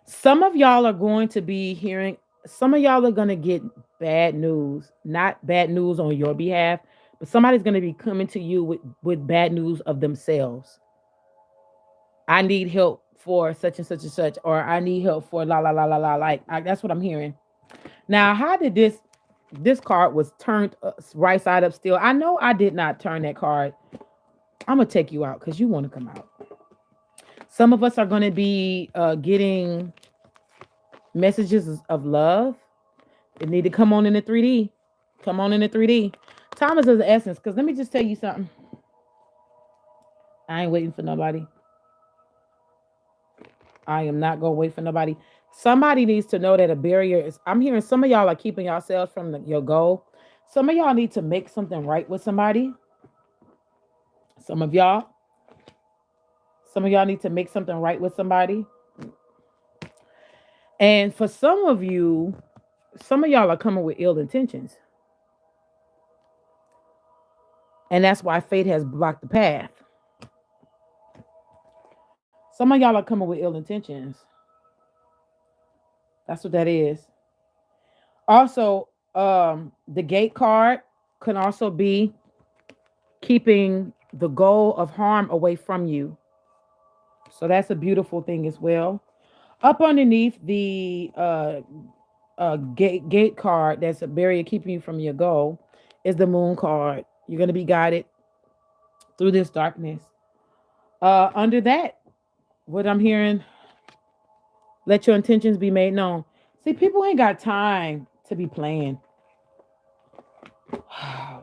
S2: Some of y'all are going to be hearing, some of y'all are going to get bad news, not bad news on your behalf, but somebody's going to be coming to you with bad news of themselves. I need help for such and such and such, or I need help for la la la la la. That's what I'm hearing. Now, how did this card was turned right side up still? I know I did not turn that card. I'm gonna take you out because you want to come out. Some of us are going to be getting messages of love. It need to come on in the 3D. Come on in the 3D. Time is of the essence. Because let me just tell you something. I ain't waiting for nobody. I am not going to wait for nobody. Somebody needs to know that a barrier is. I'm hearing some of y'all are keeping yourselves from your goal. Some of y'all need to make something right with somebody. Some of y'all need to make something right with somebody. And for some of you, some of y'all are coming with ill intentions. And that's why fate has blocked the path. Some of y'all are coming with ill intentions. That's what that is. Also, the gate card can also be keeping the goal of harm away from you. So that's a beautiful thing as well. Up underneath the gate card, that's a barrier keeping you from your goal, is the moon card. You're going to be guided through this darkness. Under that, what I'm hearing, let your intentions be made known. See, people ain't got time to be playing.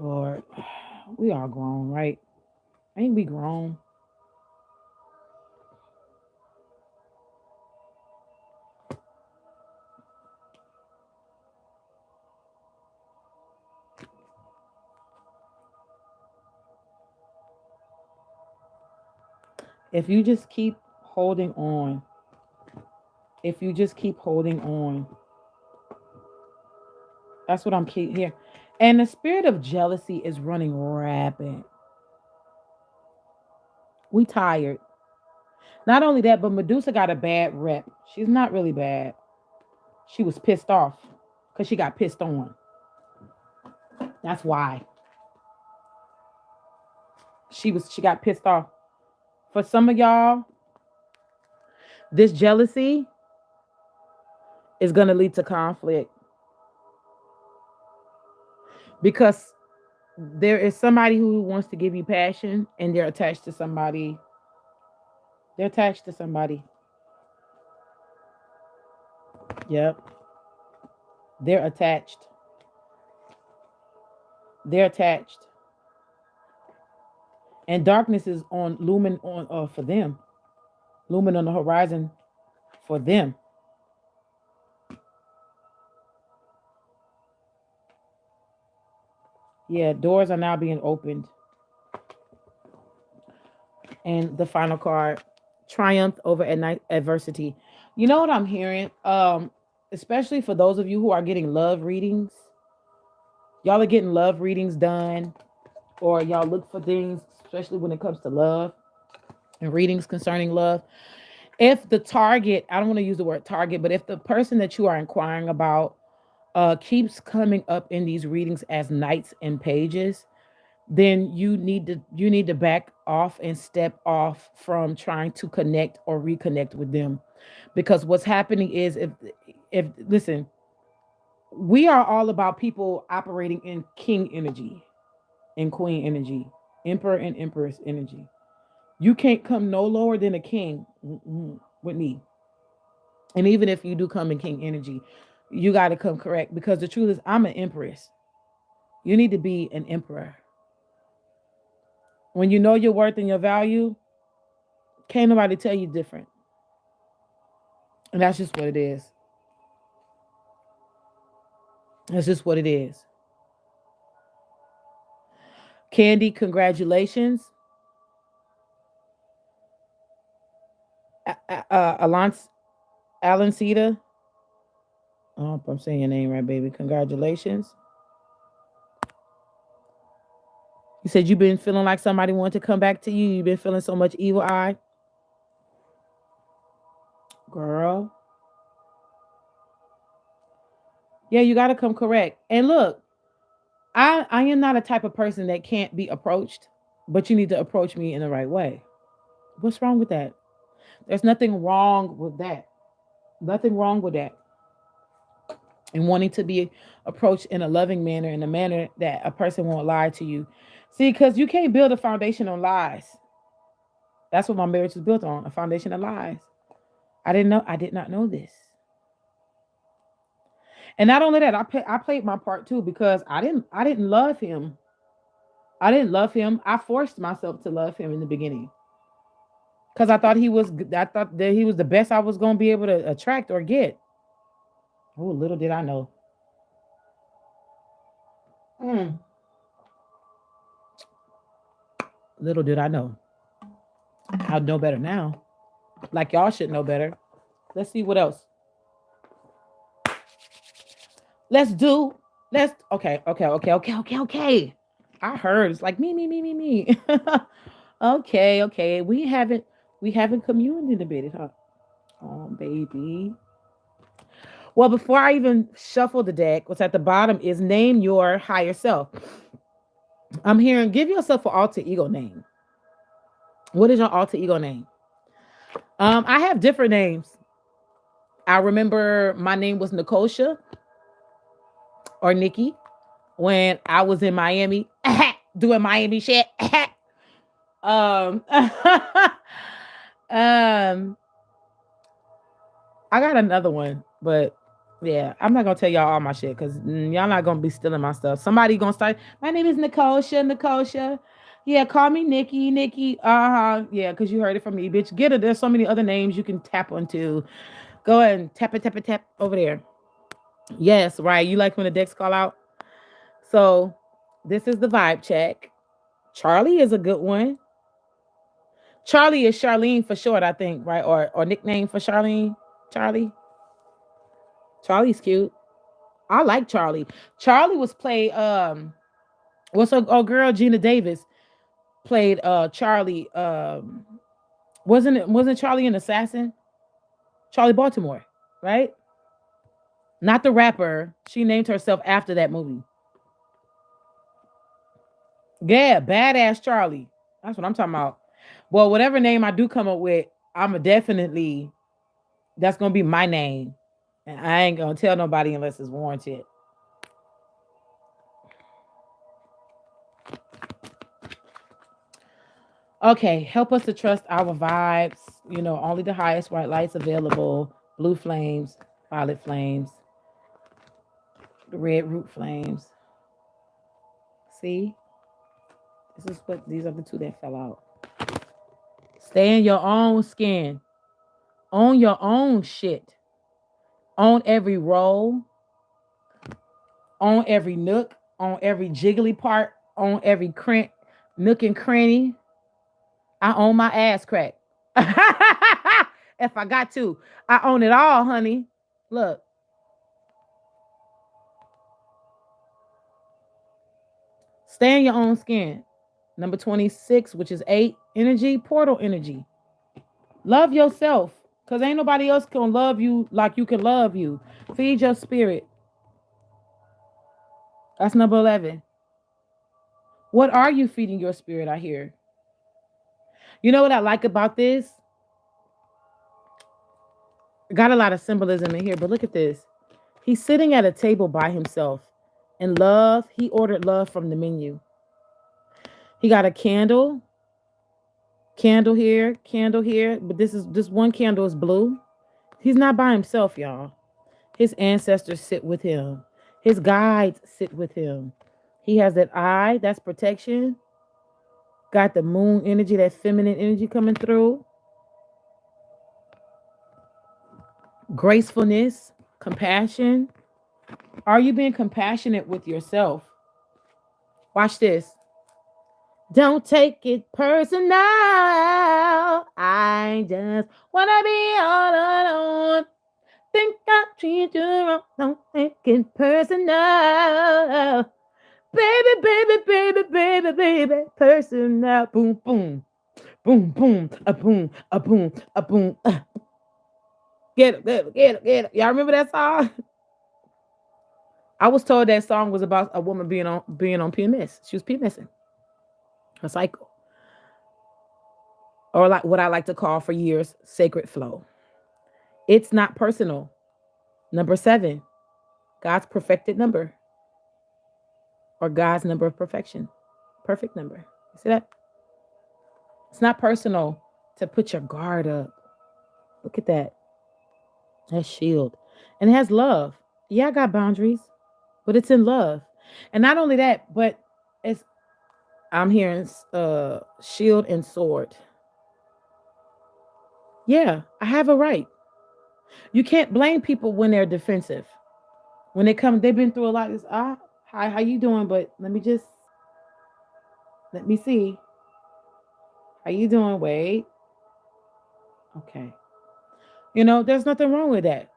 S2: Lord, we are grown, right? Ain't we grown? If you just keep holding on, if you just keep holding on, that's what I'm keep here. And the spirit of jealousy is running rapid. We tired. Not only that, but Medusa got a bad rep. She's not really bad. She was pissed off because she got pissed on. That's why. She got pissed off. For some of y'all, this jealousy is going to lead to conflict because there is somebody who wants to give you passion and they're attached to somebody. They're attached to somebody. Yep. They're attached. They're attached. And darkness is on looming on for them. Looming on the horizon for them. Yeah, doors are now being opened. And the final card, triumph over adversity. You know what I'm hearing? Especially for those of you who are getting love readings. Y'all are getting love readings done, or y'all look for things, especially when it comes to love and readings concerning love. If the target, I don't want to use the word target, but if the person that you are inquiring about keeps coming up in these readings as knights and pages, then you need to back off and step off from trying to connect or reconnect with them, because what's happening is if listen, we are all about people operating in king energy and queen energy, emperor and empress energy. You can't come no lower than a king with me. And even if you do come in king energy, you got to come correct, because the truth is I'm an empress. You need to be an emperor. When you know your worth and your value, can't nobody tell you different. And that's just what it is. That's just what it is. Candy, congratulations. Alance, Alancita. I hope I'm saying your name right, baby. Congratulations. You said you've been feeling like somebody wanted to come back to you. You've been feeling so much evil eye. Girl. Yeah, you got to come correct. And look, I am not a type of person that can't be approached, but you need to approach me in the right way. What's wrong with that? There's nothing wrong with that. Nothing wrong with that. And wanting to be approached in a loving manner, in a manner that a person won't lie to you. See, because you can't build a foundation on lies. That's what my marriage was built on, a foundation of lies. I did not know this. And not only that, I played my part too, because I didn't love him. I didn't love him. I forced myself to love him in the beginning. Because I thought that he was the best I was gonna be able to attract or get. Oh, little did I know. Mm, little did I know. I'd know better now. Like y'all should know better. Let's see what else. Let's do. Let's okay. I heard it's like me. Okay. We haven't communicated, huh? Oh, baby. Well, before I even shuffle the deck, what's at the bottom is name your higher self. I'm hearing give yourself an alter ego name. What is your alter ego name? I have different names. I remember my name was Nikosha or Nikki when I was in Miami doing Miami shit. um, um, I got another one, but yeah, I'm not gonna tell y'all all my shit because y'all not gonna be stealing my stuff. Somebody gonna start. My name is Nikosha. Yeah, call me Nikki. Yeah, because you heard it from me, bitch. Get it. There's so many other names you can tap onto. Go ahead and tap over there. Yes, right. You like when the decks call out. So this is the vibe check. Charlie is a good one. Charlie is Charlene for short, I think, right? Or nickname for Charlene. Charlie. Charlie's cute. I like Charlie. Charlie was played what's her girl Gina Davis played Charlie wasn't Charlie an assassin? Charlie Baltimore, right? Not the rapper. She named herself after that movie. Yeah, badass Charlie. That's what I'm talking about. Well, whatever name I do come up with, I'm a definitely that's gonna be my name. And I ain't gonna tell nobody unless it's warranted. Okay, help us to trust our vibes. Only the highest white lights available. Blue flames, violet flames, the red root flames. See? These are the two that fell out. Stay in your own skin. Own your own shit. Own every role. Own every nook. Own every jiggly part. Own every nook and cranny. I own my ass crack. If I got to. I own it all, honey. Look. Stay in your own skin. Number 26, which is 8, energy, portal energy. Love yourself. Because ain't nobody else can love you like you can love you. Feed your spirit. That's number 11. What are you feeding your spirit, I hear? You know what I like about this? I got a lot of symbolism in here, but look at this. He's sitting at a table by himself. And love, he ordered love from the menu. He got a candle here, but this one candle is blue. He's not by himself, y'all. His ancestors sit with him. His guides sit with him. He has that eye, that's protection. Got the moon energy, that feminine energy coming through. Gracefulness, compassion. Are you being compassionate with yourself? Watch this. Don't take it personal. I just want to be all alone. Think I treat you wrong. Don't take it personal. Baby, baby, baby, baby, baby. Personal. Boom, boom. Boom, boom. A boom, a boom, a boom. Get it, get it, get it, get it. Y'all remember that song? I was told that song was about a woman being on PMS. She was PMSing her cycle. Or like what I like to call for years, sacred flow. It's not personal. Number 7, God's perfected number. Or God's number of perfection. Perfect number. You see that? It's not personal to put your guard up. Look at that. That shield. And it has love. Yeah, I got boundaries, but it's in love. And not only that, but I'm hearing shield and sword. Yeah, I have a right. You can't blame people when they're defensive. When they've been through a lot. It's, hi, how you doing? But let me see. How you doing? Wait. Okay. There's nothing wrong with that.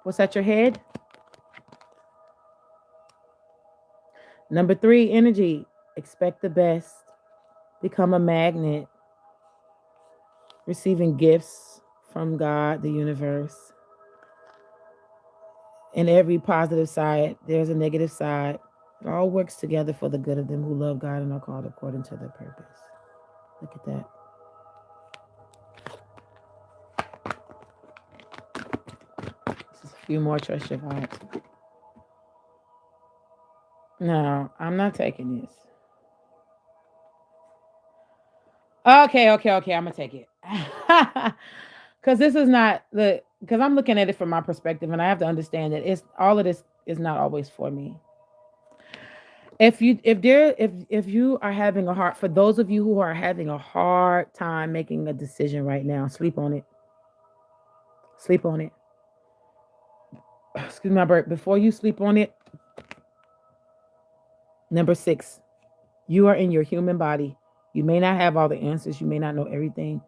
S2: What's at your head? Number 3, energy. Expect the best. Become a magnet. Receiving gifts from God, the universe. In every positive side, there's a negative side. It all works together for the good of them who love God and are called according to their purpose. Look at that. Just a few more trust your vibes. No, I'm not taking this. Okay. I'm gonna take it. Because this is not because I'm looking at it from my perspective, and I have to understand that it's all of this is not always for me. If you are having a hard, for those of you who are having a hard time making a decision right now, sleep on it. Sleep on it. Excuse my breath. Before you sleep on it, number 6, you are in your human body. You may not have all the answers. You may not know everything.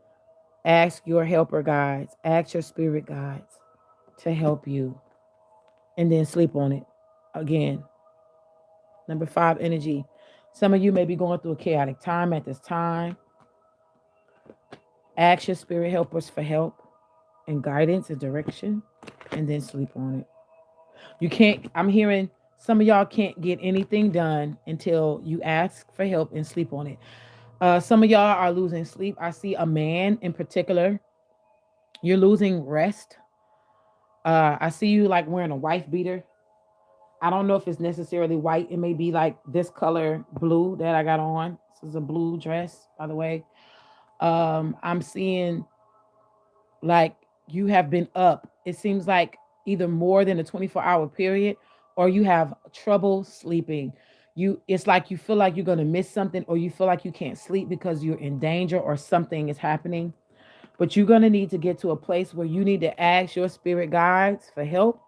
S2: Ask your helper guides. Ask your spirit guides to help you. And then sleep on it. Again. Number 5, energy. Some of you may be going through a chaotic time at this time. Ask your spirit helpers for help and guidance and direction. And then sleep on it. You can't, I'm hearing some of y'all can't get anything done until you ask for help and sleep on it. Some of y'all are losing sleep. I see a man in particular. You're losing rest. I see you like wearing a wife beater. I don't know if it's necessarily white. It may be like this color blue that I got on. This is a blue dress, by the way. I'm seeing like you have been up. It seems like either more than a 24-hour period or you have trouble sleeping. It's like you feel like you're going to miss something or you feel like you can't sleep because you're in danger or something is happening. But you're going to need to get to a place where you need to ask your spirit guides for help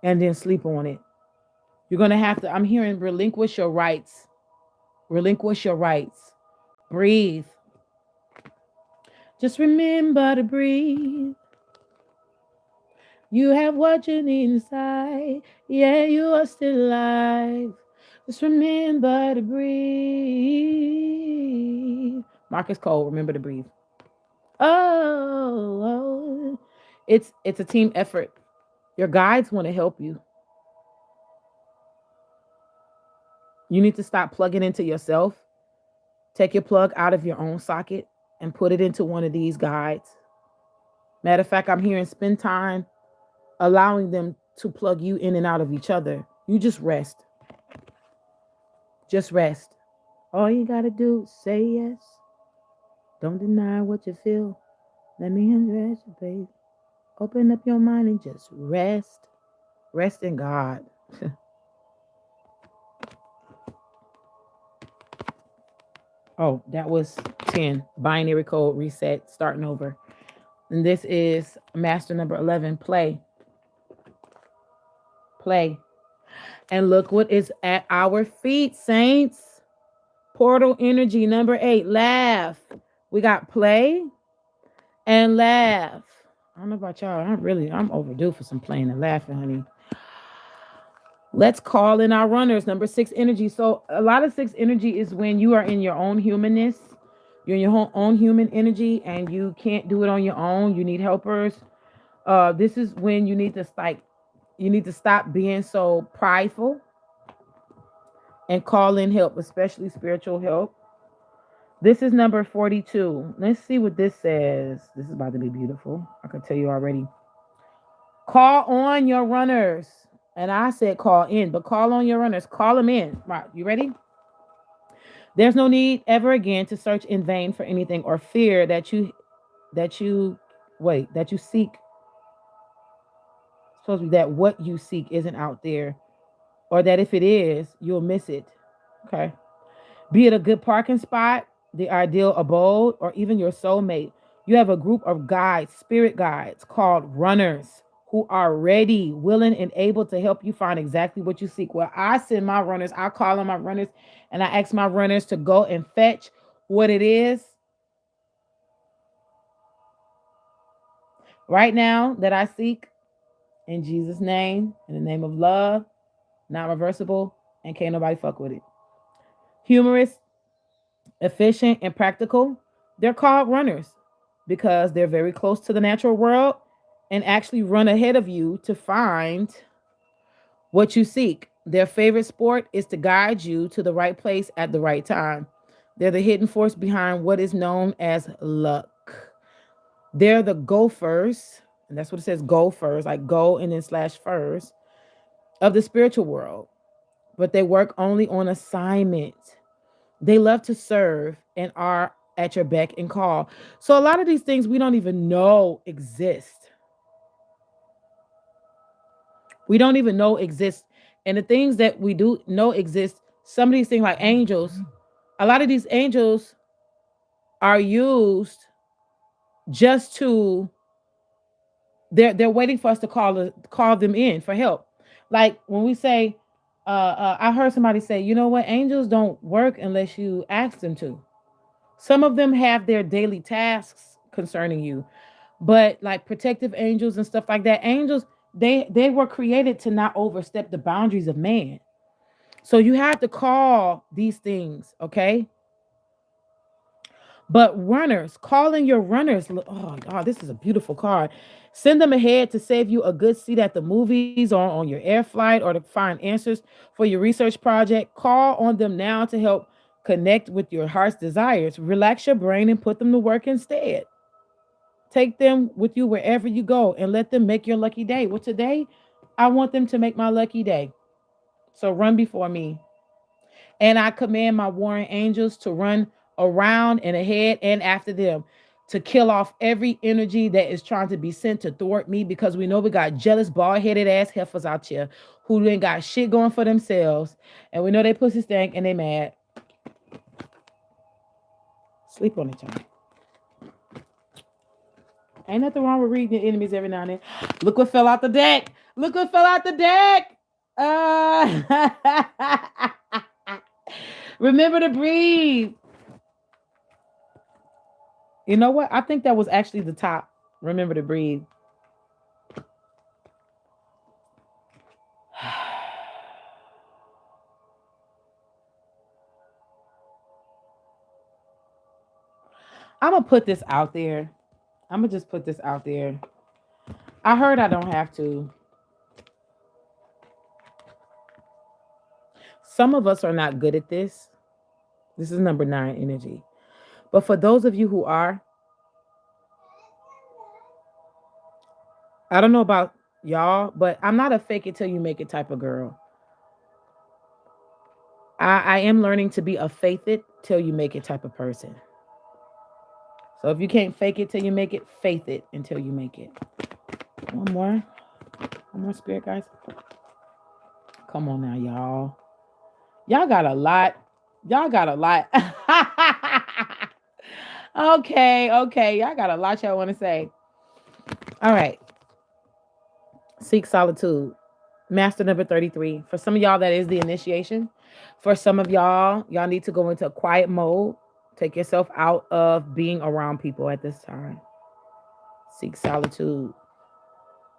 S2: and then sleep on it. You're going to have to, I'm hearing relinquish your rights. Relinquish your rights. Breathe. Just remember to breathe. You have what you need inside. Yeah, you are still alive. Just remember to breathe. Marcus Cole, remember to breathe. Oh. It's a team effort. Your guides want to help you. You need to stop plugging into yourself. Take your plug out of your own socket and put it into one of these guides. Matter of fact, I'm hearing spend time allowing them to plug you in and out of each other. You just rest. Just rest. All you gotta do is say yes. Don't deny what you feel. Let me undress you, babe. Open up your mind and just rest. Rest in God. Oh, that was 10. Binary code reset, starting over. And this is master number 11. Play. Play. And look what is at our feet, saints. Portal energy number 8. Laugh. We got play and laugh. I don't know about y'all. I'm overdue for some playing and laughing, honey. Let's call in our runners. Number 6 energy. So a lot of 6 energy is when you are in your own humanness. You're in your own human energy and you can't do it on your own. You need helpers. This is when you need to stop being so prideful and call in help, especially spiritual help. This is number 42. Let's see what this says. This is about to be beautiful. I can tell you already. Call on your runners. And I said call in, but call on your runners. Call them in. Right. You ready? There's no need ever again to search in vain for anything or fear that you seek. It's supposed to be that what you seek isn't out there, or that if it is, you'll miss it. Okay. Be it a good parking spot, the ideal abode, or even your soulmate. You have a group of guides, spirit guides called runners who are ready, willing, and able to help you find exactly what you seek. Well, I send my runners, I call on my runners, and I ask my runners to go and fetch what it is right now that I seek in Jesus' name, in the name of love, not reversible, and can't nobody fuck with it. Humorous, efficient, and practical. They're called runners because they're very close to the natural world and actually run ahead of you to find what you seek. Their favorite sport is to guide you to the right place at the right time. They're the hidden force behind what is known as luck. They're the gophers, and that's what it says, gophers, like go and then slash furs of the spiritual world. But they work only on assignment. They love to serve and are at your beck and call. So a lot of these things we don't even know exist. We don't even know exist. And the things that we do know exist, some of these things like angels, a lot of these angels are used just to they're waiting for us to call them in for help. Like when we say I heard somebody say, you know what, angels don't work unless you ask them to. Some of them have their daily tasks concerning you, but like protective angels and stuff like that, angels, they were created to not overstep the boundaries of man. So you have to call these things, okay? But runners, calling your runners. Oh God, this is a beautiful card. Send them ahead to save you a good seat at the movies or on your air flight or to find answers for your research project. Call on them now to help connect with your heart's desires. Relax your brain and put them to work instead. Take them with you wherever you go and let them make your lucky day. Well, today, I want them to make my lucky day. So run before me. And I command my warring angels to run around and ahead and after them to kill off every energy that is trying to be sent to thwart me, because we know we got jealous, bald-headed ass heifers out here who ain't got shit going for themselves. And we know they pussy stank and they mad. Sleep on it, y'all. Ain't nothing wrong with reading your enemies every now and then. Look what fell out the deck. Look what fell out the deck. Remember to breathe. You know what? I think that was actually the top. Remember to breathe. I'm going to put this out there. I'm going to just put this out there. I heard I don't have to. Some of us are not good at this. This is number 9 energy. But for those of you who are, I don't know about y'all, but I'm not a fake it till you make it type of girl. I am learning to be a faith it till you make it type of person. So if you can't fake it till you make it, faith it until you make it. One more spirit, guys. Come on now, y'all. Y'all got a lot. Okay. Y'all got a lot y'all want to say. All right. Seek solitude. Master number 33. For some of y'all, that is the initiation. For some of y'all need to go into a quiet mode. Take yourself out of being around people at this time. Seek solitude.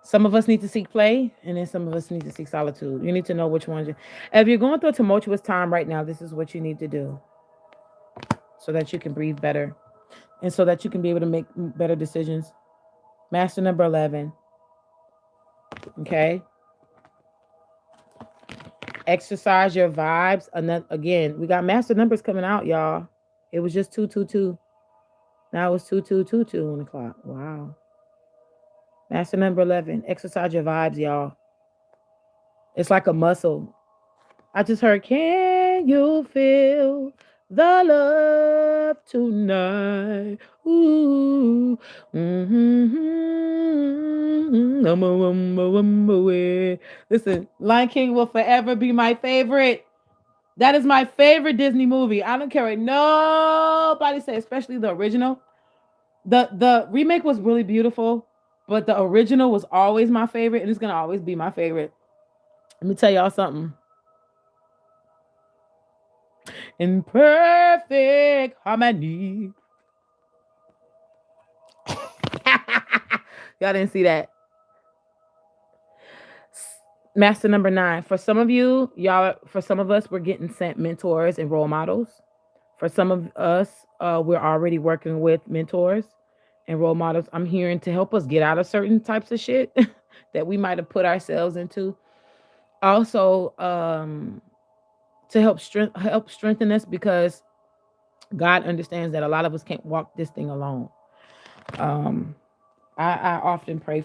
S2: Some of us need to seek play, and then some of us need to seek solitude. You need to know which ones. If you're going through a tumultuous time right now, this is what you need to do so that you can breathe better and so that you can be able to make better decisions. Master number 11. Okay. Exercise your vibes. Again, we got master numbers coming out, y'all. It was just 222. Now it's 2222 on the clock. Wow. Master number 11. Exercise your vibes, y'all. It's like a muscle. I just heard, can you feel the love tonight? Ooh. Listen, Lion King will forever be my favorite. That is my favorite Disney movie. I don't care what nobody says, especially the original. The remake was really beautiful, but the original was always my favorite, and it's gonna always be my favorite. Let me tell y'all something. In perfect harmony. Y'all didn't see that. Master number 9. For some of you, for some of us, we're getting sent mentors and role models. For some of us, we're already working with mentors and role models. I'm hearing to help us get out of certain types of shit that we might have put ourselves into. Also, to help strengthen us, because God understands that a lot of us can't walk this thing alone. I often pray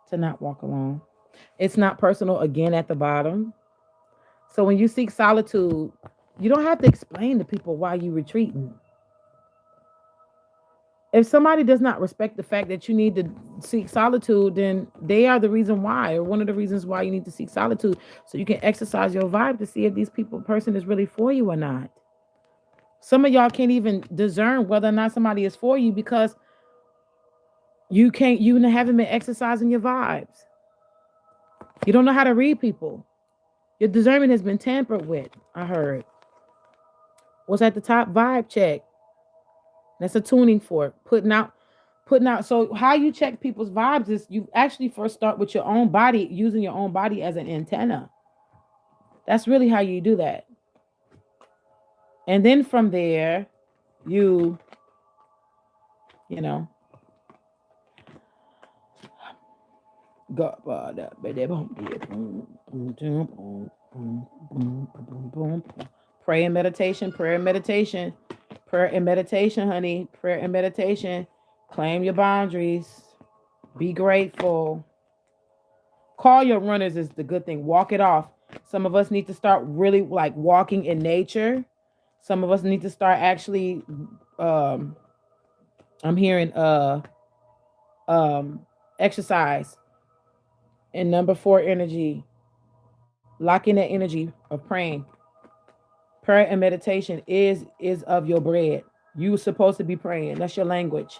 S2: to not walk alone. It's not personal, again, at the bottom. So when you seek solitude, you don't have to explain to people why you're retreating. If somebody does not respect the fact that you need to seek solitude, then they are the reason why, or one of the reasons why you need to seek solitude, so you can exercise your vibe to see if these person is really for you or not. Some of y'all can't even discern whether or not somebody is for you because you haven't been exercising your vibes. You don't know how to read people. Your discernment has been tampered with, I heard. What's at the top? Vibe check. That's a tuning fork. Putting out. So how you check people's vibes is you actually first start with your own body, using your own body as an antenna. That's really how you do that. And then from there, you know, go. Prayer and meditation. Prayer and meditation, honey. Prayer and meditation. Claim your boundaries. Be grateful. Call your runners is the good thing. Walk it off. Some of us need to start really like walking in nature. Some of us need to start actually um I'm hearing um exercise. And number 4 energy. Lock in that energy of praying. Prayer and meditation is of your bread. You supposed to be praying. That's your language.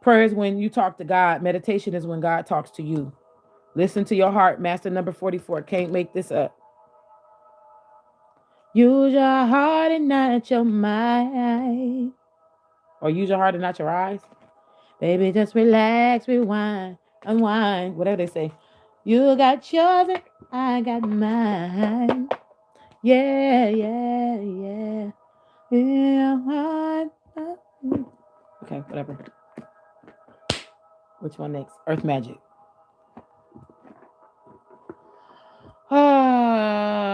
S2: Prayer is when you talk to God. Meditation is when God talks to you. Listen to your heart. Master number 44. Can't make this up. Use your heart and not your mind. Or use your heart and not your eyes. Baby, just relax, rewind, unwind. Whatever they say. You got yours and I got mine. Yeah, yeah, yeah. Yeah. Okay, whatever. Which one next? Earth Magic.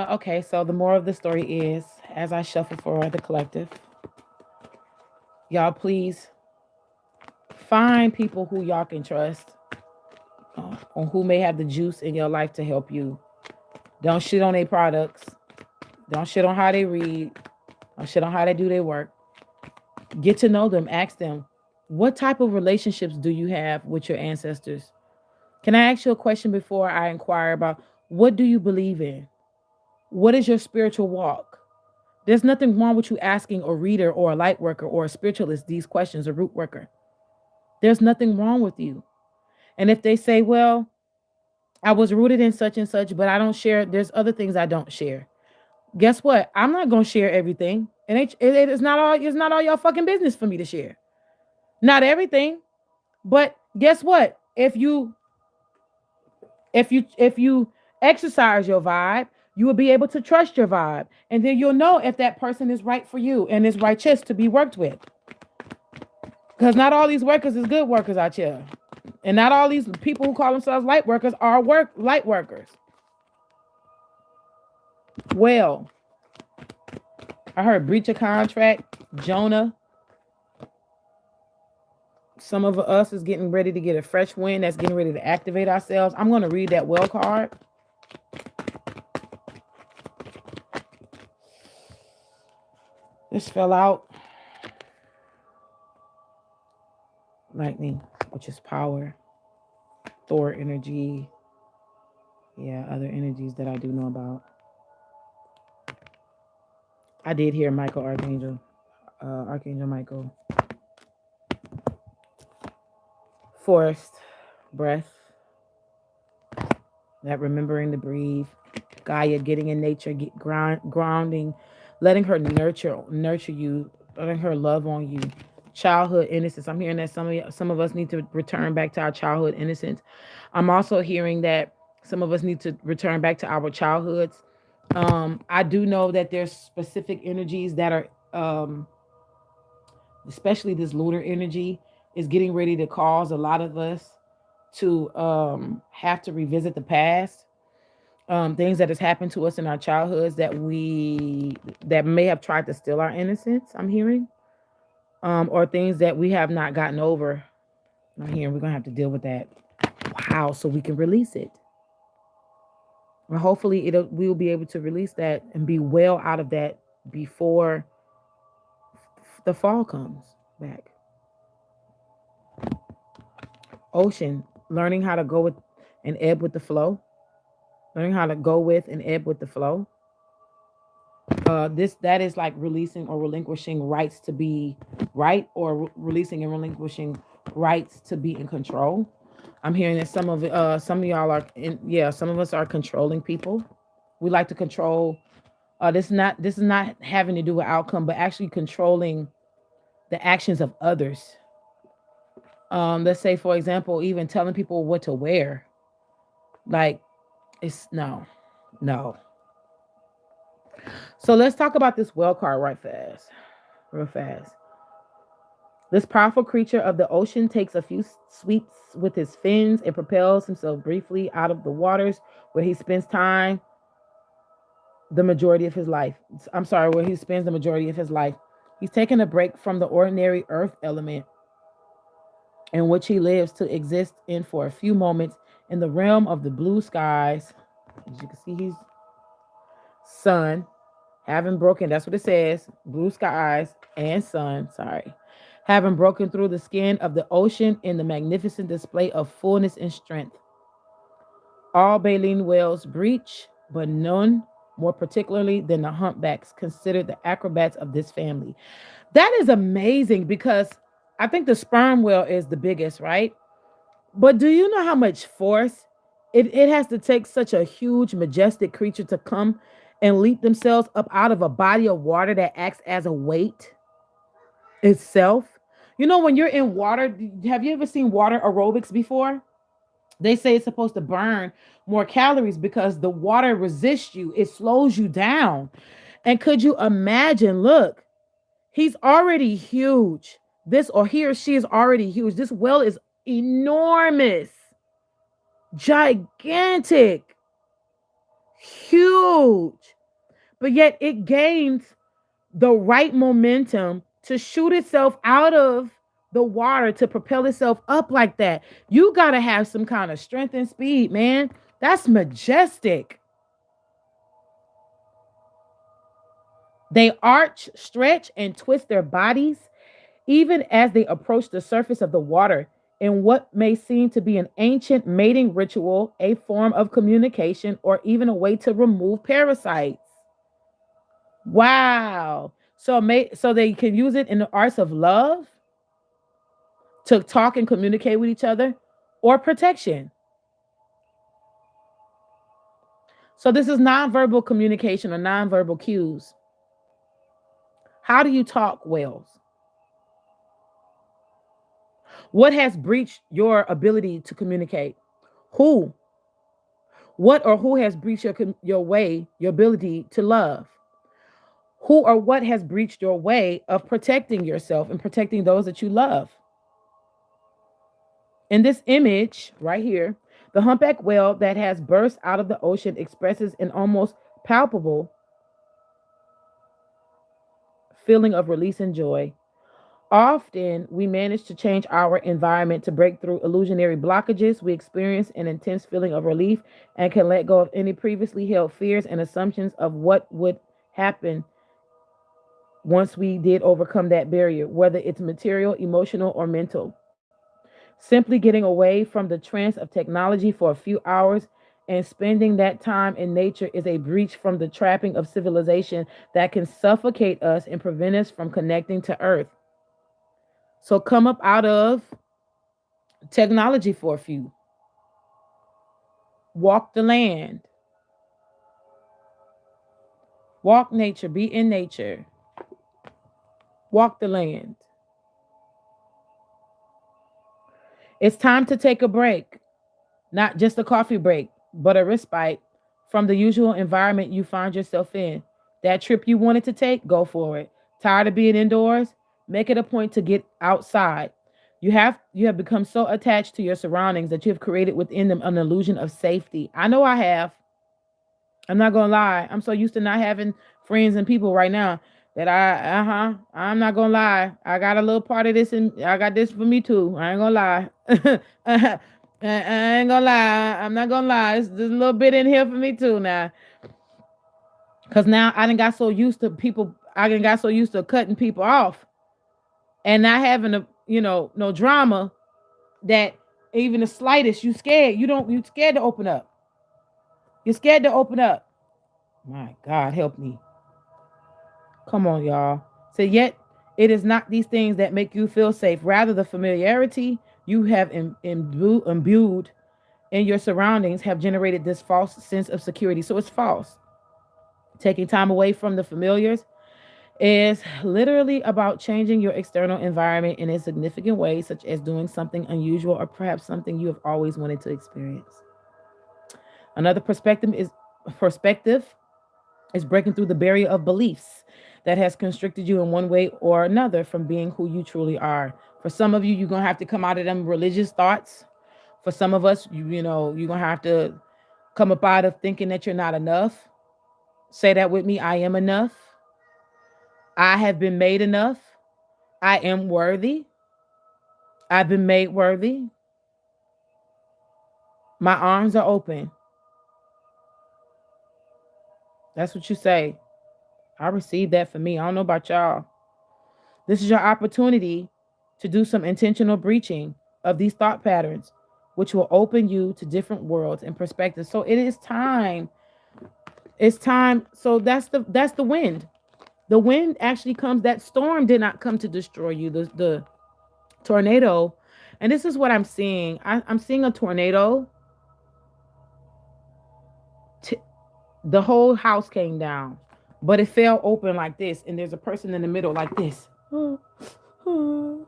S2: Okay, so the moral of the story is, as I shuffle for the collective, y'all please find people who y'all can trust, or who may have the juice in your life to help you. Don't shit on their products. Don't shit on how they read. Don't shit on how they do their work. Get to know them. Ask them, what type of relationships do you have with your ancestors? Can I ask you a question before I inquire about what do you believe in? What is your spiritual walk? There's nothing wrong with you asking a reader or a light worker or a spiritualist these questions, a root worker. There's nothing wrong with you. And if they say, well, I was rooted in such and such, but I don't share, there's other things I don't share. Guess what? I'm not gonna share everything. And it's not all your fucking business for me to share. Not everything. But guess what? If you exercise your vibe, you will be able to trust your vibe. And then you'll know if that person is right for you and is righteous to be worked with. Because not all these workers is good workers out here. And not all these people who call themselves light workers are light workers. Well, I heard breach of contract, Jonah. Some of us is getting ready to get a fresh wind that's getting ready to activate ourselves. I'm going to read that well card. This fell out. Lightning, which is power. Thor energy. Yeah, other energies that I do know about. I did hear Michael Archangel. Archangel Michael. Forest, breath, that remembering to breathe, Gaia getting in nature, grounding, letting her nurture you, letting her love on you. Childhood innocence. I'm hearing that some of us need to return back to our childhood innocence. I'm also hearing that some of us need to return back to our childhoods. I do know that there's specific energies that are, especially this lunar energy, is getting ready to cause a lot of us to have to revisit the past, things that has happened to us in our childhoods that may have tried to steal our innocence. I'm hearing, or things that we have not gotten over. I'm hearing we're gonna have to deal with that. Wow, so we can release it. Well, hopefully, we will be able to release that and be well out of that before the fall comes back. Ocean, learning how to go with and ebb with the flow. Learning how to go with and ebb with the flow. That is like releasing or relinquishing rights to be right, or releasing and relinquishing rights to be in control. I'm hearing that some of y'all are some of us are controlling people. We like to control. This is not having to do with outcome, but actually controlling the actions of others. Let's say, for example, even telling people what to wear. Like, it's no. So let's talk about this well card real fast. This powerful creature of the ocean takes a few sweeps with his fins and propels himself briefly out of the waters where he spends the majority of his life. Where he spends the majority of his life. He's taking a break from the ordinary earth element in which he lives to exist in for a few moments in the realm of the blue skies. As you can see, he's sun, having broken, that's what it says, blue skies and sun, sorry. Having broken through the skin of the ocean in the magnificent display of fullness and strength. All baleen whales breach, but none more particularly than the humpbacks, considered the acrobats of this family. That is amazing because I think the sperm whale is the biggest, right? But do you know how much force it has to take such a huge, majestic creature to come and leap themselves up out of a body of water that acts as a weight itself? You know, when you're in water, have you ever seen water aerobics before? They say it's supposed to burn more calories because the water resists you, it slows you down. And could you imagine? Look, he's already huge. This or he or she is already huge. This whale is enormous, gigantic, huge. But yet it gains the right momentum to shoot itself out of the water to propel itself up like that. You got to have some kind of strength and speed, man. That's majestic. They arch, stretch, and twist their bodies even as they approach the surface of the water in what may seem to be an ancient mating ritual, a form of communication, or even a way to remove parasites. Wow. So they can use it in the arts of love to talk and communicate with each other or protection. So this is nonverbal communication or nonverbal cues. How do you talk, whales? What has breached your ability to communicate? Who? What or who has breached your way, your ability to love? Who or what has breached your way of protecting yourself and protecting those that you love? In this image right here, the humpback whale that has burst out of the ocean expresses an almost palpable feeling of release and joy. Often, we manage to change our environment to break through illusionary blockages. We experience an intense feeling of relief and can let go of any previously held fears and assumptions of what would happen once we did overcome that barrier, whether it's material, emotional, or mental. Simply getting away from the trance of technology for a few hours and spending that time in nature is a breach from the trapping of civilization that can suffocate us and prevent us from connecting to Earth. So come up out of technology for a few. Walk the land. Walk nature. Be in nature. Walk the land. It's time to take a break. Not just a coffee break, but a respite from the usual environment you find yourself in. That trip you wanted to take, go for it. Tired of being indoors? Make it a point to get outside. You have become so attached to your surroundings that you have created within them an illusion of safety. I know I have. I'm not gonna lie. I'm so used to not having friends and people right now that I'm not gonna lie. I got a little part of this and I got this for me too. I ain't gonna lie. I ain't gonna lie. I'm not gonna lie. There's a little bit in here for me too now. Cause now I done got so used to people. I done got so used to cutting people off and not having no drama that even the slightest you scared. You scared to open up. You're scared to open up. My God, help me. Come on, y'all. So yet it is not these things that make you feel safe. Rather, the familiarity you have imbued in your surroundings have generated this false sense of security. So it's false. Taking time away from the familiars is literally about changing your external environment in a significant way, such as doing something unusual or perhaps something you have always wanted to experience. Another perspective is breaking through the barrier of beliefs that has constricted you in one way or another from being who you truly are. For some of you, you're gonna have to come out of them religious thoughts. For some of us, you're gonna have to come up out of thinking that you're not enough. Say that with me. I am enough. I have been made enough. I am worthy. I've been made worthy. My arms are open. That's what you say. I received that for me. I don't know about y'all. This is your opportunity to do some intentional breaching of these thought patterns, which will open you to different worlds and perspectives. So it is time. It's time. So that's the wind. The wind actually comes. That storm did not come to destroy you. The tornado, and this is what I'm seeing. I'm seeing a tornado. The whole house came down, but it fell open like this, and there's a person in the middle like this, like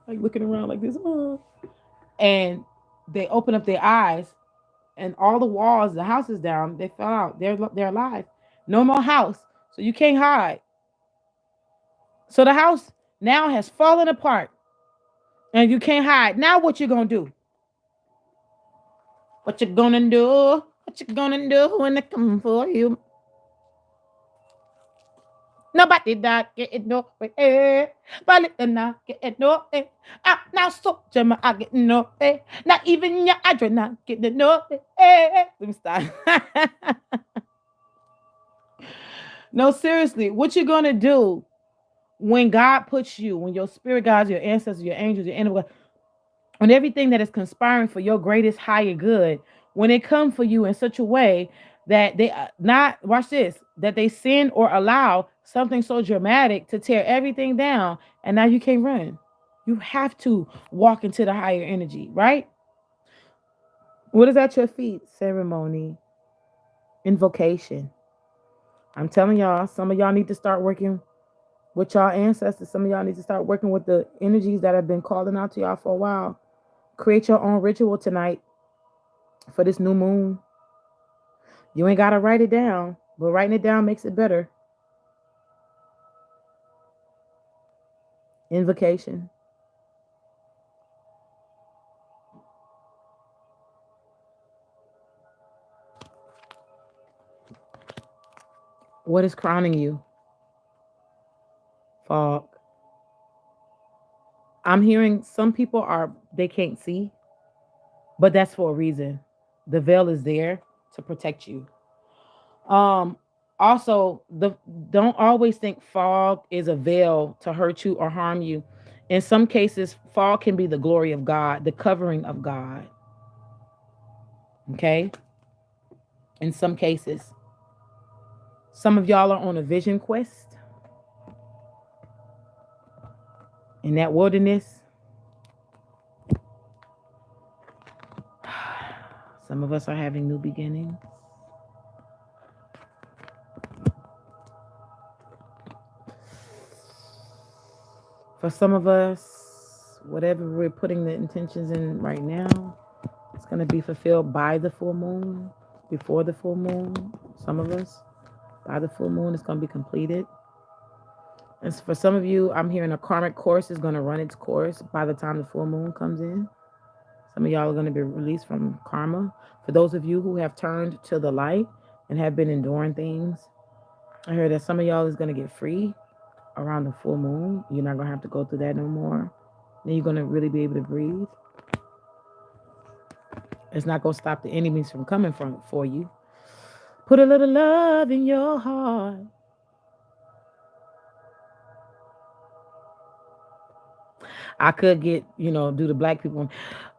S2: looking around like this, and they open up their eyes, and all the walls, the house is down. They fell out. They're alive. No more house, so you can't hide. So the house now has fallen apart, and you can't hide. Now what you gonna do? What you gonna do? What you gonna do when they come for you? Nobody not getting no way. But it not getting no way. I'm now so Gemma, I get no way. Not even your address not getting no way. Let me stop. No, seriously, what you gonna do when God puts you, when your spirit guides, your ancestors, your angels, your animal, when everything that is conspiring for your greatest higher good, when it comes for you in such a way that they not watch this, that they send or allow something so dramatic to tear everything down, and now you can't run. You have to walk into the higher energy, right? What is at your feet? Ceremony, invocation. I'm telling y'all, some of y'all need to start working with y'all ancestors. Some of y'all need to start working with the energies that have been calling out to y'all for a while. Create your own ritual tonight for this new moon. You ain't got to write it down, but writing it down makes it better. Invocation. What is crowning you? Fog. I'm hearing some people they can't see, but that's for a reason. The veil is there to protect you. Um, Also, don't always think fog is a veil to hurt you or harm you. In some cases, fog can be the glory of God, the covering of God. Okay? In some cases. Some of y'all are on a vision quest in that wilderness. Some of us are having new beginnings. For some of us, whatever we're putting the intentions in right now, it's going to be fulfilled by the full moon, before the full moon. Some of us, by the full moon, it's going to be completed. And for some of you, I'm hearing a karmic course is going to run its course by the time the full moon comes in. Some of y'all are going to be released from karma. For those of you who have turned to the light and have been enduring things, I heard that some of y'all is going to get free around the full moon. You're not going to have to go through that no more. Then you're going to really be able to breathe. It's not going to stop the enemies from coming for you. Put a little love in your heart. I could get, do the black people.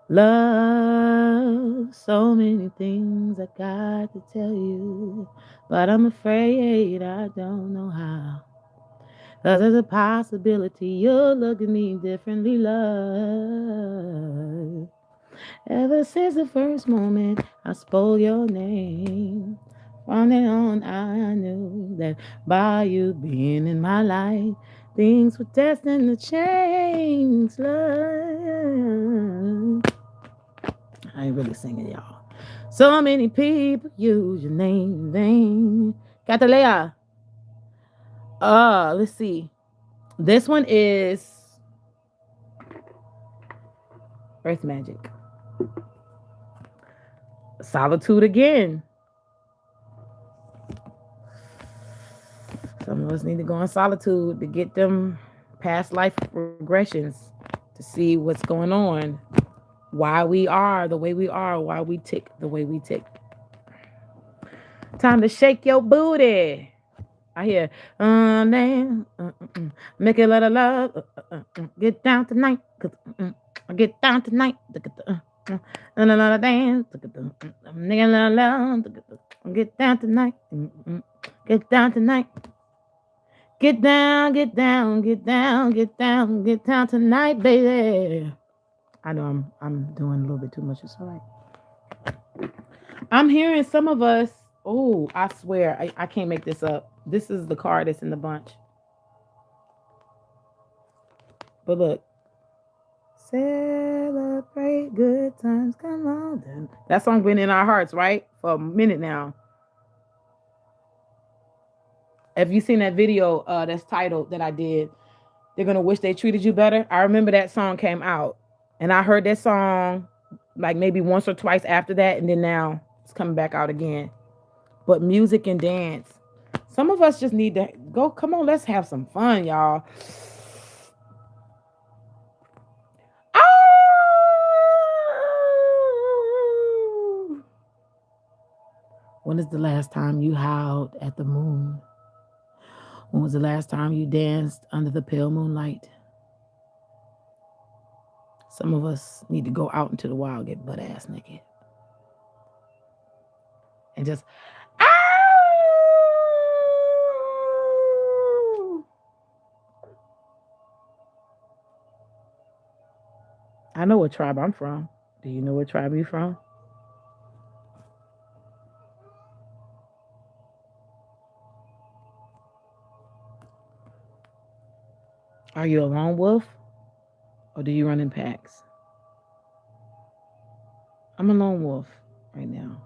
S2: Love, so many things I got to tell you, but I'm afraid I don't know how. 'Cause there's a possibility you'll look at me differently, love. Ever since the first moment I spoke your name, from then on I knew that by you being in my life, things were destined to change, love. I ain't really singing, y'all. So many people use your name in vain. Catalea. Let's see. This one is Earth Magic. Solitude again. Some of us need to go in solitude to get them past life regressions to see what's going on, why we are the way we are, why we tick the way we tick. Time to shake your booty. I hear, damn, make it let a love, get down tonight, get down tonight, another dance, nigga love, get down tonight, get down tonight, get down, get down, get down, get down, get down tonight, baby. I know I'm doing a little bit too much. It's all right. I'm hearing some of us. Oh, I swear, I can't make this up. This is the card that's in the bunch. But look. Celebrate good times, come on. Then. That song been in our hearts, right? For a minute now. Have you seen that video that's titled that I did? They're gonna wish they treated you better. I remember that song came out. And I heard that song like maybe once or twice after that. And then now it's coming back out again. But music and dance. Some of us just need to go. Come on, let's have some fun, y'all. When is the last time you howled at the moon? When was the last time you danced under the pale moonlight? Some of us need to go out into the wild, get butt ass naked. And just, I know what tribe I'm from. Do you know what tribe you're from? Are you a lone wolf? Or do you run in packs? I'm a lone wolf right now.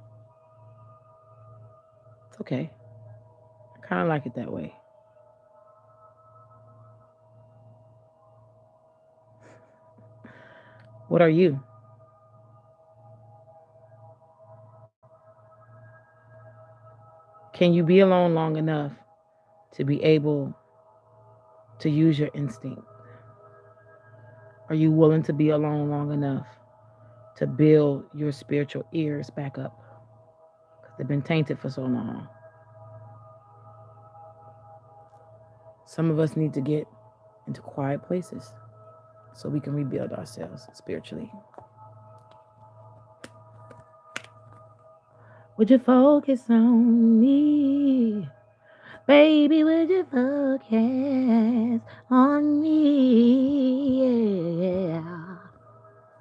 S2: It's okay. I kind of like it that way. What are you? Can you be alone long enough to be able to use your instinct? Are you willing to be alone long enough to build your spiritual ears back up? Because they've been tainted for so long. Some of us need to get into quiet places so we can rebuild ourselves spiritually. Would you focus on me? Baby, would you focus on me? Yeah.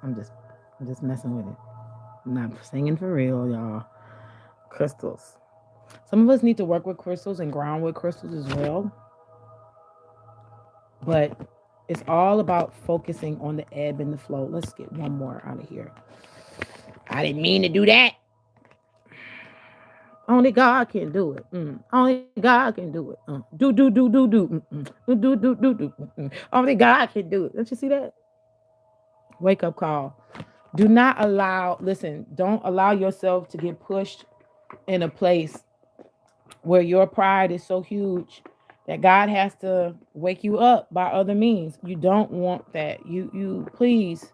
S2: I'm just messing with it. I'm not singing for real, y'all. Crystals. Some of us need to work with crystals and ground with crystals as well. But it's all about focusing on the ebb and the flow. Let's get one more out of here. I didn't mean to do that. Only God can do it. Only God can do it. Do. Only God can do it. Don't you see that? Wake up call. Do not allow, don't allow yourself to get pushed in a place where your pride is so huge that God has to wake you up by other means. You don't want that. You please.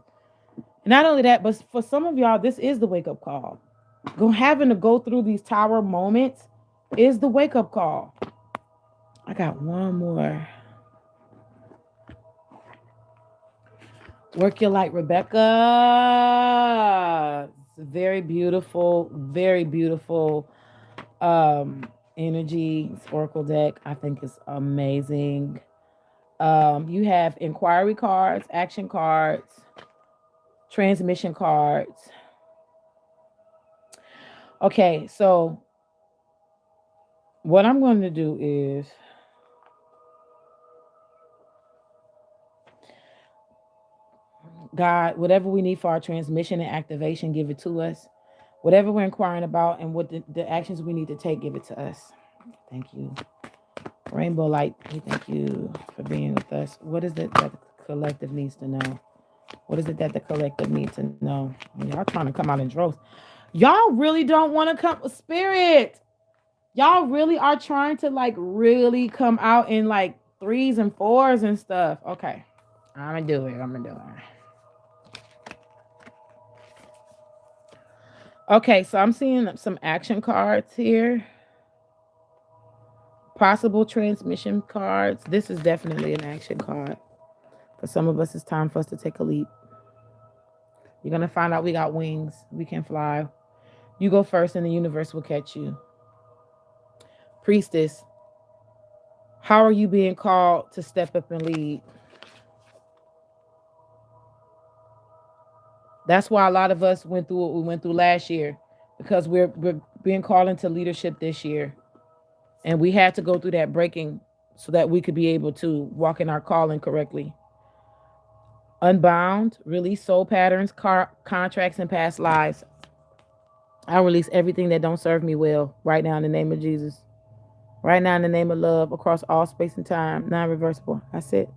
S2: Not only that, but for some of y'all, this is the wake up call. Having to go through these tower moments is the wake up call. I got one more. Work your light, Rebecca. It's very beautiful, energy. It's Oracle deck. I think it's amazing. You have inquiry cards, action cards, transmission cards. Okay, so what I'm going to do is God, whatever we need for our transmission and activation, give it to us. Whatever we're inquiring about and what the actions we need to take, give it to us. Thank you. Rainbow Light, we thank you for being with us. What is it that the collective needs to know? What is it that the collective needs to know? Y'all trying to come out in droves. Y'all really don't want to come with spirit. Y'all really are trying to like really come out in like threes and fours and stuff. Okay. I'm gonna do it. I'm gonna do it. Okay, so I'm seeing some action cards here. Possible transmission cards. This is definitely an action card. For some of us, it's time for us to take a leap. You're gonna find out we got wings. We can fly. You go first and the universe will catch you. Priestess, how are you being called to step up and lead? That's why a lot of us went through what we went through last year, because we're being called into leadership this year. And we had to go through that breaking so that we could be able to walk in our calling correctly. Unbound, release soul patterns, contracts, and past lives. I release everything that don't serve me well right now in the name of Jesus. Right now in the name of love across all space and time, non-reversible. That's it.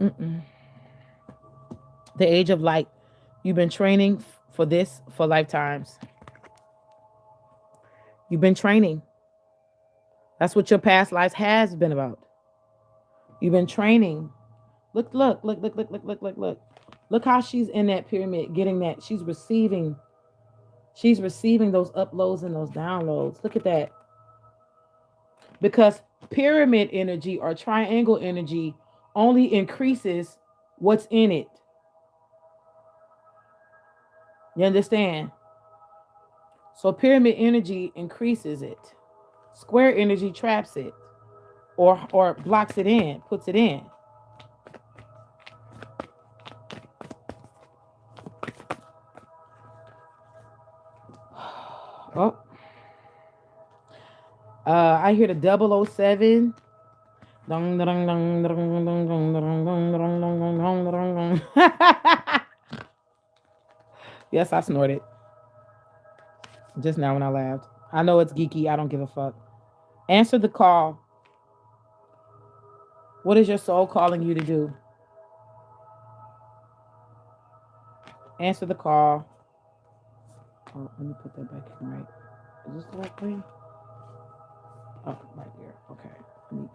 S2: Mm-mm. The age of light. You've been training for this for lifetimes. You've been training. That's what your past lives has been about. You've been training. Look. Look how she's in that pyramid getting that. She's receiving those uploads and those downloads. Look at that. Because pyramid energy or triangle energy only increases what's in it. You understand? So pyramid energy increases it. Square energy traps it or blocks it in, puts it in. Oh, I hear the 007. Yes, I snorted just now when I laughed. I know it's geeky. I don't give a fuck. Answer the call. What is your soul calling you to do? Answer the call. Oh, let me put that back in right. Is this the right thing? Oh, right there. Okay. Let me.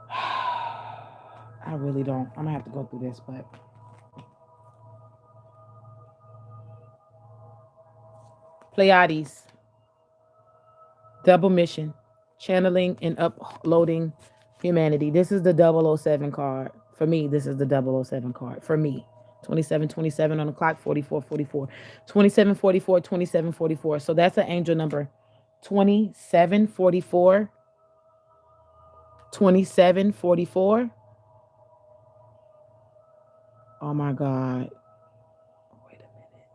S2: I really don't. I'm gonna have to go through this, but Pleiades, double mission, channeling and uploading humanity. This is the 007 card. For me, this is the 007 card. For me. 2727 on the clock, 4444. 2744, 2744. So that's an angel number. 2744. 2744. Oh my God. Wait a minute.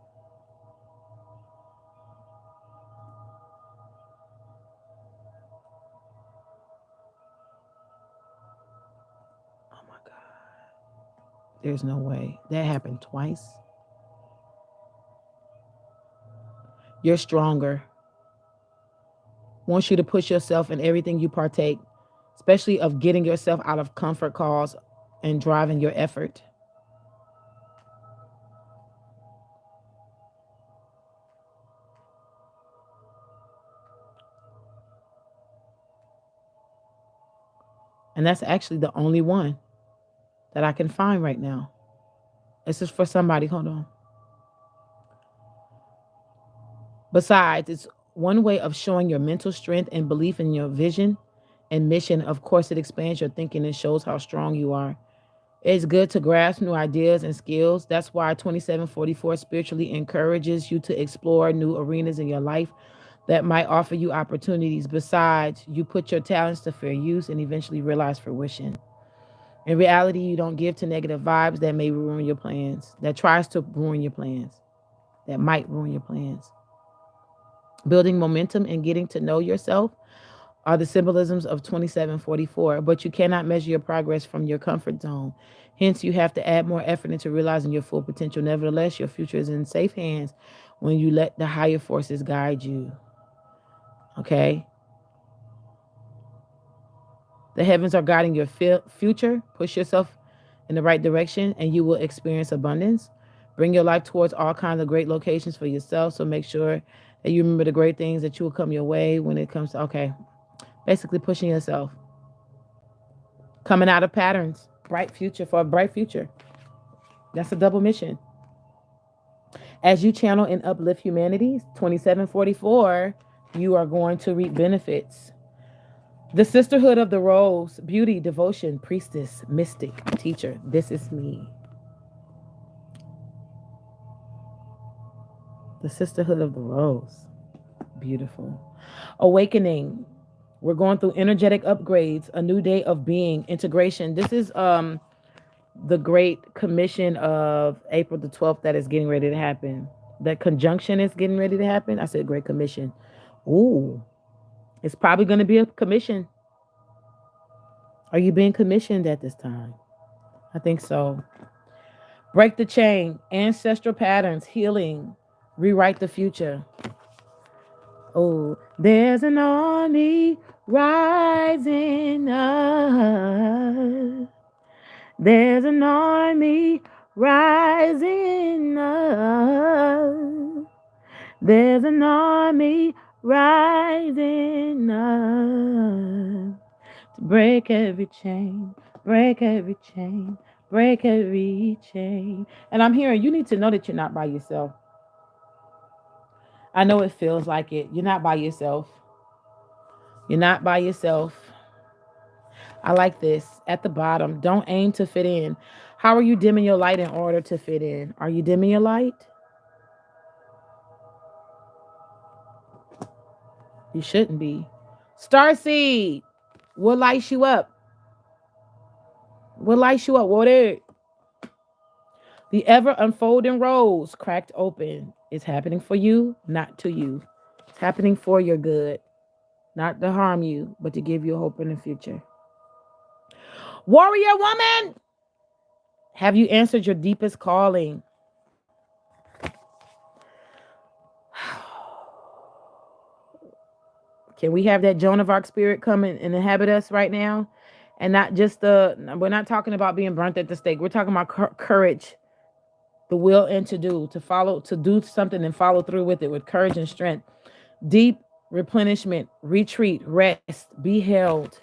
S2: Oh my God. There's no way. That happened twice. You're stronger. Wants you to push yourself in everything you partake, especially of getting yourself out of comfort calls and driving your effort. And that's actually the only one that I can find right now. This is for somebody. Hold on. Besides, it's one way of showing your mental strength and belief in your vision and mission. Of course, it expands your thinking and shows how strong you are. It's good to grasp new ideas and skills. That's why 2744 spiritually encourages you to explore new arenas in your life that might offer you opportunities. Besides, you put your talents to fair use and eventually realize fruition. In reality, you don't give to negative vibes that may ruin your plans, that tries to ruin your plans, that might ruin your plans. Building momentum and getting to know yourself are the symbolisms of 2744, but you cannot measure your progress from your comfort zone. Hence, you have to add more effort into realizing your full potential. Nevertheless, your future is in safe hands when you let the higher forces guide you. Okay? The heavens are guiding your future. Push yourself in the right direction and you will experience abundance. Bring your life towards all kinds of great locations for yourself. So make sure that you remember the great things that you will come your way when it comes to, okay, basically pushing yourself. Coming out of patterns. Bright future for a bright future. That's a double mission. As you channel and uplift humanity, 2744, you are going to reap benefits. The sisterhood of the rose, beauty, devotion, priestess, mystic, teacher. This is me. The sisterhood of the rose. Beautiful. Awakening. We're going through energetic upgrades, a new day of being, integration. This is the great commission of April the 12th that is getting ready to happen. That conjunction is getting ready to happen. I said great commission. Ooh, it's probably going to be a commission. Are you being commissioned at this time? I think so. Break the chain, ancestral patterns, healing, rewrite the future. Oh, there's an army rising up. There's an army rising up. There's an army rising up. To break every chain, break every chain, break every chain. And I'm hearing you need to know that you're not by yourself. I know it feels like it. You're not by yourself. You're not by yourself. I like this. At the bottom, don't aim to fit in. How are you dimming your light in order to fit in? Are you dimming your light? You shouldn't be. Starseed, what lights you up? What lights you up? What is? The ever unfolding rose cracked open. It's happening for you, not to you. It's happening for your good, not to harm you, but to give you hope in the future. Warrior woman, have you answered your deepest calling? Can we have that Joan of Arc spirit come and inhabit us right now? And not just we're not talking about being burnt at the stake. We're talking about courage, the will and to do something and follow through with it with courage and strength. Deep replenishment, retreat, rest, be held.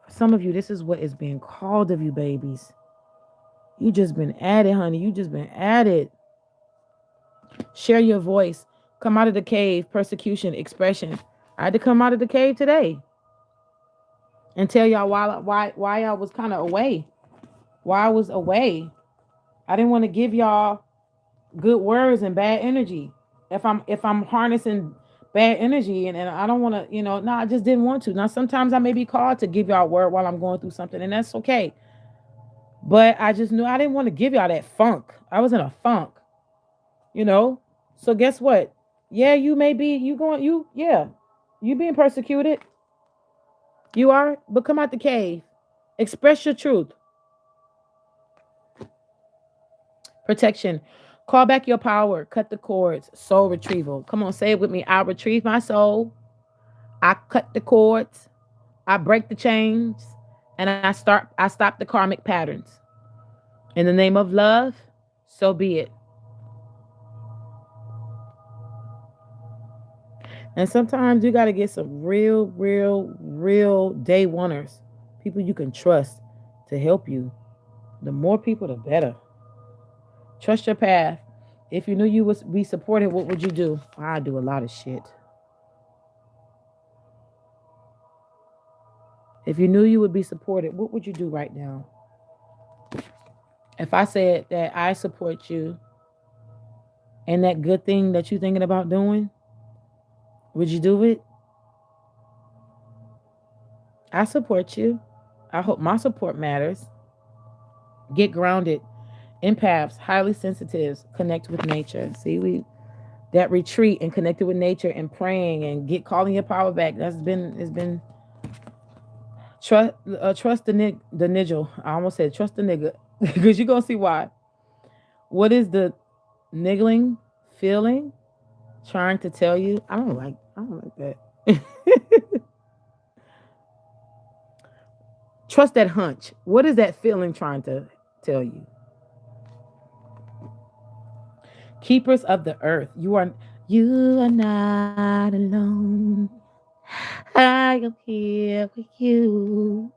S2: For some of you, this is what is being called of you, babies. You just been at it, honey. You just been at it. Share your voice. Come out of the cave, persecution, expression. I had to come out of the cave today and tell y'all why I was kind of away. Why I was away. I didn't want to give y'all good words and bad energy. If I'm harnessing bad energy and I don't want to, I just didn't want to. Now sometimes I may be called to give y'all a word while I'm going through something, and that's okay. But I just knew I didn't want to give y'all that funk. I was in a funk, So guess what? Yeah, you may be you being persecuted. You are, but come out the cave. Express your truth. Protection. Call back your power. Cut the cords. Soul retrieval. Come on, say it with me. I retrieve my soul. I cut the cords. I break the chains. And I stop the karmic patterns. In the name of love, so be it. And sometimes you got to get some real day oneers. People you can trust to help you. The more people, the better. Trust your path. If you knew you would be supported, what would you do? I do a lot of shit. If you knew you would be supported, what would you do right now? If I said that I support you and that good thing that you're thinking about doing, would you do it? I support you. I hope my support matters. Get grounded. Empaths, highly sensitives, connect with nature. See, that retreat and connected with nature and praying and calling your power back. It's been trust the niggle. I almost said trust the nigga because you're gonna see why. What is the niggling feeling trying to tell you? I don't like that. Trust that hunch. What is that feeling trying to tell you? Keepers of the earth. You are not alone. I am here with you.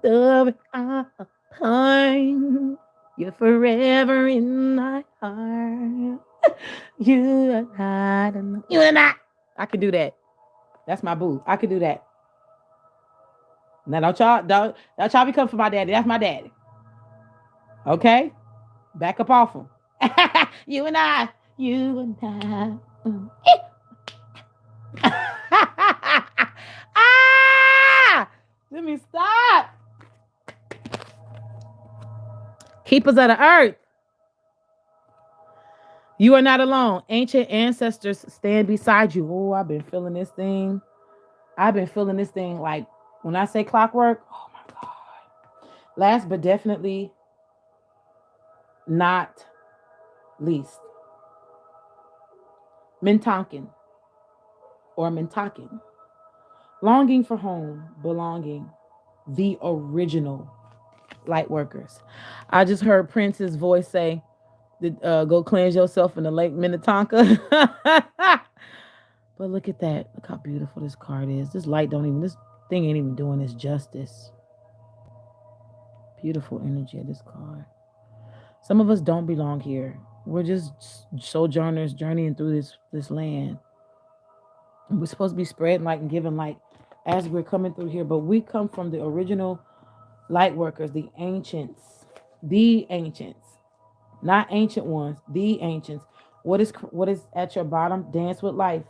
S2: Though I'm apart, you're forever in my heart. You are not alone. You are not. I can do that. That's my boo. I can do that. Now don't y'all be coming for my daddy. That's my daddy. Okay? Back up off him. You and I. You and I. Ah! Let me stop. Keepers of the earth. You are not alone. Ancient ancestors stand beside you. Oh, I've been feeling this thing. I've been feeling this thing like when I say clockwork. Oh my God. Last but definitely not least, Mintonkin or Mintakin. Longing for home, belonging, the original light workers. I just heard Prince's voice say, go cleanse yourself in the Lake Minnetonka. But look at that. Look how beautiful this card is. This thing ain't even doing this justice. Beautiful energy of this card. Some of us don't belong here. We're just sojourners journeying through this land. And we're supposed to be spreading light and giving light as we're coming through here. But we come from the original light workers, the ancients. The ancients. Not ancient ones, the ancients. What is at your bottom? Dance with life.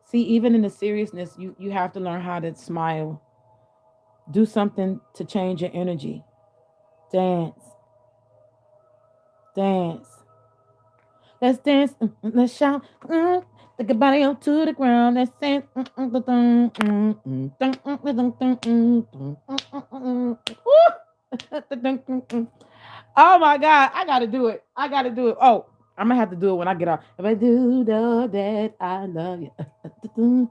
S2: See, even in the seriousness, you have to learn how to smile. Do something to change your energy. Dance. Dance. Let's dance. Let's shout. Take your body up to the ground. Let's dance. Oh my God, I gotta do it. I gotta do it. Oh, I'm gonna have to do it when I get off. If I do know that I love you. I do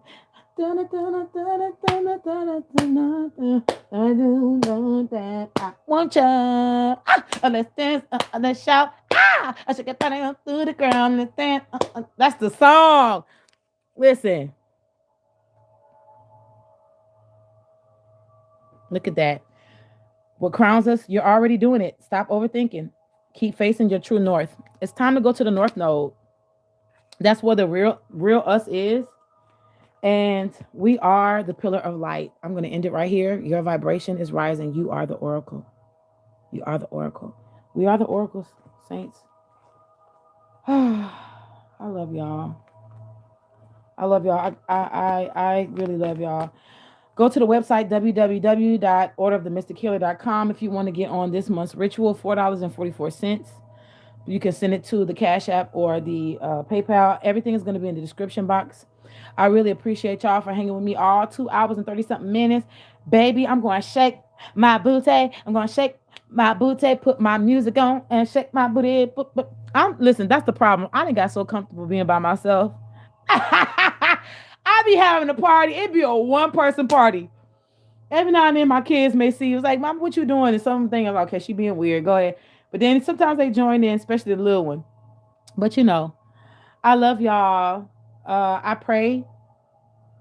S2: know that I want you. Let's dance, let's shout. I should get body up through the ground. Let's dance. That's the song. Listen. Look at that. What crowns us, you're already doing it. Stop overthinking. Keep facing your true north. It's time to go to the north node. That's where the real us is. And we are the pillar of light. I'm going to end it right here. Your vibration is rising. You are the oracle. You are the oracle. We are the oracles, saints. I love y'all. I love y'all. I really love y'all. Go to the website, www.orderofthemystichealer.com if you want to get on this month's ritual, $4.44. You can send it to the Cashapp or the PayPal. Everything is going to be in the description box. I really appreciate y'all for hanging with me all 2 hours and 30-something minutes. Baby, I'm going to shake my booty. I'm going to shake my booty, put my music on, and shake my booty. Listen, that's the problem. I done got so comfortable being by myself. I be having a party. It be a one-person party. Every now and then my kids may see, it was like, Mom, what you doing? And some thing, I'm like, okay, she being weird. Go ahead. But then sometimes they join in, especially the little one. But I love y'all. I pray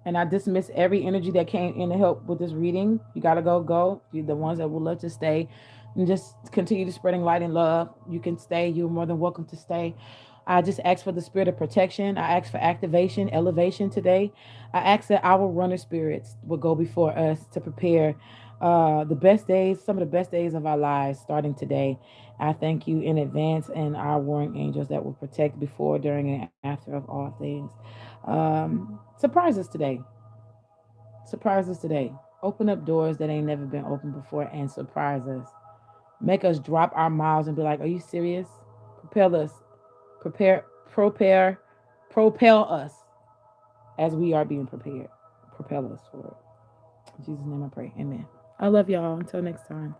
S2: and I dismiss every energy that came in to help with this reading. You got to go. You're the ones that would love to stay and just continue to spreading light and love. You can stay. You're more than welcome to stay. I just ask for the spirit of protection. I ask for activation, elevation today. I ask that our runner spirits will go before us to prepare the best days, some of the best days of our lives starting today. I thank you in advance and our warring angels that will protect before, during, and after of all things. Surprise us today. Surprise us today. Open up doors that ain't never been opened before and surprise us. Make us drop our mouths and be like, are you serious? Propel us. Propel us as we are being prepared. Propel us for it. In Jesus' name I pray. Amen. I love y'all. Until next time.